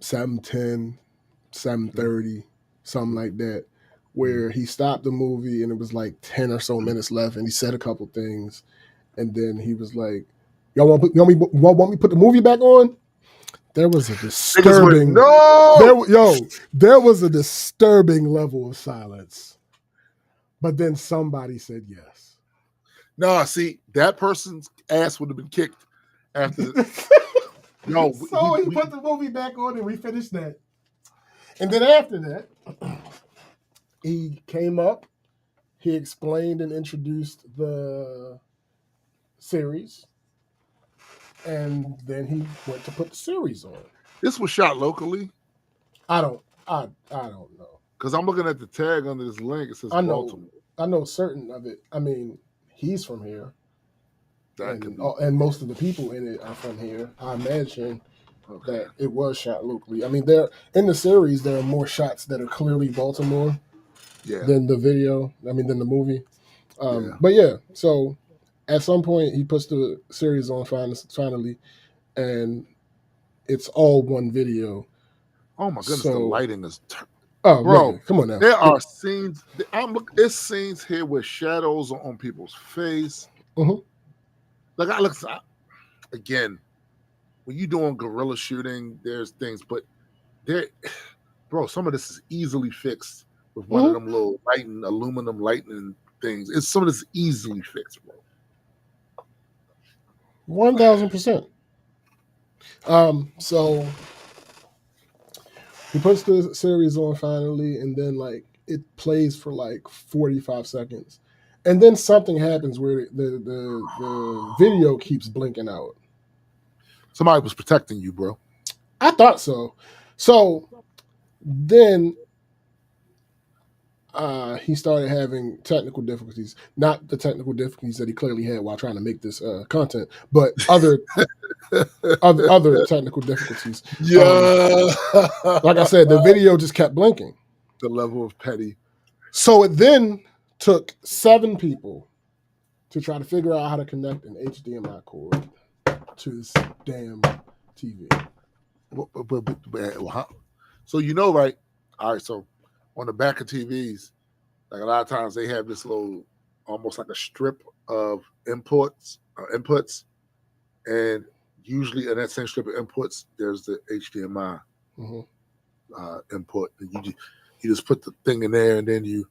7:10, 7:30, something like that, where he stopped the movie and it was like 10 or so minutes left, and he said a couple things, and then he was like, y'all want me to put the movie back on? There was a disturbing there was a disturbing level of silence. But then somebody said yes. No, see, that person's ass would have been kicked after No, so he put the movie back on and we finished that. And then after that, he came up, he explained and introduced the series, and then he went to put the series on. This was shot locally? I don't know. Because I'm looking at the tag under this link. It says Baltimore. I know certain of it. I mean, he's from here. And most of the people in it are from here. I imagine that it was shot locally. I mean, in the series, there are more shots that are clearly Baltimore than the video. I mean, than the movie. But yeah, so at some point, he puts the series on finally, and it's all one video. Oh my goodness, the lighting is... Oh, bro, man, come on now. There are scenes. It's scenes here with shadows on people's face. Mm-hmm. Like again, when you're doing guerrilla shooting, there's things, but some of this is easily fixed with one of them little aluminum lightning things. Some of this is easily fixed, bro. 1,000%. So he puts the series on finally, and then like it plays for like 45 seconds. And then something happens where the video keeps blinking out. Somebody was protecting you, bro. I thought so. So then he started having technical difficulties. Not the technical difficulties that he clearly had while trying to make this content, but other technical difficulties. Yeah. Like I said, the video just kept blinking. The level of petty. So it then took 7 people to try to figure out how to connect an HDMI cord to this damn TV. So you know, right? All right. So on the back of TVs, like a lot of times they have this little, almost like a strip of inputs, and usually in that same strip of inputs, there's the HDMI input. And you just put the thing in there, and then you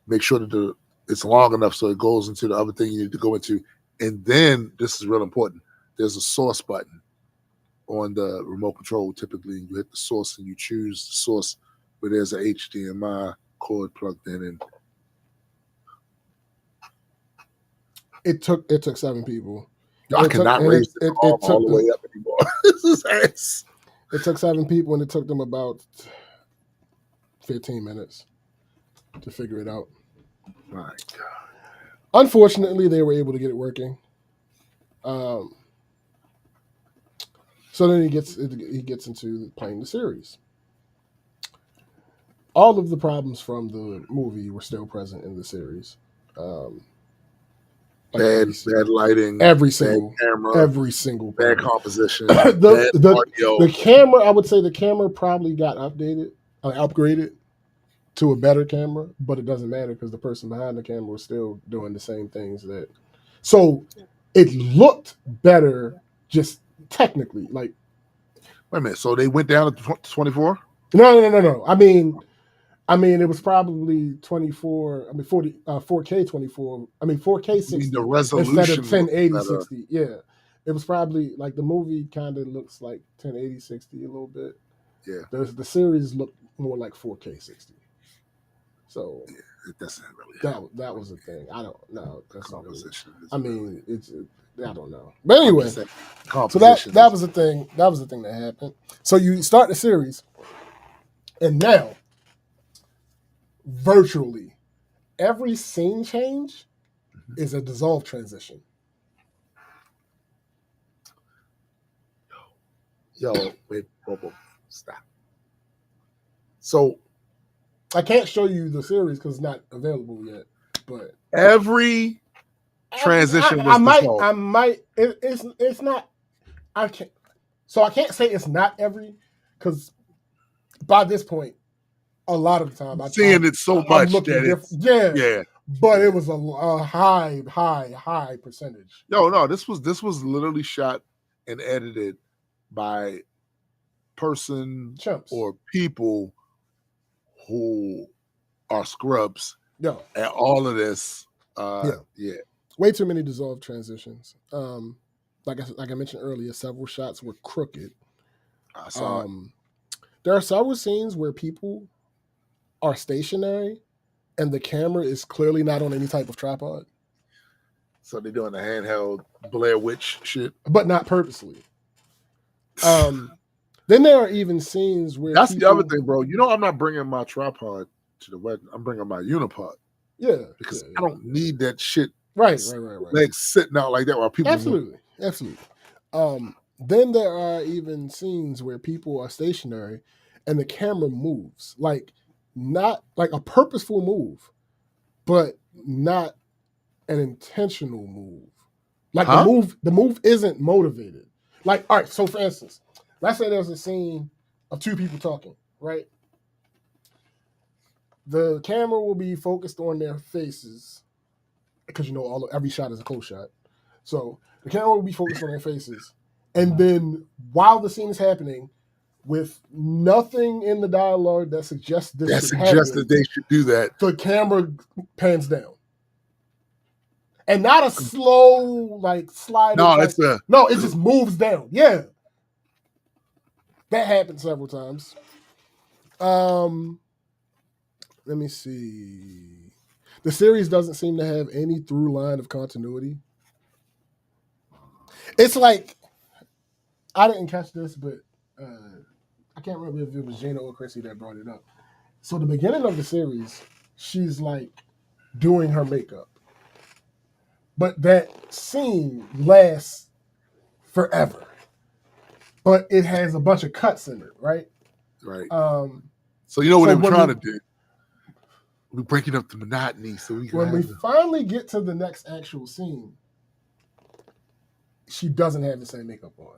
make sure that it's long enough so it goes into the other thing you need to go into. And then this is real important. There's a source button on the remote control. Typically, you hit the source and you choose the source where there's an HDMI cord plugged in. And it took 7 people. I cannot raise it all the way up anymore. This is ass. It took 7 people, and it took them about 15 minutes to figure it out. My God. Unfortunately, they were able to get it working. So then he gets into playing the series. All of the problems from the movie were still present in the series. Bad lighting, every single bad composition, the camera. I would say the camera probably got upgraded to a better camera, but it doesn't matter because the person behind the camera was still doing the same things that. So it looked better, just technically. Like, wait a minute. So they went down to 24? No. I mean, it was probably 24. I mean, 4K 24. I mean, 4K 60 the resolution instead of 1080 60. Yeah, it was probably like the movie kind of looks like 1080 60 a little bit. Yeah, the series looked more like 4K 60. So yeah, it doesn't really. That was the thing. I don't know. That's composition. Really, I mean, I don't know. But anyway, so that was the thing. That was the thing that happened. So you start the series, and now, virtually every scene change is a dissolve transition. Yo, wait, stop. So I can't show you the series because it's not available yet. But every transition I might. It's not. I can't. So I can't say it's not every, because by this point, a lot of the time I'm seeing it so much that yeah. But it was a high percentage. No, this was literally shot and edited by Chumps. or people who are scrubs. Yeah. And all of this, yeah. Way too many dissolved transitions. Like I mentioned earlier, several shots were crooked. I saw there are several scenes where people are stationary and the camera is clearly not on any type of tripod. So they're doing the handheld Blair Witch shit. But not purposely. Then there are even scenes where that's the other thing, bro. You know, I'm not bringing my tripod to the wedding. I'm bringing my unipod. Yeah. Because I don't need that shit. Right. Legs sitting out like that while people. Absolutely. Then there are even scenes where people are stationary and the camera moves. Like, not like a purposeful move, but not an intentional move. Like the move isn't motivated. Like, all right, so for instance, let's say there's a scene of 2 people talking, right? The camera will be focused on their faces because every shot is a close shot. So the camera will be focused on their faces. And then while the scene is happening, with nothing in the dialogue that suggests this that they should do that, the camera pans down. And not a slow, like, slide. No, it just moves down. Yeah. That happened several times. Let me see. The series doesn't seem to have any through line of continuity. It's like, I didn't catch this, but I can't remember if it was Gina or Chrissy that brought it up. So the beginning of the series she's like doing her makeup. But that scene lasts forever. But it has a bunch of cuts in it, right? Right. Um, So you know what so they were when trying we- to do? We're breaking up the monotony so we can when we have finally get to the next actual scene, she doesn't have the same makeup on.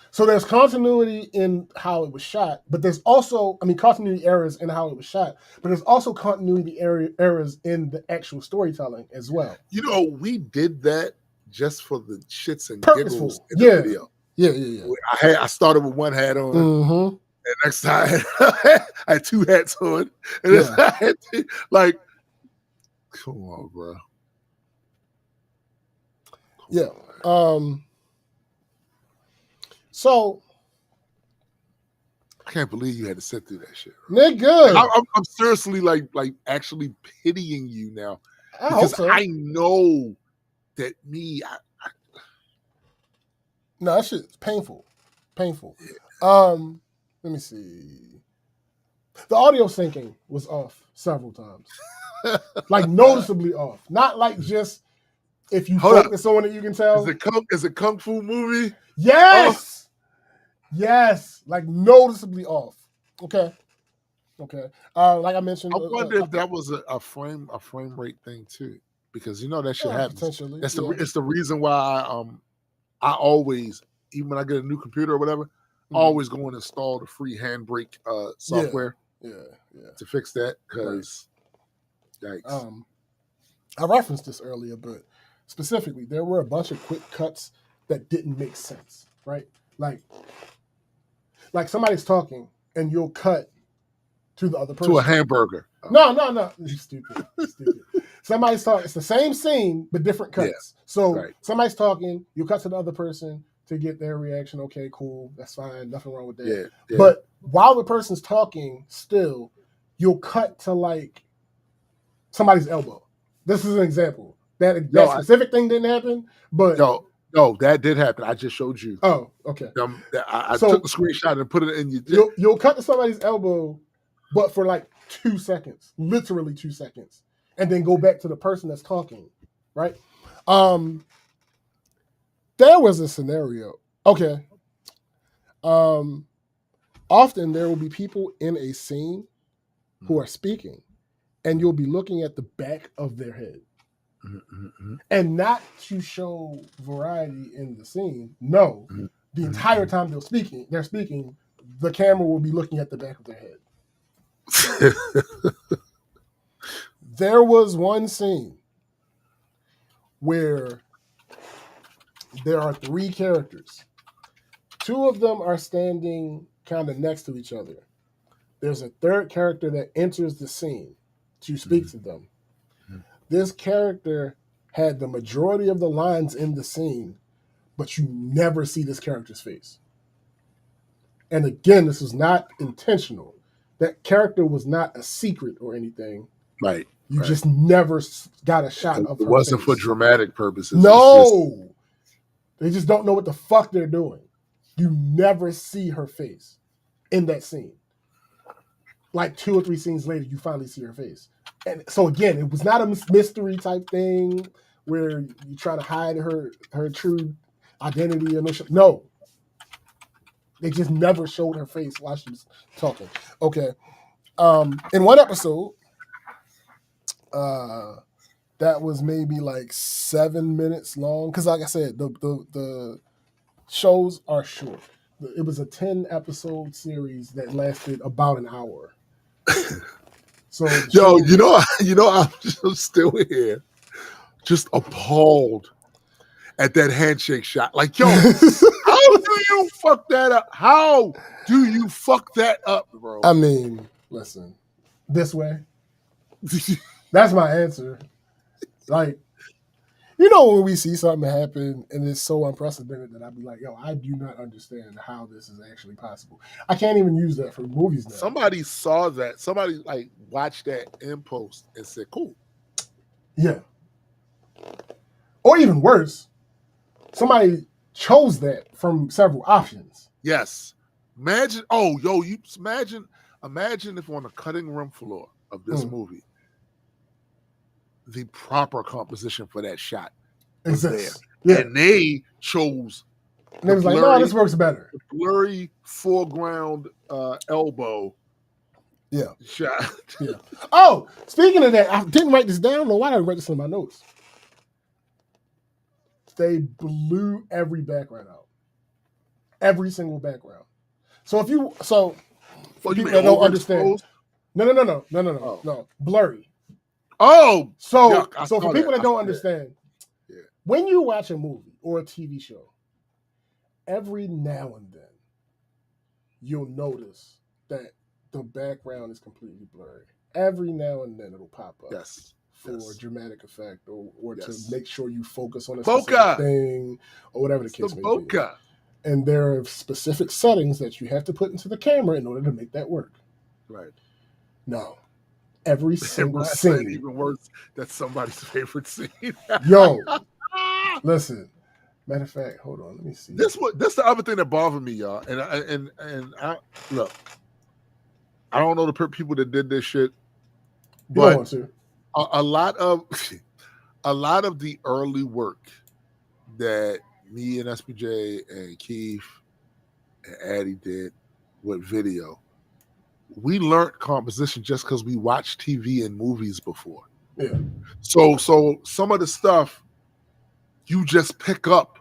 So there's continuity in how it was shot, but there's also, continuity errors in how it was shot, but there's also continuity errors in the actual storytelling as well. You know, we did that just for the shits and Purposeful. giggles in the video. Yeah. I started with one hat on, Mm-hmm. and next time I had two hats on, and Yeah. I had to, like, come on, bro. Yeah. So I can't believe you had to sit through that shit. Nigga, I'm seriously like actually pitying you now I because hope so. I know that me. No, that shit's painful. Let me see. The audio syncing was off several times, like noticeably off. Not like just if you focus on it, you can tell. Is it kung fu movie? Yes, yes, like noticeably off. Okay. Like I mentioned, I wonder if that was a frame rate thing too, because you know that shit happens. Potentially. It's the reason why I always, even when I get a new computer or whatever, always go and install the free handbrake software. Yeah. To fix that, because yikes. I referenced this earlier, but specifically, there were a bunch of quick cuts that didn't make sense, right? Like somebody's talking and you'll cut to the other person. To a hamburger. No. Stupid. Somebody's talking. It's the same scene, but different cuts. Yeah. So somebody's talking, you cut to the other person to get their reaction. Okay, cool. That's fine. Nothing wrong with that. Yeah. But while the person's talking still, you'll cut to like somebody's elbow. This is an example. That specific thing didn't happen, but no, that did happen. I just showed you. Oh, okay. I took the screenshot and put it in your. You'll cut to somebody's elbow, but for like 2 seconds, literally 2 seconds, and then go back to the person that's talking, right? There was a scenario. Okay. Often there will be people in a scene who are speaking, and you'll be looking at the back of their head. And not to show variety in the scene. No, the entire time they're speaking, the camera will be looking at the back of their head. There was one scene where there are 3 characters. 2 of them are standing kind of next to each other. There's a 3rd character that enters the scene to speak to them. This character had the majority of the lines in the scene, but you never see this character's face. And again, this was not intentional. That character was not a secret or anything. Right. You just never got a shot of her face. It wasn't for dramatic purposes. No. They just don't know what the fuck they're doing. You never see her face in that scene. Like 2 or 3 scenes later, you finally see her face. And so again, it was not a mystery type thing where you try to hide her true identity or no. They just never showed her face while she was talking. Okay. In one episode, that was maybe like 7 minutes long. Because like I said, the shows are short. It was a 10-episode series that lasted about an hour. So you know, I'm just still here, just appalled at that handshake shot. Like, yo, how do you fuck that up? How do you fuck that up, bro? I mean, listen, this way. That's my answer. Like, you know, when we see something happen and it's so unprecedented that I'd be like, yo, I do not understand how this is actually possible. I can't even use that for movies now. Somebody saw that. Somebody like watched that in post and said, cool. Yeah. Or even worse, somebody chose that from several options. Yes. Imagine, imagine Imagine if on the cutting room floor of this movie, the proper composition for that shot was Exists. there. Yeah. And they chose And they was like, no, this works better. the blurry foreground elbow Yeah. shot. Yeah. Oh, speaking of that, I didn't write this down. I don't know why I didn't write this in my notes. They blew every background out. Every single background. So if you for people that don't understand. No. Blurry. Oh, so yuck, for people that don't understand, when you watch a movie or a TV show, every now and then you'll notice that the background is completely blurry. Every now and then it'll pop up. Yes. For dramatic effect or to Yes. make sure you focus on a specific thing or whatever the case may be. And there are specific settings that you have to put into the camera in order to make that work. Right. No. Every single scene. Even worse, that's somebody's favorite scene. Yo, listen. Matter of fact, hold on, let me see. This the other thing that bothered me, y'all. And I look, I don't know the people that did this shit, but you don't want to. A lot of the early work that me and SPJ and Keith and Addie did with video, we learned composition just because we watched TV and movies before. Yeah. So some of the stuff you just pick up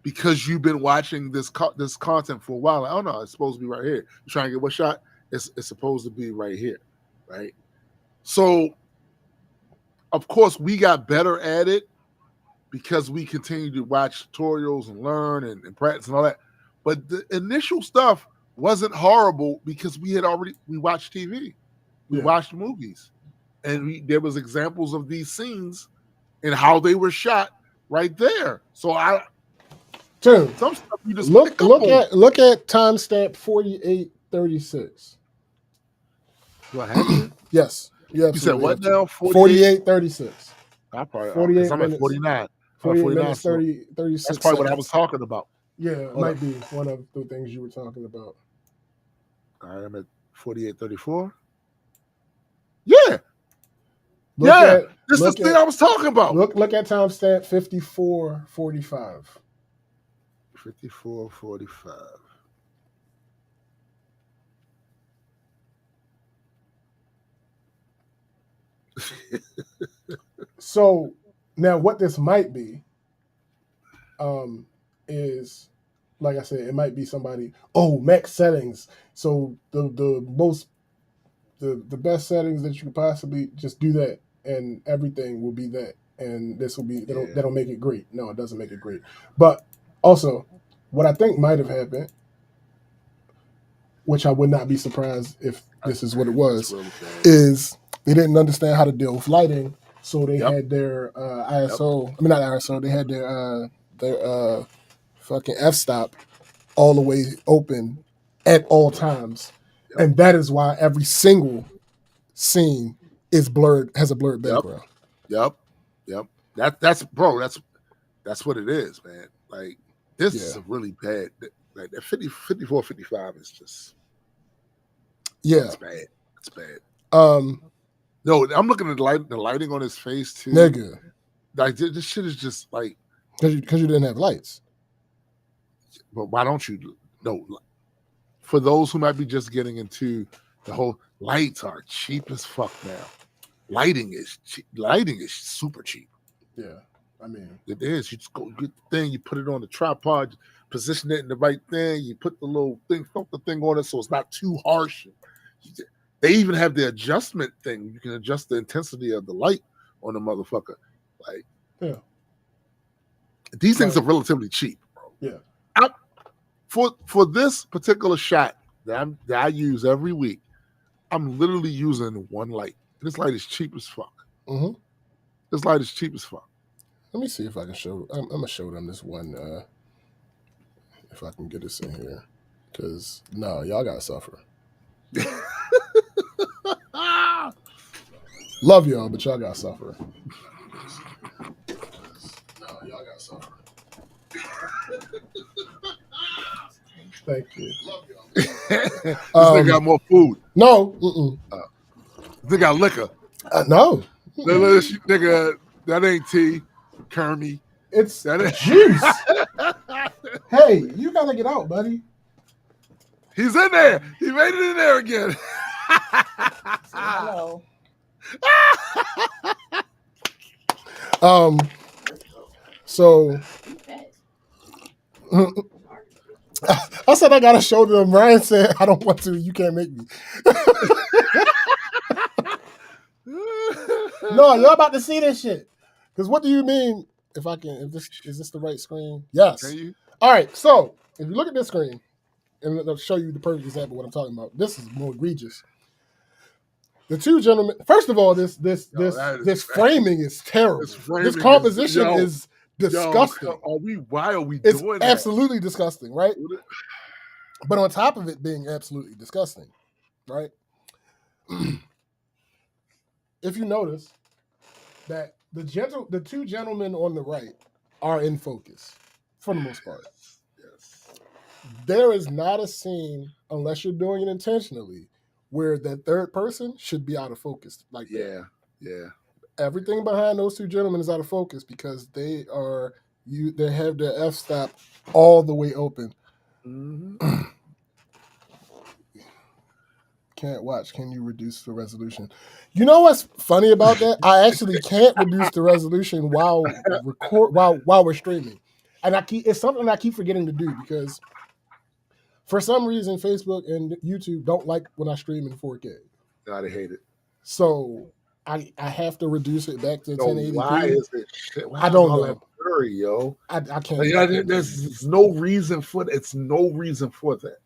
because you've been watching this content for a while. Like, oh no, it's supposed to be right here. You're trying to get what shot? It's supposed to be right here, right? So, of course, we got better at it because we continued to watch tutorials and learn and practice and all that. But the initial stuff wasn't horrible because we watched TV, we watched movies, and there was examples of these scenes and how they were shot right there. So some stuff you just look at timestamp 4836. Do I have it? Yes. You said what now? 4836. I probably I'm at 49. 48 minutes 36. That's probably what I was talking about. Yeah, it might be one of the things you were talking about. All right, I'm at 48:34. Yeah. This is the thing I was talking about. Look at timestamp 54:45. 54:45. So now what this might be is, like I said, it might be somebody, max settings. So the best settings that you could possibly just do that and everything will be that. And this will be, that'll make it great. No, it doesn't make it great. But also, what I think might have happened, which I would not be surprised if this is what it was, is they didn't understand how to deal with lighting. So they had their ISO, I mean not ISO, they had their fucking f-stop all the way open at all times. And that is why every single scene is blurred, has a blurred background. Yep. That's what it is, man. Like this is a really bad, like that 54, 55 is just it's bad. It's bad. No, I'm looking at the lighting on his face too. Nigga. Like this shit is just like because you didn't have lights. But why don't you? No, for those who might be just getting into the whole, lights are cheap as fuck now. Lighting is cheap. Lighting is super cheap. Yeah, I mean it is. You just go get the thing, you put it on the tripod, position it in the right thing. You put the little thing, filter thing on it so it's not too harsh. They even have the adjustment thing. You can adjust the intensity of the light on the motherfucker. Like, these things are relatively cheap, bro. Yeah. For this particular shot that I use every week, I'm literally using one light. This light is cheap as fuck. Mm-hmm. This light is cheap as fuck. Let me see if I can show. I'm gonna show them this one. If I can get this in here, because no, y'all gotta suffer. Love y'all, but y'all gotta suffer. No, y'all gotta suffer. Thank you. This nigga got more food. No. This nigga got liquor. No. Nigga, that ain't tea. Kermie. It's That ain't juice. Hey, you gotta get out, buddy. He's in there. He made it in there again. Hello. So I said I gotta show them. Ryan said I don't want to. You can't make me. No, you're about to see this shit. Because what do you mean if I can? If this is this the right screen? Yes. Can you? All right. So if you look at this screen, and I'll show you the perfect example of what I'm talking about. This is more egregious. The two gentlemen. First of all, this framing is terrible. This composition is disgusting. Why are we it's doing absolutely disgusting, right? But on top of it being absolutely disgusting, right? If you notice that the two gentlemen on the right are in focus for the most part. Yes. There is not a scene, unless you're doing it intentionally, where that third person should be out of focus like that. Yeah. Everything behind those two gentlemen is out of focus because they have their f-stop all the way open. Mm-hmm. Can't watch. Can you reduce the resolution? You know what's funny about that? I actually can't reduce the resolution while we're streaming, and it's something I keep forgetting to do because for some reason Facebook and YouTube don't like when I stream in 4K. No, they hate it. So I have to reduce it back to 1080p. Why is it shit? Why I don't all know. That blurry, yo? I can't. There's no reason for that. It's no reason for that.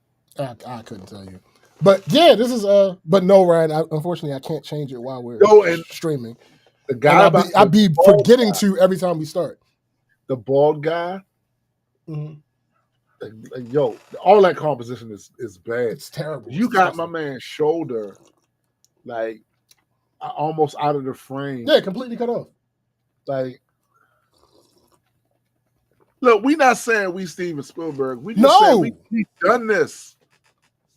I couldn't tell you. But yeah, this is but no, Ryan. Unfortunately, I can't change it while we're streaming. The guy, I'd be forgetting to every time we start. The bald guy. Mm-hmm. Yo, all that composition is bad. It's terrible. You got my man's shoulder, like almost out of the frame. Yeah, completely cut off. Like, look, we not saying we Steven Spielberg. We just saying we've done this.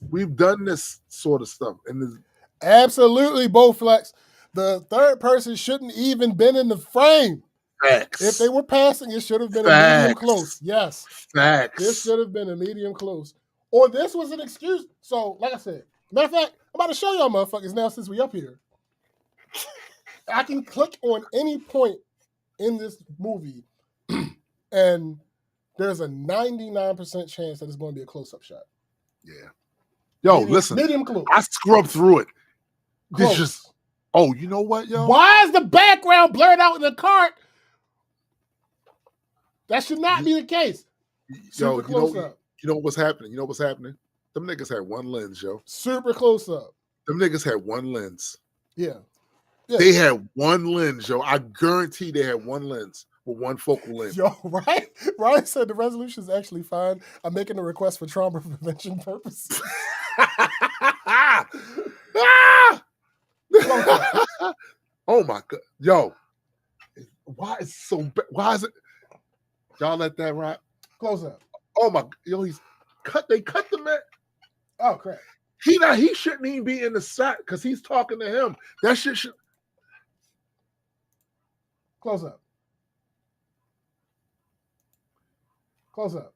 We've done this sort of stuff, and absolutely, Bowflex. The third person shouldn't even been in the frame. Facts. If they were passing, it should have been a medium close. Yes. Facts. This should have been a medium close. Or this was an excuse. So, like I said, matter of fact, I'm about to show y'all motherfuckers now since we up here. I can click on any point in this movie and there's a 99% chance that it's going to be a close-up shot. Yeah. Yo, listen. Medium close. I scrubbed through it. It's just, you know what, yo? Why is the background blurred out in the cart? That should not be the case. Yo, you know what's happening? You know what's happening? Them niggas had one lens, yo. Super close up. Them niggas had one lens. Yeah. They had one lens, yo. I guarantee they had one lens with one focal length. Yo, right? Ryan said the resolution is actually fine. I'm making a request for trauma prevention purposes. Oh my god, yo! Why is so? Why is it? Y'all let that rock. Close up. Oh my, yo! They cut the man. Oh crap! He shouldn't even be in the shot because he's talking to him. That shit should. Close up. Close up.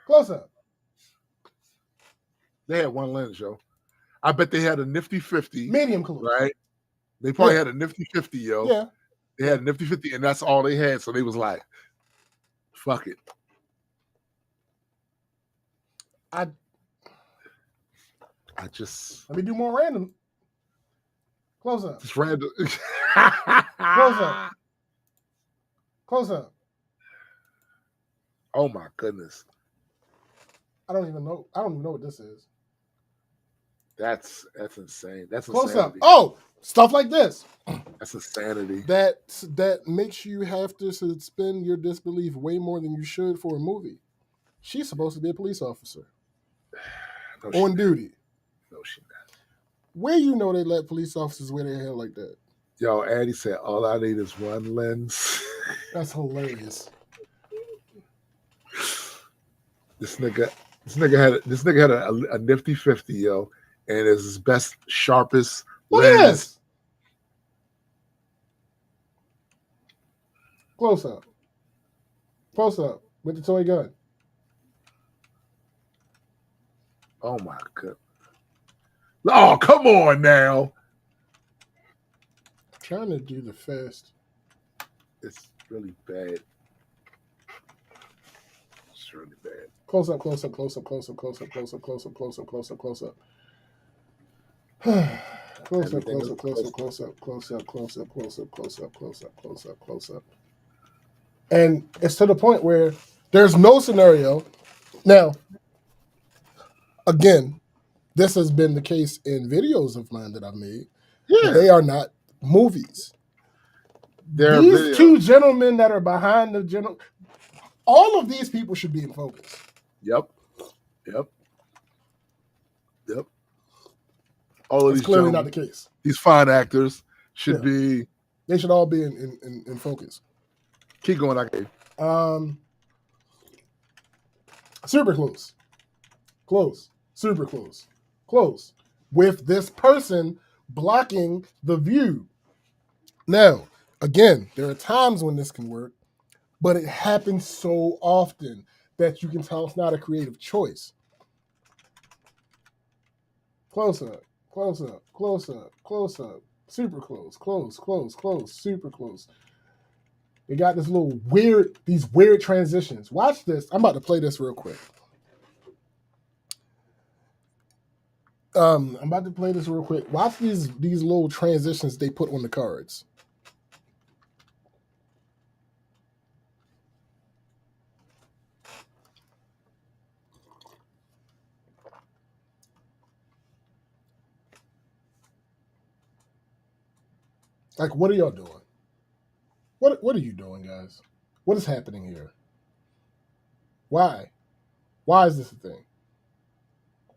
Close up. They had one lens, yo. I bet they had a nifty 50. Medium close. Right? They probably had a nifty 50, yo. Yeah. They had a nifty 50, and that's all they had. So they was like, fuck it. I just... Let me do more random. Close up. Just random. Close up. Close up. Oh my goodness. I don't even know what this is. That's insane. That's close insanity. Up. Oh, stuff like this. That's insanity. That makes you have to suspend your disbelief way more than you should for a movie. She's supposed to be a police officer on duty. No, she not. Where you know they let police officers wear their hair like that? Yo, Addie said, all I need is one lens. That's hilarious. This nigga had a nifty 50, yo, and it's his best, sharpest Look at lens. this. Close up. Close up with the toy gun. Oh my god. Oh, come on now. I'm trying to do the fast. It's really bad. It's really bad. Close up, close up, close up, close up, close up, close up, close up, close up, close up, close up. Close up, close up, close up, close up, close up, close up, close up, close up, close up, close up, close up. And it's to the point where there's no scenario. Now, again, this has been the case in videos of mine that I've made. Yeah. They are not movies. They're These video. two gentlemen that are behind the general, all of these people should be in focus. Yep. All of It's these clearly gentlemen, not the case. these fine actors should be. They should all be in focus. Keep going, okay. Super close. Close. Super close. Close. With this person blocking the view. Now, again, there are times when this can work, but it happens so often that you can tell it's not a creative choice. Close up, close up, close up, close up, super close, close, close, close, super close. They got this little these weird transitions. Watch this. I'm about to play this real quick. I'm about to play this real quick. Watch these little transitions they put on the cards. Like, what are y'all doing? What are you doing, guys? What is happening here? Why? Why is this a thing?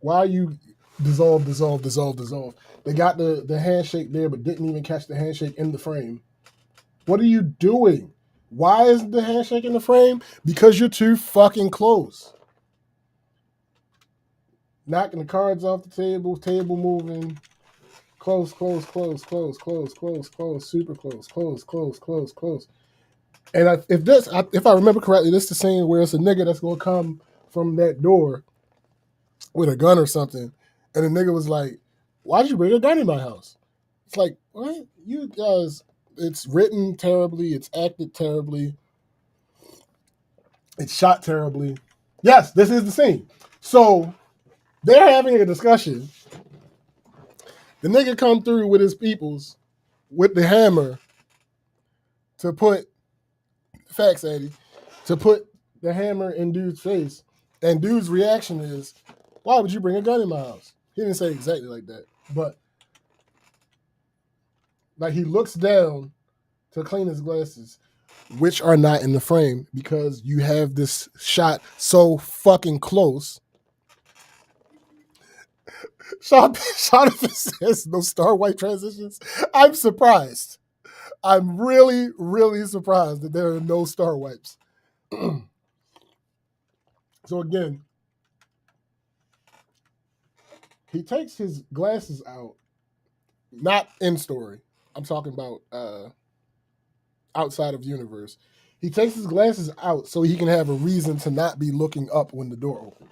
Why are you dissolve? They got the handshake there, but didn't even catch the handshake in the frame. What are you doing? Why isn't the handshake in the frame? Because you're too fucking close. Knocking the cards off the table moving. Close, close, close, close, close, close, close, super close, close, close, close, close. And if I remember correctly, this is the scene where it's a nigga that's gonna come from that door with a gun or something, and the nigga was like, "Why'd you bring a gun in my house?" It's like, what? You guys, it's written terribly, it's acted terribly, it's shot terribly. Yes, this is the scene. So they're having a discussion. The nigga come through with his peoples with the hammer to put facts, Eddie, to put the hammer in dude's face. And dude's reaction is, why would you bring a gun in my house? He didn't say exactly like that, but like he looks down to clean his glasses, which are not in the frame because you have this shot so fucking close. Jonathan says no star white transitions. I'm surprised. I'm really, really surprised that there are no star wipes. So again, he takes his glasses out, not in story. I'm talking about outside of the universe. He takes his glasses out so he can have a reason to not be looking up when the door opens.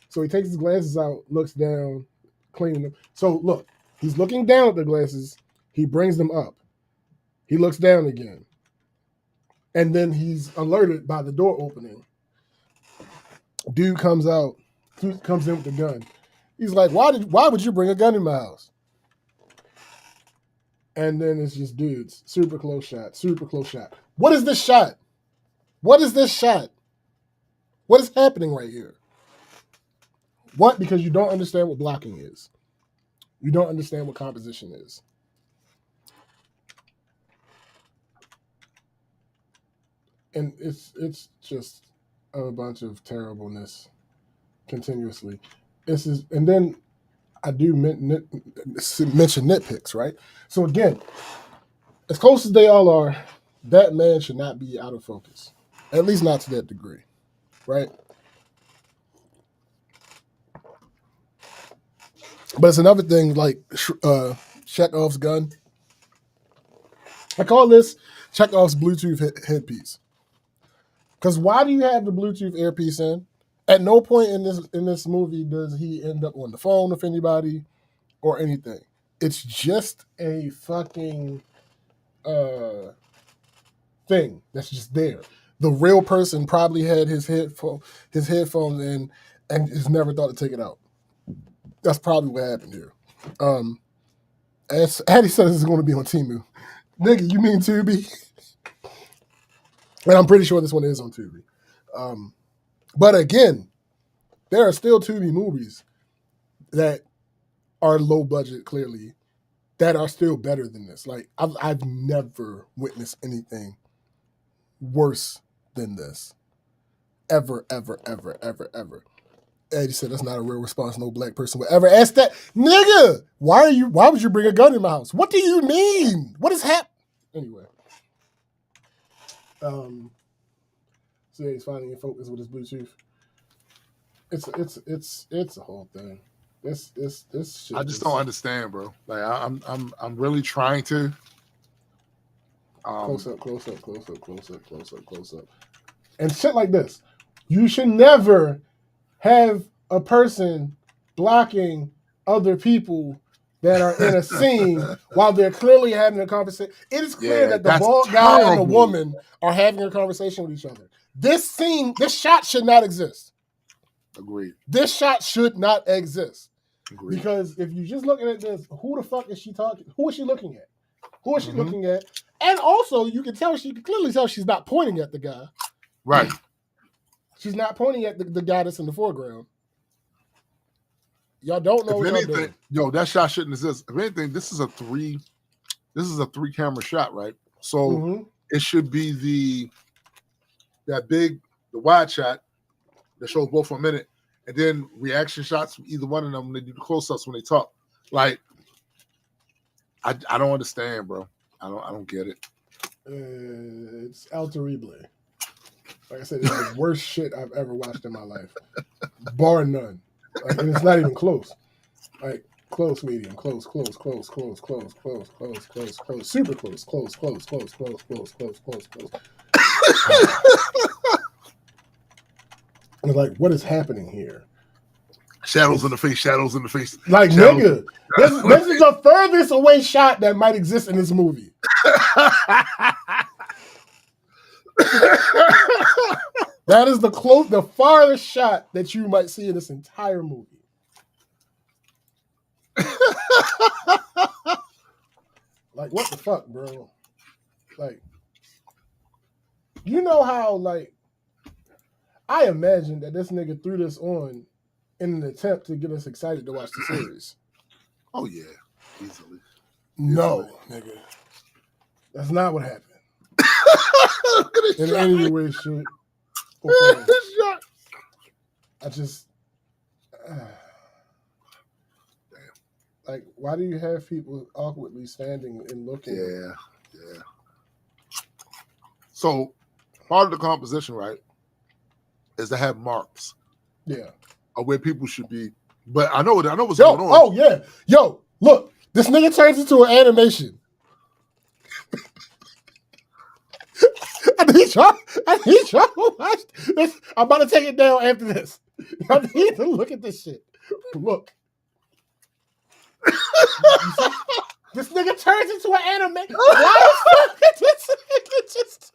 So he takes his glasses out, looks down, cleaning them. So look, he's looking down at the glasses. He brings them up. He looks down again. And then he's alerted by the door opening. Dude comes out, comes in with the gun. He's like, why would you bring a gun in my house? And then it's just dudes. Super close shot. Super close shot. What is this shot? What is this shot? What is happening right here? What? Because you don't understand what blocking is. You don't understand what composition is. And it's just a bunch of terribleness continuously. And then I do mention nitpicks, right? So again, as close as they all are, that man should not be out of focus. At least not to that degree, right? But it's another thing like Chekhov's gun. I call this Chekhov's Bluetooth headpiece. Because why do you have the Bluetooth earpiece in? At no point in this movie does he end up on the phone with anybody or anything. It's just a fucking thing that's just there. The real person probably had his headphones in and just never thought to take it out. That's probably what happened here. As Addie said, this is going to be on Temu. Nigga, you mean Tubi? And I'm pretty sure this one is on Tubi. But again, there are still Tubi movies that are low budget, clearly, that are still better than this. Like, I've never witnessed anything worse than this. Ever, ever, ever, ever, ever. Eddie said that's not a real response. No black person would ever ask that. Nigga, why would you bring a gun in my house? What do you mean? What is happening? Anyway. So yeah, he's finally in focus with his Bluetooth. It's a whole thing. This shit. I just don't understand, bro. Like I'm really trying to. Close up. And shit like this. You should never have a person blocking other people that are in a scene while they're clearly having a conversation. It is clear that the bald guy and the woman are having a conversation with each other. This shot should not exist. Agreed. This shot should not exist. Agreed. Because if you're just looking at this, who the fuck is she talking? Who is she looking at? Who is she looking at? And also, you can clearly tell she's not pointing at the guy. Right. She's not pointing at the guy that's in the foreground. Y'all don't know what y'all doing. Yo, that shot shouldn't exist. If anything, this is a three camera shot, right? So it should be the wide shot that shows both for a minute, and then reaction shots from either one of them when they do the close-ups when they talk. Like, I don't understand, bro. I don't get it. It's El Terrible. Like I said, it's the worst shit I've ever watched in my life, bar none. Like, and it's not even close. Like close, medium, close, super close. And like, what is happening here? Shadows in the face. Like, nigga, this is the furthest away shot that might exist in this movie. That is the farthest shot that you might see in this entire movie. Like, what the fuck, bro? Like, you know how, like, I imagine that this nigga threw this on in an attempt to get us excited to watch the series. Oh, yeah. Easily. No, nigga. That's not what happened. In any way, shit. I just... like, why do you have people awkwardly standing and looking? Yeah. So, part of the composition, right, is to have marks. Yeah. Of where people should be. But I know what's going on. Oh, yeah. Yo, look. This nigga turns into an animation. I need y'all to watch this. I'm about to take it down after this. I need to look at this shit. Look. This nigga turns into an anime. Why the fuck is this nigga just...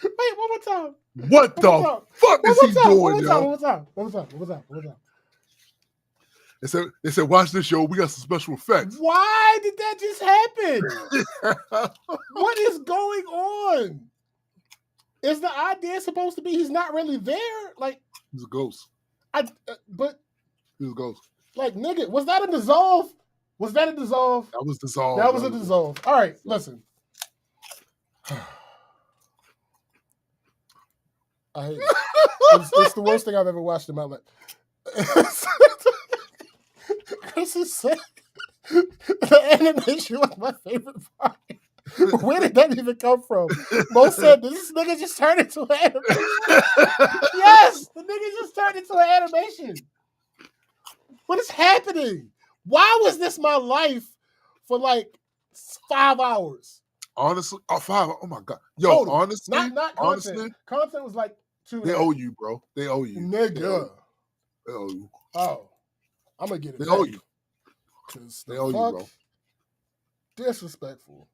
Wait, one more time. What the fuck is he doing, yo? One more time. They said, watch this, yo. We got some special effects. Why did that just happen? What is going on? Is the idea supposed to be he's not really there? Like, he's a ghost. But he's a ghost. Like, nigga, was that a dissolve? That was dissolved. That was a dissolve. All right, listen. I hate it. It's the worst thing I've ever watched in my life. Chris is saying the animation was my favorite part. Where did that even come from? Mo said, "This nigga just turned into an animation." Yes, the nigga just turned into an animation. What is happening? Why was this my life for like 5 hours? Honestly, 5. Oh my god, yo, Total. honestly, Not content. honestly, Content was like 2. they owe you, bro. They owe you, Nigga. They owe you. Oh, I'm gonna get it They back. owe you. Cause They the owe you, fuck, bro. disrespectful.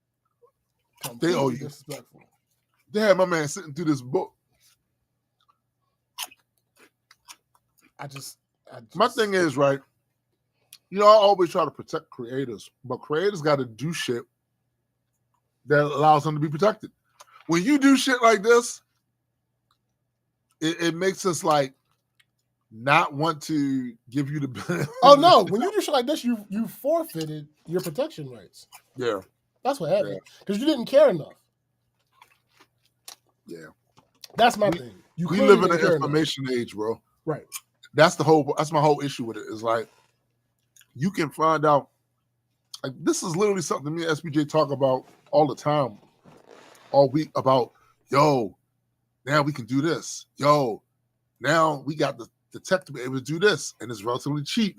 They owe Completely you. disrespectful. They had my man sitting through this book. I just My thing is, right, you know, I always try to protect creators, but creators got to do shit that allows them to be protected. When you do shit like this, it makes us like not want to give you the benefit. Oh no! When you do shit like this, you forfeited your protection rights. Yeah, That's what happened because you didn't care enough. yeah. That's my thing. We live in an information age, bro. Right. That's my whole issue with it. Is like you can find out. Like this is literally something me and SBJ talk about all the time, all week about. Yo, now we can do this. Yo, now we got the tech to be able to do this, and it's relatively cheap.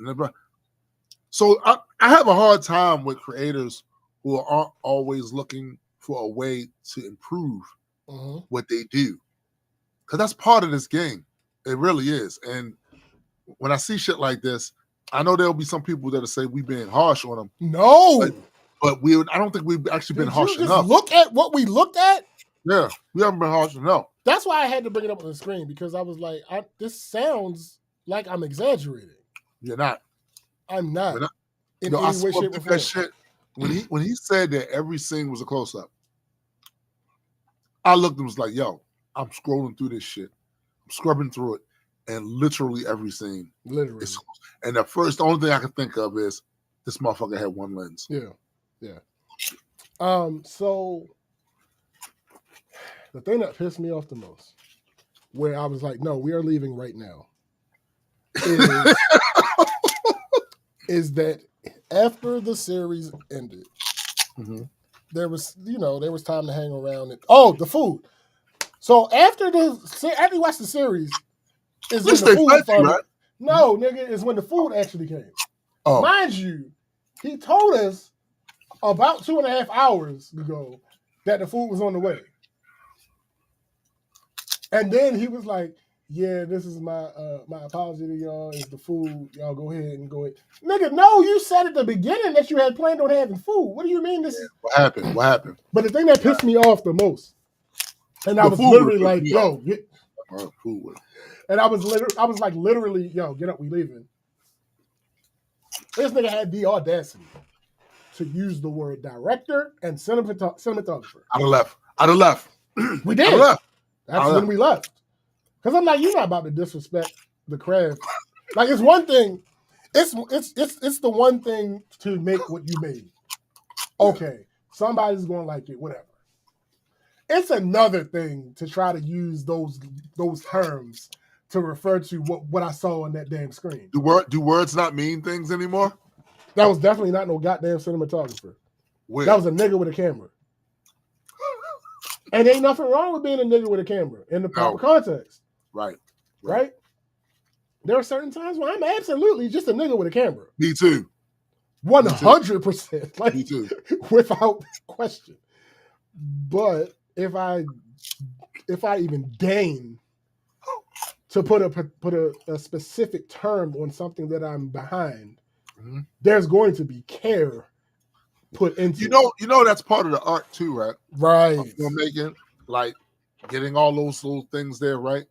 So I have a hard time with creators who aren't always looking for a way to improve what they do, because that's part of this game. It really is. And when I see shit like this, I know there'll be some people that'll say we've been harsh on them. No, but I don't think we've actually been harsh enough. enough. Look at what we looked at. Yeah, we haven't been harsh enough. That's why I had to bring it up on the screen, because I was like, this sounds like I'm exaggerating. You're not. I'm not. In I any way, shape, or form. That shit when he said that every scene was a close up, I looked and was like, "Yo, I'm scrolling through this shit, I'm scrubbing through it, and literally every scene, literally." And the only thing I can think of is this motherfucker had one lens. Yeah, yeah. So the thing that pissed me off the most, where I was like, "No, we are leaving right now," is that after the series ended, there was time to hang around. The food. So after you watch the series, is when the food finally. Right? No, nigga, is when the food actually came. Oh. Mind you, he told us about 2.5 hours ago that the food was on the way. And then he was like, "Yeah, this is my apology to y'all. Is the food? Y'all go ahead and go ahead." Nigga, no, you said at the beginning that you had planned on having food. What do you mean this? What happened? What happened? But the thing that pissed me off the most, and I was literally like, "Yo, get food." And I was literally, "Yo, get up, we leaving." This nigga had the audacity to use the word director and cinematographer. I'd have left. We did. Left. That's when we left. Because I'm like, you're not about to disrespect the craft. Like, it's one thing. It's the one thing to make what you made. Okay, somebody's going to like it, whatever. It's another thing to try to use those terms to refer to what I saw on that damn screen. Do words not mean things anymore? That was definitely not no goddamn cinematographer. Where? That was a nigga with a camera. And ain't nothing wrong with being a nigga with a camera in the proper context. Right. There are certain times when I'm absolutely just a nigga with a camera. Me too. 100%. Like, me too. Without question. But if I even deign to put a specific term on something that I'm behind, there's going to be care put into it. You know that's part of the art too, right? Right. Filmmaking, like getting all those little things there, right?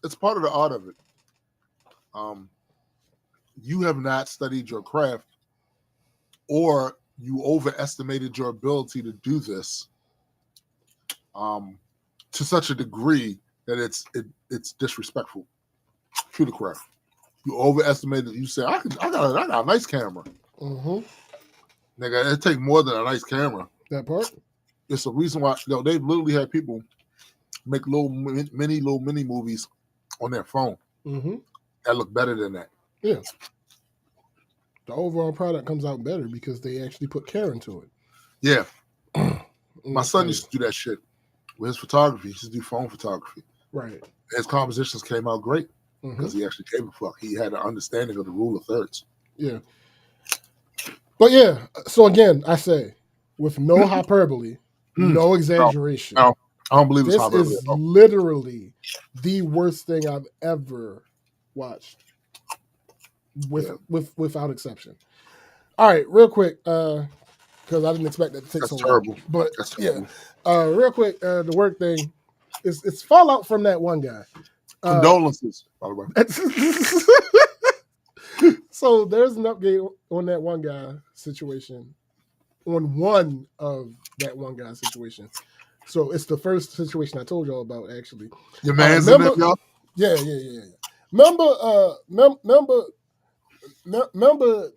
It's part of the art of it. You have not studied your craft, or you overestimated your ability to do this to such a degree that it's disrespectful to the craft. You overestimated. You say, I got a nice camera. Nigga, it take more than a nice camera. That part. It's a reason why they've literally had people make little mini movies on their phone that look better than that. Yeah. The overall product comes out better because they actually put care into it. Yeah. My son used to do that shit with his photography. He used to do phone photography. Right. His compositions came out great because he actually gave a fuck. He had an understanding of the rule of thirds. Yeah. But yeah, so again, I say, with no hyperbole, no exaggeration. No, I don't believe this it's hyperbole. is literally the worst thing I've ever watched, without exception. All right, real quick, because I didn't expect that to take That's so terrible. long. But That's terrible. real quick, the work thing, it's fallout from that one guy. Condolences, by the way. So there's an update on that one guy situation, on one of that one guy situation. So it's the first situation I told y'all about, actually. Your man's in there, y'all? Yeah. Remember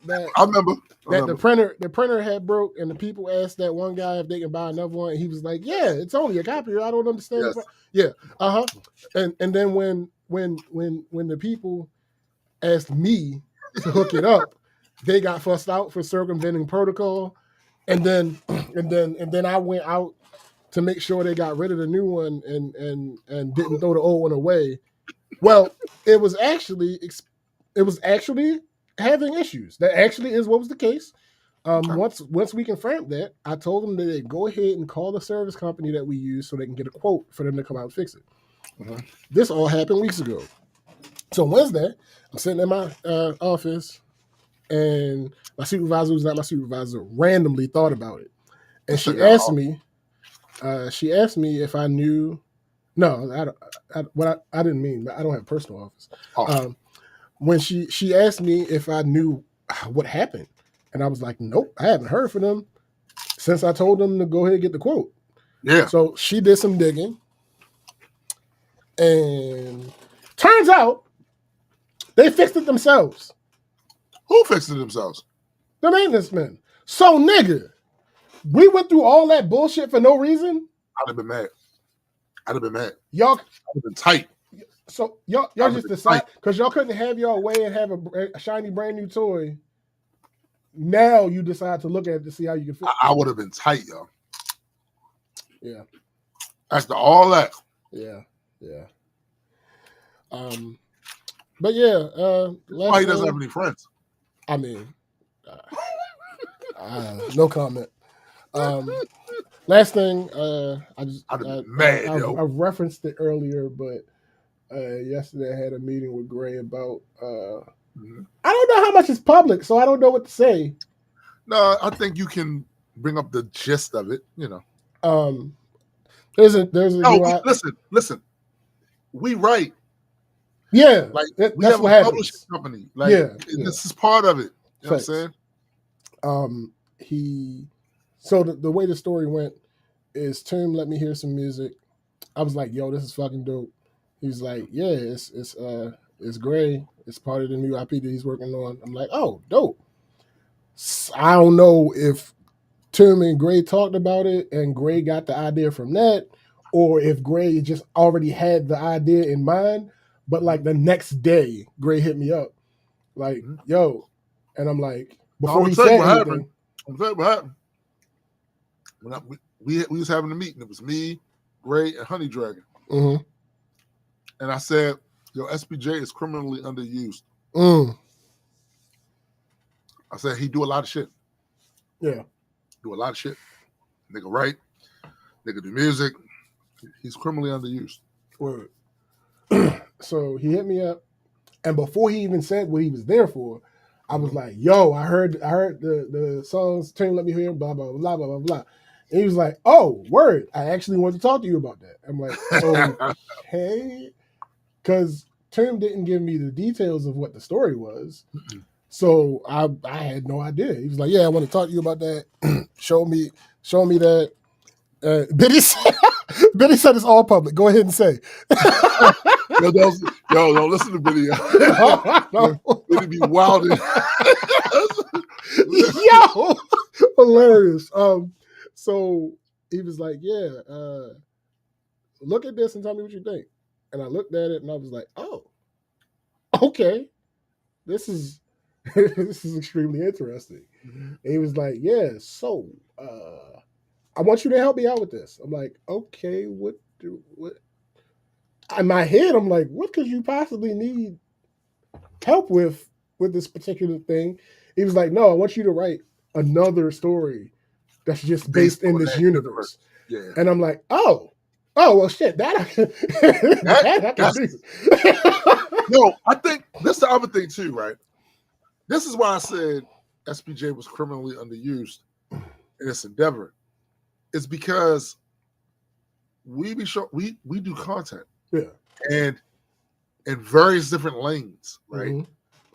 that I remember. the printer had broke, and the people asked that one guy if they can buy another one, and he was like, "Yeah, it's only a copier. I don't understand." Yes. Yeah, and then when the people asked me to hook it up, they got fussed out for circumventing protocol, and then I went out to make sure they got rid of the new one and didn't throw the old one away. Well, it was actually having issues. That actually is what was the case. Once we confirmed that, I told them that they go ahead and call the service company that we use so they can get a quote for them to come out and fix it. This all happened weeks ago. So Wednesday, I'm sitting in my office, and my supervisor, who's not my supervisor, randomly thought about it, and she asked me if I knew. No, I didn't mean. I don't have a personal office. When she asked me if I knew what happened, and I was like, nope, I haven't heard from them since I told them to go ahead and get the quote. Yeah. So she did some digging, and turns out they fixed it themselves. Who fixed it themselves? The maintenance men. So, nigga, we went through all that bullshit for no reason. I'd have been mad. Y'all, I'd have been tight. So y'all just decide, because y'all couldn't have your way and have a shiny brand new toy. Now you decide to look at it to see how you can fix it. I would have been tight, y'all. Yeah. After all that. Yeah. But yeah, why he doesn't have any friends. I mean, no comment. Last thing, I referenced it earlier, but yesterday I had a meeting with Gray about. I don't know how much is public, so I don't know what to say. No, I think you can bring up the gist of it. You know. There's a. Listen. We write. Yeah, like we that's have what a happens. publishing company. Like, this is part of it. You know what I'm saying? So the way the story went is Tim let me hear some music. I was like, "Yo, this is fucking dope." He's like, "Yeah, it's Gray. It's part of the new IP that he's working on." I'm like, "Oh, dope." I don't know if Tim and Gray talked about it and Gray got the idea from that, or if Gray just already had the idea in mind. But like the next day, Gray hit me up, like, "Yo," and I'm like, before he said anything. I'm saying what happened. We was having a meeting. It was me, Gray, and Honey Dragon. Mm-hmm. And I said, "Yo, SPJ is criminally underused." I said he do a lot of shit. Yeah, do a lot of shit. Nigga write, nigga do music. He's criminally underused. Word. So he hit me up, and before he even said what he was there for, I was like, "Yo, I heard the songs. Tim let me hear, blah blah blah blah blah blah." And he was like, "Oh, word! I actually want to talk to you about that." I'm like, "Okay," because Tim didn't give me the details of what the story was, so I had no idea. He was like, "Yeah, I want to talk to you about that. show me that." Biddy said it's all public. Go ahead and say. Yo, don't listen to Biddy. Biddy be wilding. Yo, hilarious. So he was like, "Yeah, look at this and tell me what you think." And I looked at it and I was like, "Oh, okay, this is this is extremely interesting." And he was like, "Yeah, so I want you to help me out with this. I'm like, okay, what? In my head, I'm like, what could you possibly need help with this particular thing? He was like, no, I want you to write another story that's just based Based in on this that universe. universe. Yeah. And I'm like, oh, well, shit, that I can, that I can That's do. no, I think that's the other thing too, right? This is why I said SPJ was criminally underused in this endeavor. It's because we do content Yeah. and in various different lanes, right? Mhm.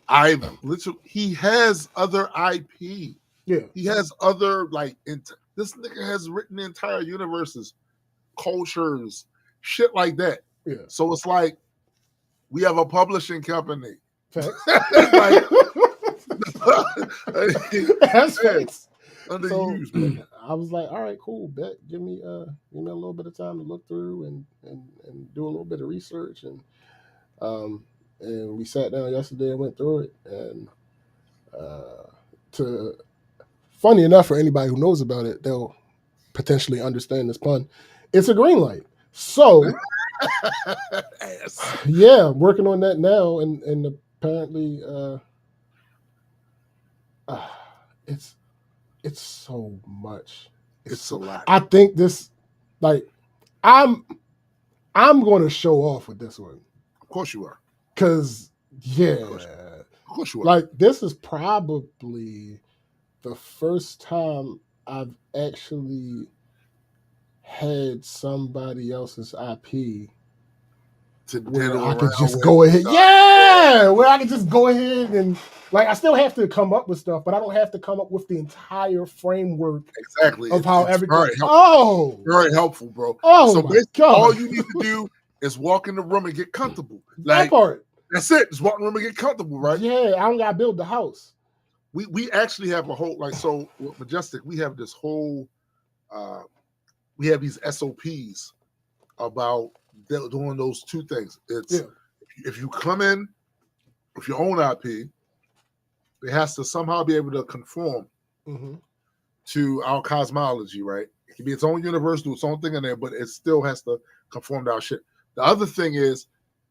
I've literally he has other IP. Yeah. He has other this nigga has written entire universes, cultures, shit like that. Yeah. So it's like we have a publishing company. Facts. Like That's man, facts. So underused, bro. I was like, all right, cool. Bet give me a little bit of time to look through and do a little bit of research um and we sat down yesterday and went through it and to funny enough for anybody who knows about it, they'll potentially understand this pun. It's a green light. So Ass. yeah, I'm working on that now and apparently uh, it's it's so much. It's a lot. I think this like I'm I'm going to show off with this one Of course you are. because yeah, Of course you are. like this is probably the first time I've actually had somebody else's IP To where diddle I could around just with go ahead, stuff. yeah, where I could just go ahead and like I still have to come up with stuff, but I don't have to come up with the entire framework Exactly. of how It's everything. very helpful. Oh, Very helpful, bro. oh So my basically, god, all you need to do is walk in the room and get comfortable. that Like part. that's it. Just walk in the room and get comfortable, right? Yeah, I don't gotta build the house. We actually have a whole so with Majestic, we have this whole we have these SOPs about doing those two things. It's Yeah. if you come in with your own IP, it has to somehow be able to conform Mm-hmm. to our cosmology, right? It can be its own universe, do its own thing in there, but it still has to conform to our shit. The other thing is,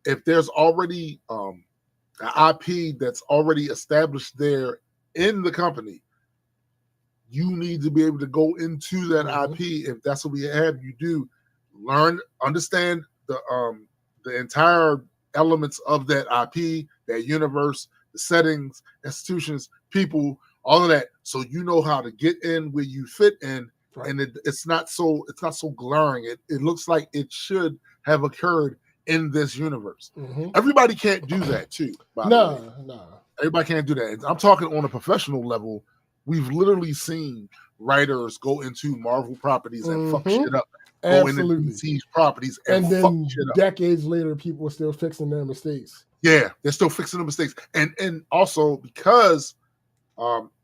if there's already an IP that's already established there in the company, you need to be able to go into that IP. If that's what we have you do, learn, understand the entire elements of that IP, that universe, the settings, institutions, people, all of that, so you know how to get in where you fit in, Right. and it's not so glaring. It looks like it should have occurred in this universe. Mm-hmm. Everybody can't do that too. By the way, Nah. everybody can't do that. I'm talking on a professional level. We've literally seen writers go into Marvel properties and fuck shit up. Go into Absolutely. DC's properties and fuck then shit up. decades later, people are still fixing their mistakes. Yeah, they're still fixing the mistakes, and also because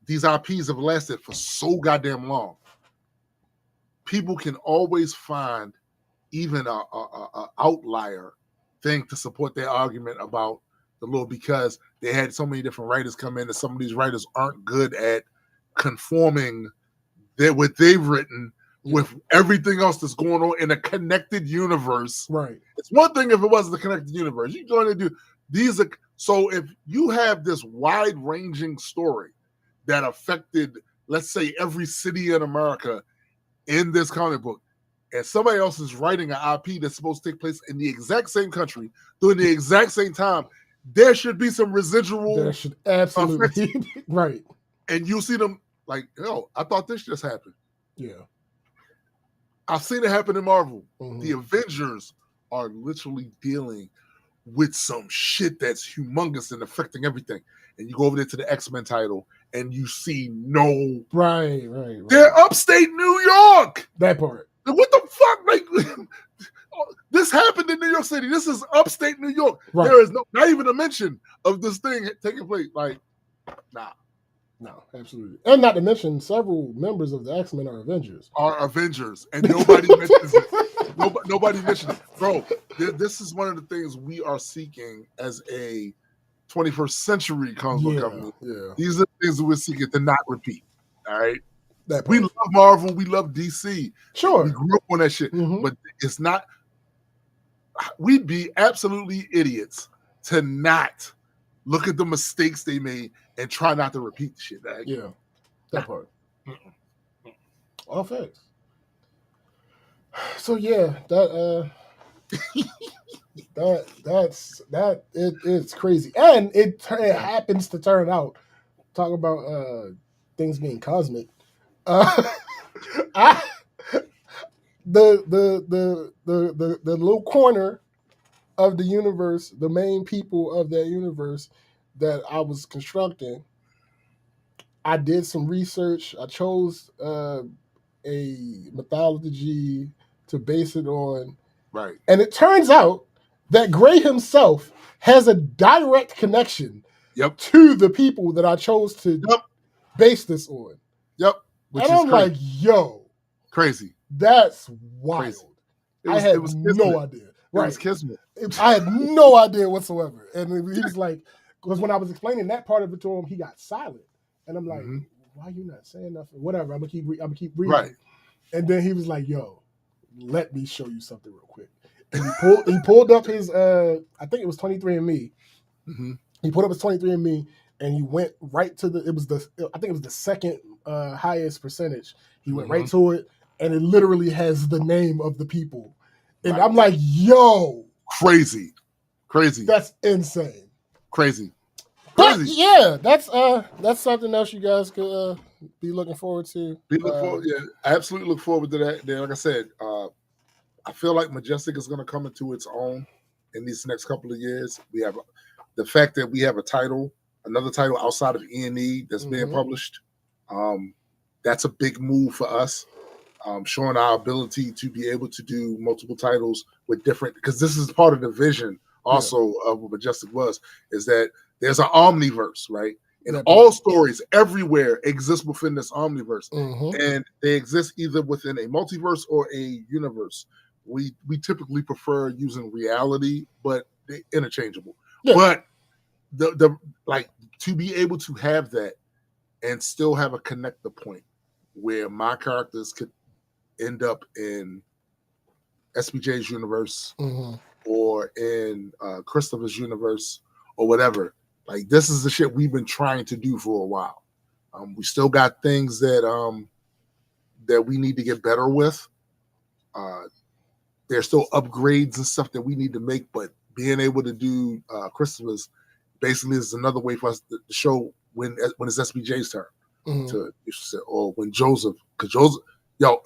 these IPs have lasted for so goddamn long, people can always find even a outlier thing to support their argument about the law, because they had so many different writers come in, and some of these writers aren't good at conforming what they've written with everything else that's going on in a connected universe. Right. It's one thing if it wasn't a connected universe. You're going to do these. So if you have this wide-ranging story that affected, let's say, every city in America in this comic book, and somebody else is writing an IP that's supposed to take place in the exact same country during the exact same time, there should be some residual. There should absolutely right. And you'll see them like, yo, I thought this just happened. Yeah. I've seen it happen in Marvel. Mm-hmm. The Avengers are literally dealing with some shit that's humongous and affecting everything. And you go over there to the X-Men title and you see no. Right. They're upstate New York. That part. What the fuck? Like, this happened in New York City. This is upstate New York. Right. There is not even a mention of this thing taking place. Like, nah. No, absolutely. And not to mention, several members of the X-Men are Avengers. And nobody mentions it. Nobody mentions it. Bro, this is one of the things we are seeking as a 21st century comic book company. Yeah. These are the things we're seeking to not repeat. All right? That We part. love Marvel. We love DC. Sure. We grew up on that shit. Mhm. But it's not. We'd be absolutely idiots to not look at the mistakes they made and try not to repeat the shit. Like, Yeah, that part. All facts. So yeah, it's crazy, and it happens to turn out. Talk about things being cosmic. I the little corner of the universe, the main people of that universe that I was constructing. I did some research. I chose a mythology to base it on. right. And it turns out that Gray himself has a direct connection Yep. to the people that I chose to Yep. base this on. Yep. Which and is I'm crazy. like, yo, Crazy. that's wild. Crazy. I had no idea. Right. It was kismet. I had no idea whatsoever. And he was like, because when I was explaining that part of it to him, he got silent. And I'm like, why are you not saying nothing? Whatever. I'm gonna keep reading. Right. And then he was like, yo, let me show you something real quick. And he pulled up his I think it was 23andMe. Mm-hmm. He pulled up his 23andMe and he went right to I think it was the second highest percentage. He went right to it, and it literally has the name of the people. And I'm like, yo, crazy. That's insane. Crazy. But yeah, that's something else you guys could be looking forward to. I absolutely look forward to that. Then, like I said, I feel like Majestic is going to come into its own in these next couple of years. We have the fact that we have another title outside of E&E that's being published. That's a big move for us, showing our ability to be able to do multiple titles with different, because this is part of the vision also of what Majestic was, is that there's an omniverse, right? And all stories everywhere exist within this omniverse. And they exist either within a multiverse or a universe. We typically prefer using reality, but they're interchangeable. Yeah. But the like, to be able to have that and still have a connector point where my characters could end up in SBJ's universe or in Christopher's universe or whatever. Like, this is the shit we've been trying to do for a while. We still got things that that we need to get better with. There's still upgrades and stuff that we need to make, but being able to do Christopher's basically is another way for us to show when it's SBJ's turn to, or when Joseph, because Joseph,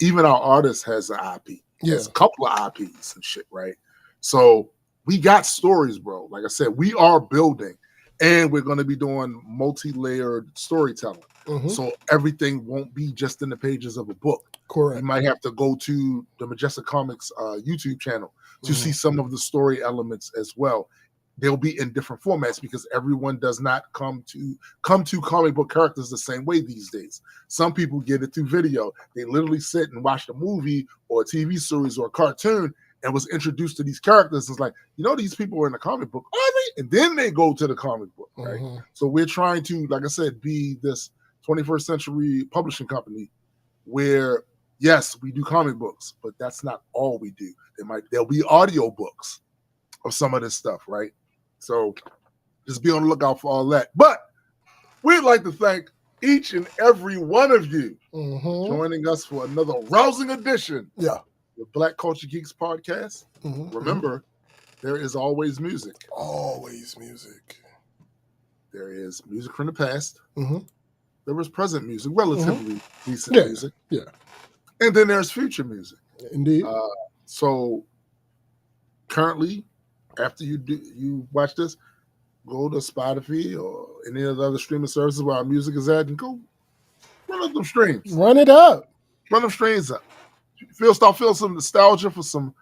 even our artist has an IP. There's a couple of IPs and shit, right? So we got stories, bro. Like I said, we are building, and we're going to be doing multi-layered storytelling. So everything won't be just in the pages of a book. Correct. You might have to go to the Majestic Comics YouTube channel to see some of the story elements as well. They'll be in different formats because everyone does not come to comic book characters the same way these days. Some people get it through video. They literally sit and watch a movie or a TV series or a cartoon and was introduced to these characters. It's like, these people were in the comic book, are they? And then they go to the comic book, right? So we're trying to, like I said, be this 21st century publishing company where, yes, we do comic books, but that's not all we do. There'll be audio books of some of this stuff, right? So just be on the lookout for all that. But we'd like to thank each and every one of you joining us for another rousing edition of the Black Culture Geeks podcast. Remember, there is always music. Always music. There is music from the past. There is present music, relatively decent music. Yeah. And then there's future music. Indeed. So currently, after you watch this, go to Spotify or any of the other streaming services where our music is at and go run up them streams. Run it up. Run them streams up. Start feeling some nostalgia for some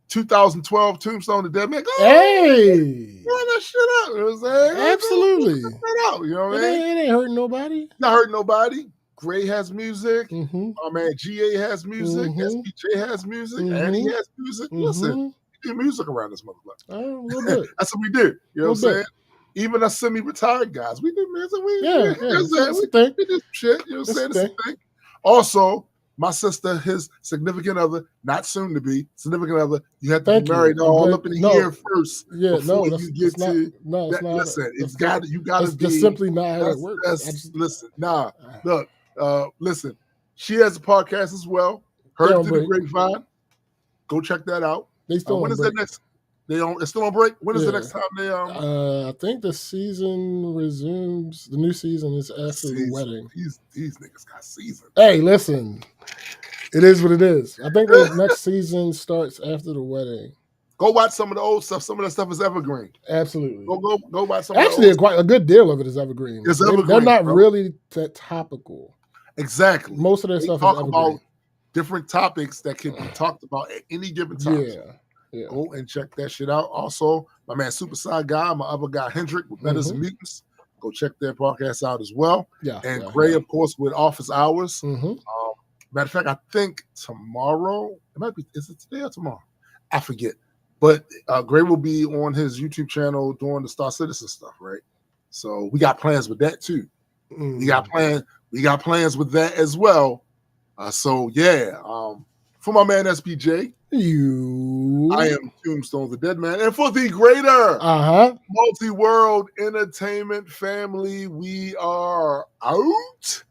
2012 Tombstone the Dead Man. Hey! Run that shit up. You know what I'm saying? Absolutely. You know what I mean? It ain't hurting nobody. Not hurting nobody. Gray has music. Our man GA has music. SPJ has music. Annie has music. Listen, we do music around this motherfucker. A little bit. That's what we do. You know what I'm saying? Even us semi-retired guys, we do music. We do shit. You know what I'm saying? This is a thing. Also, my sister, his significant other, not soon to be significant other, you have to Thank be married you. I'm all glad. up in the No, year first yeah, before no, you that's get not. to No, it's that. not. Listen, That's it's got you got to just be. simply not how it works. Listen. Nah, look, listen. She has a podcast as well. Heard on through the break. grapevine. Go check that out. They still When on is break. that next? It's still on break. When is the Yeah. next time they I think the season resumes. The new season is after the wedding. These niggas got season. Hey, listen, it is what it is. I think the next season starts after the wedding. Go watch some of the old stuff. Some of that stuff is evergreen. Absolutely. Go watch some of the Actually, old quite a good deal of it is evergreen. It's They're evergreen, not bro. really that topical. Exactly. Most of their They stuff is talk evergreen. about different topics that can be talked about at any given time. Yeah. Go and check that shit out. Also, my man Super Side Guy, my other guy Hendrick with Betters and Mutants. Go check their podcast out as well. And Gray, of course, with Office Hours. Matter of fact, I think tomorrow, it might be, is it today or tomorrow? I forget. But Gray will be on his YouTube channel doing the Star Citizen stuff, right? So we got plans with that too. We got plans with that as well. So yeah, for my man SPJ, I am Tombstone the Dead Man, and for the greater multi-world entertainment family, we are out.